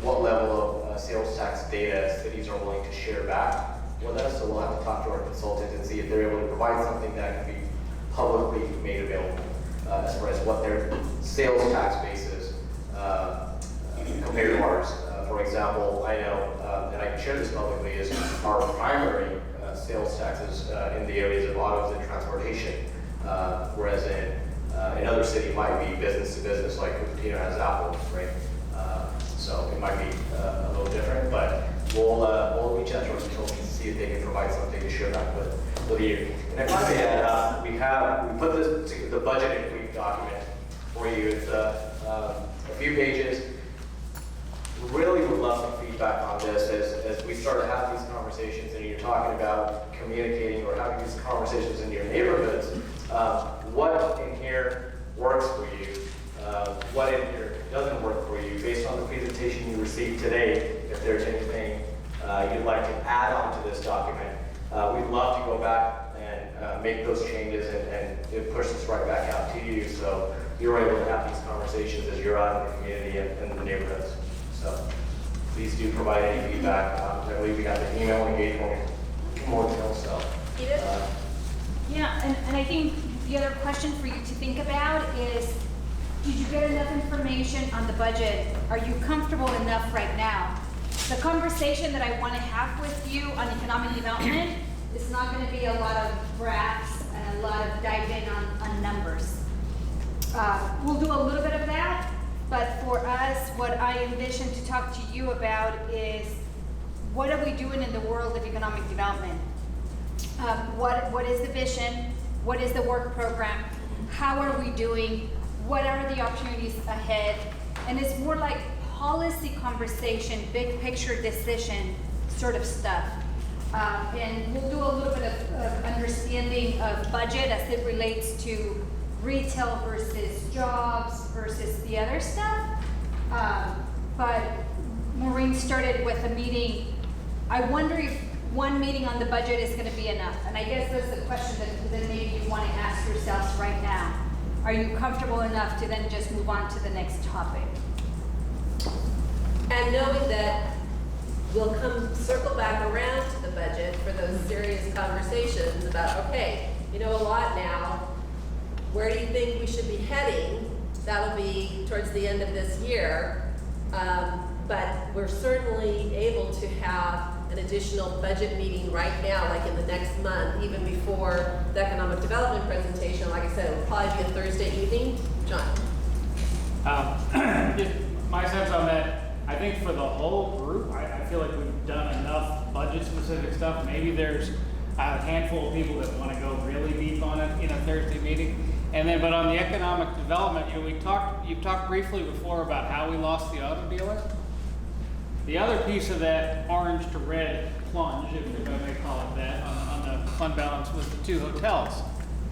what level of sales tax data cities are willing to share back with us. So we'll have to talk to our consultants and see if they're able to provide something that can be publicly made available as far as what their sales tax base is compared to ours. For example, I know, and I can share this publicly, is our primary sales taxes in the areas of autos and transportation, whereas in other city might be business to business, like Cupertino has Apple, right? So it might be a little different, but we'll reach out to our consultants to see if they can provide something to share back with you. And if I may add, we put the budget in a brief document for you. It's a few pages. Really would love some feedback on this as we start to have these conversations, and you're talking about communicating or having these conversations in your neighborhoods. What in here works for you? What in here doesn't work for you based on the presentation you received today? If there's anything you'd like to add on to this document, we'd love to go back and make those changes and push this right back out to you, so you're able to have these conversations as you're out in the community and in the neighborhoods. So please do provide any feedback. I believe we got the email engagement more details. So yeah, and I think the other question for you to think about is, did you get enough information on the budget? Are you comfortable enough right now? The conversation that I want to have with you on economic development is not going to be a lot of graphs and a lot of dive in on numbers. We'll do a little bit of that. But for us, what I envision to talk to you about is, what are we doing in the world of economic development? What is the vision? What is the work program? How are we doing? What are the opportunities ahead? And it's more like policy conversation, big picture decision sort of stuff. And we'll do a little bit of understanding of budget as it relates to retail versus jobs versus the other stuff. But Maureen started with a meeting. I wonder if one meeting on the budget is going to be enough. And I guess that's the question that maybe you want to ask yourselves right now. Are you comfortable enough to then just move on to the next topic? And knowing that we'll circle back around to the budget for those serious conversations about, okay, you know a lot now, where do you think we should be heading? That'll be towards the end of this year. But we're certainly able to have an additional budget meeting right now, like in the next month, even before the economic development presentation. Like I said, it will probably be a Thursday evening. John? Just my sense on that, I think for the whole group, I feel like we've done enough budget-specific stuff. Maybe there's a handful of people that want to go really deep on it in a Thursday meeting. And then, but on the economic development, you know, you've talked briefly before about how we lost the auto dealer. The other piece of that orange to red plunge, if I may call it that, on the fund balance was the 2 hotels.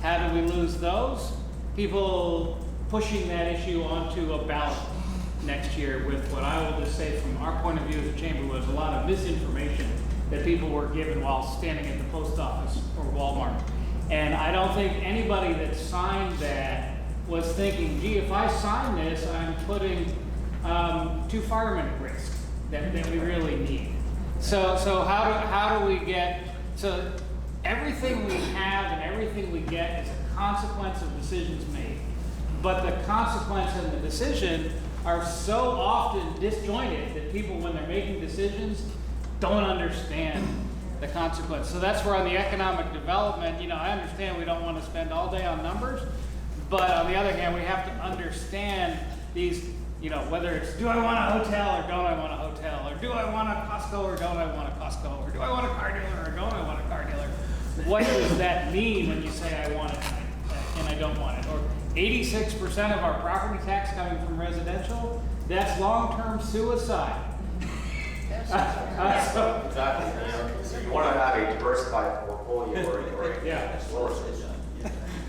How did we lose those? People pushing that issue onto a ballot next year with what I will just say from our point of view as a chamber was a lot of misinformation that people were given while standing at the post office or Walmart. And I don't think anybody that signed that was thinking, gee, if I sign this, I'm putting 2 firemen at risk that we really need. So how do we get, so everything we have and everything we get is a consequence of decisions made. But the consequence and the decision are so often disjointed that people, when they're making decisions, don't understand the consequence. So that's where on the economic development, you know, I understand we don't want to spend all day on numbers, but on the other hand, we have to understand these, you know, whether it's do I want a hotel or don't I want a hotel, or do I want a Costco or don't I want a Costco, or do I want a car dealer or don't I want a car dealer? What does that mean when you say I want it and I don't want it? Or 86% of our property tax coming from residential, that's long-term suicide. Exactly. So you want to have a diversified portfolio or yeah. sources.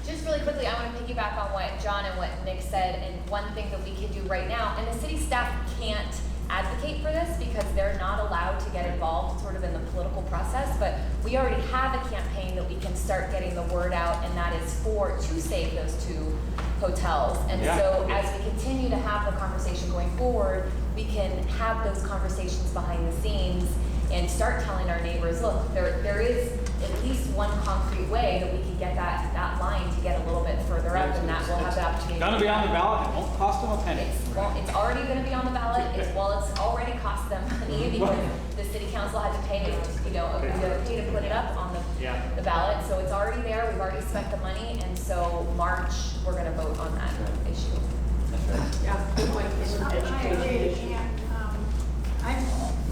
Just really quickly, I want to piggyback on what John and what Nick said, and one thing that we can do right now, and the city staff can't advocate for this because they're not allowed to get involved sort of in the political process, but we already have a campaign that we can start getting the word out, and that is to save those 2 hotels. And so as we continue to have the conversation going forward, we can have those conversations behind the scenes and start telling our neighbors, look, there is at least one concrete way that we can get that line to get a little bit further up, and that will have the opportunity. It's going to be on the ballot. It won't cost them a penny. It's already going to be on the ballot. It's already cost them money because the city council had to pay, you know, pay to put it up on the ballot. So it's already there. We've already spent the money, and so March we're going to vote on that issue. Yeah, good point. I agree, and,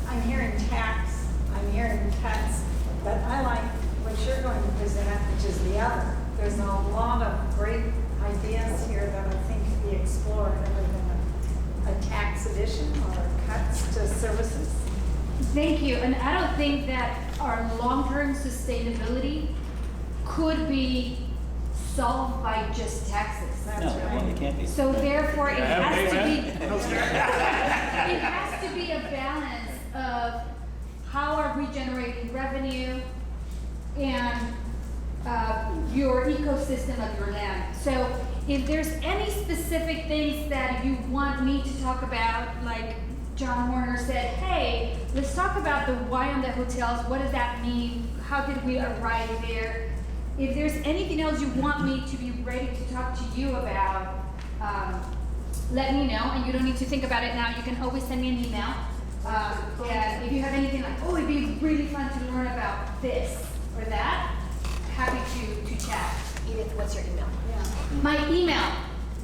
I'm hearing tax, I'm hearing cuts, but I like what you're going to present, which is the other. There's a lot of great ideas here that I think could be explored other than a tax addition or cuts to services. Thank you, and I don't think that our long-term sustainability could be solved by just taxes. It can't be. So therefore, it has to be, it has to be a balance of how are we generating revenue and your ecosystem of your land. So if there's any specific things that you want me to talk about, like John Warner said, hey, let's talk about the why on the hotels. What does that mean? How did we arrive there? If there's anything else you want me to be ready to talk to you about, let me know. And you don't need to think about it now. You can always send me an email. And if you have anything like, oh, it'd be really fun to learn about this or that, happy to chat. Edith, what's your email? My email,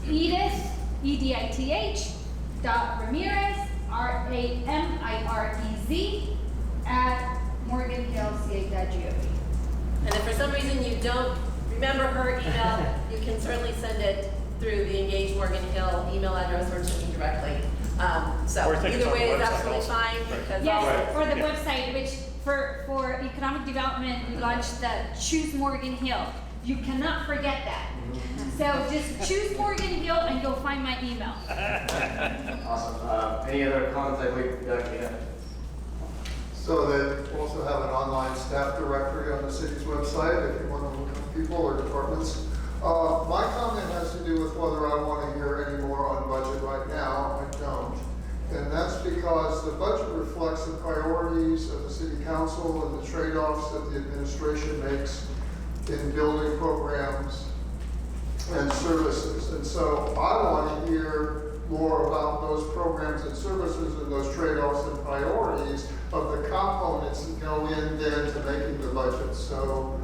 Edith, EDITH, .Ramirez, RAMIREZ, @morganhillca.gov. And if for some reason you don't remember her email, you can certainly send it through the Engage Morgan Hill email address or to me directly. So either way is absolutely fine. Because yes, or the website, which for economic development, we launched the Choose Morgan Hill. You cannot forget that. So just choose Morgan Hill and you'll find my email. Awesome. Any other comments that we, yeah. So they also have an online staff directory on the city's website if you want to look up people or departments. My comment has to do with whether I want to hear any more on budget right now. I don't. And that's the budget reflects the priorities of the city council and the trade-offs that the administration makes in building programs and services. And so I want to hear more about those programs and services and those trade-offs and priorities of the components that go in then to making the budget. So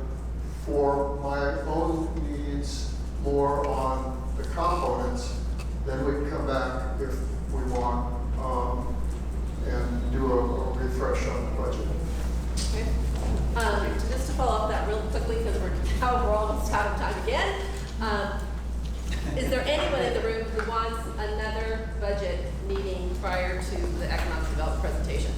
for my own needs, more on the components, then we can come back if we want and do a refresh on the budget. Okay. Just to follow up that real quickly, because we're almost out of time again. Is there anyone in the room who wants another budget meeting prior to the economic development presentation?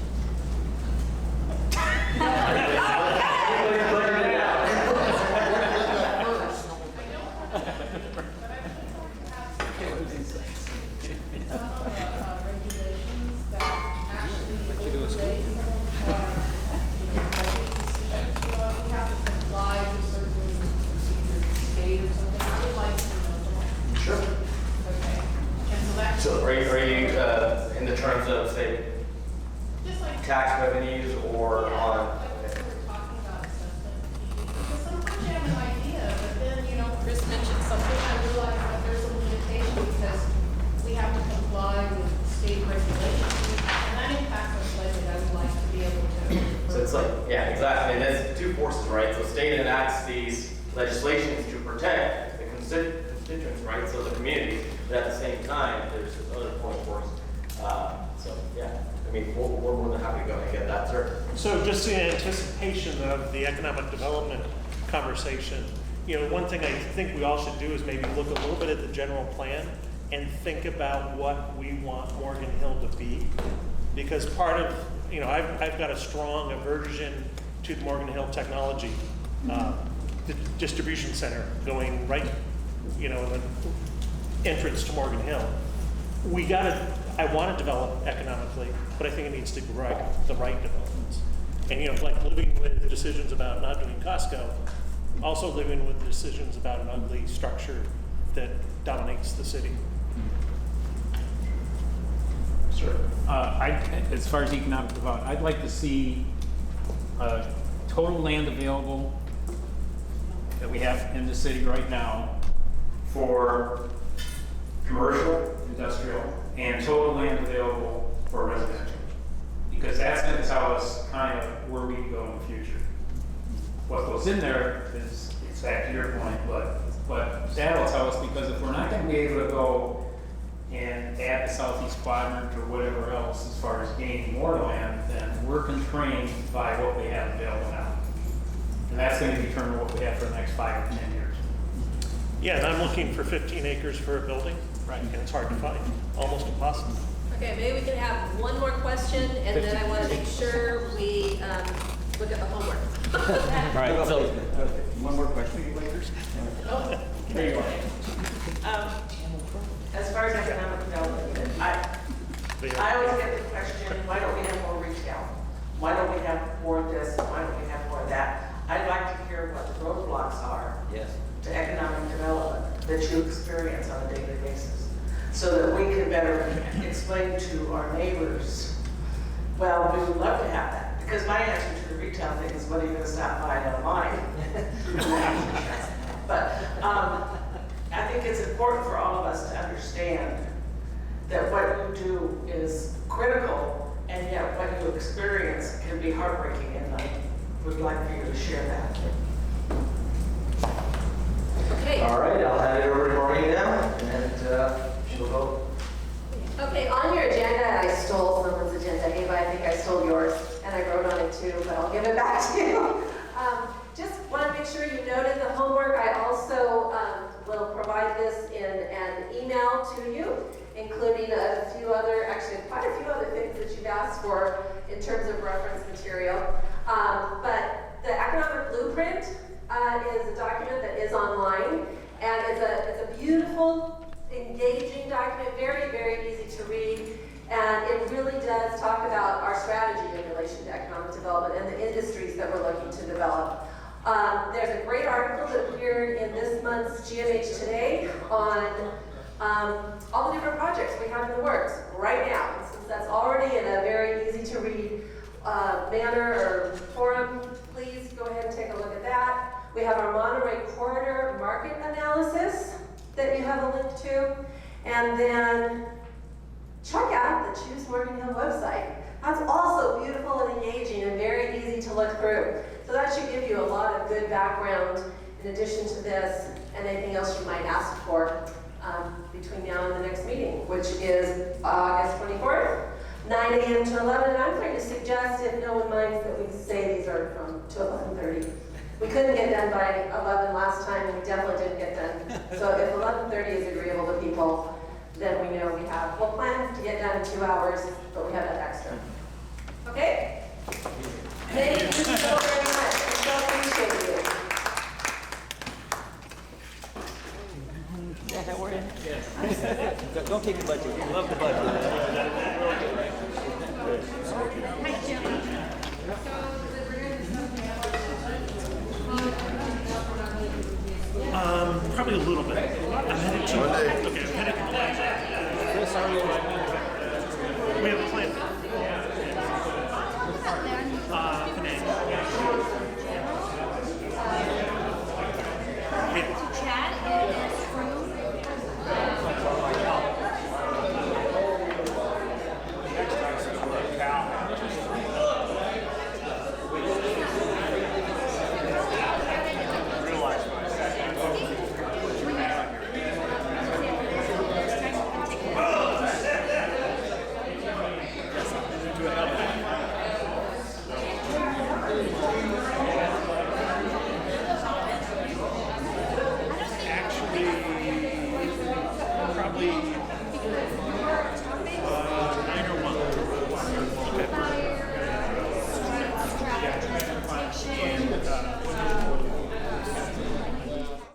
So are you in the terms of, say, tax revenues or on? Chris mentioned something, I realize that there's a limitation because we have to comply with state regulations, and that impacts our budget. I would like to be able to. So it's like, yeah, exactly, and there's two forces, right? So state enacts these legislations to protect the constituents, right, so the community, but at the same time, there's this other point force. So, yeah, I mean, we're more than happy to go and get that, sir. So just in anticipation of the economic development conversation, one thing I think we all should do is maybe look a little bit at the general plan and think about what we want Morgan Hill to be. Because part of, I've got a strong aversion to the Morgan Hill technology, the distribution center going right, in the entrance to Morgan Hill. I want to develop economically, but I think it needs to be the right developments. And, like living with decisions about not doing Costco, also living with decisions about an ugly structure that dominates the city. Sure. As far as economic development, I'd like to see total land available that we have in the city right now for commercial, industrial, and total land available for residential. Because that's going to tell us kind of where we can go in the future. What goes in there is, it's back to your point, but that'll tell us, because if we're not going to be able to go and add the southeast quadrant or whatever else as far as gaining more land, then we're constrained by what we have available now. And that's going to determine what we have for the next 5 or 10 years. Yeah, and I'm looking for 15 acres for a building, right? And it's hard to find, almost impossible. Okay, maybe we can have one more question, and then I want to make sure we look at the homework. All right, so one more question. There you are. As far as economic development, I always get the question, why don't we have more retail? Why don't we have more of this? Why don't we have more of that? I'd like to hear what the roadblocks are to economic development that you experience on a daily basis, so that we can better explain to our neighbors, well, we would love to have that. Because my answer to the retail thing is, what are you going to stop buying online? But I think it's important for all of us to understand that what you do is critical, and yet what you experience can be heartbreaking, and I would like for you to share that. Okay. All right, I'll hand it over to Maureen now, and she'll go. Okay, on your agenda, I stole someone's agenda. Ava, I think I stole yours, and I wrote on it too, but I'll give it back to you. Just want to make sure you noted the homework. I also will provide this in an email to you, including quite a few other things that you've asked for in terms of reference material. But the economic blueprint is a document that is online, and it's a beautiful, engaging document, very, very easy to read, and it really does talk about our strategy in relation to economic development and the industries that we're looking to develop. There's a great article that appeared in this month's GMH Today on all the different projects we have in the works right now. And since that's already in a very easy to read manner or forum, please go ahead and take a look at that. We have our Monterey Corridor market analysis that you have a link to. And then check out the Choose Morgan Hill website. That's also beautiful and engaging and very easy to look through. So that should give you a lot of good background in addition to this and anything else you might ask for between now and the next meeting, which is August 24th, 9 a.m. to 11. And I'm going to suggest, if no one minds, that we say these are from to 11:30. We couldn't get done by 11 last time, and we definitely didn't get done. So if 11:30 is agreeable to people, then we know we'll plan to get done in 2 hours, but we have that extra. Okay? Thank you so very much. I so appreciate you. Yeah, that word. Yes. Don't take the budget. We love the budget. Probably a little bit. I'm headed to. Okay, I'm headed to the library. Chris, how are you?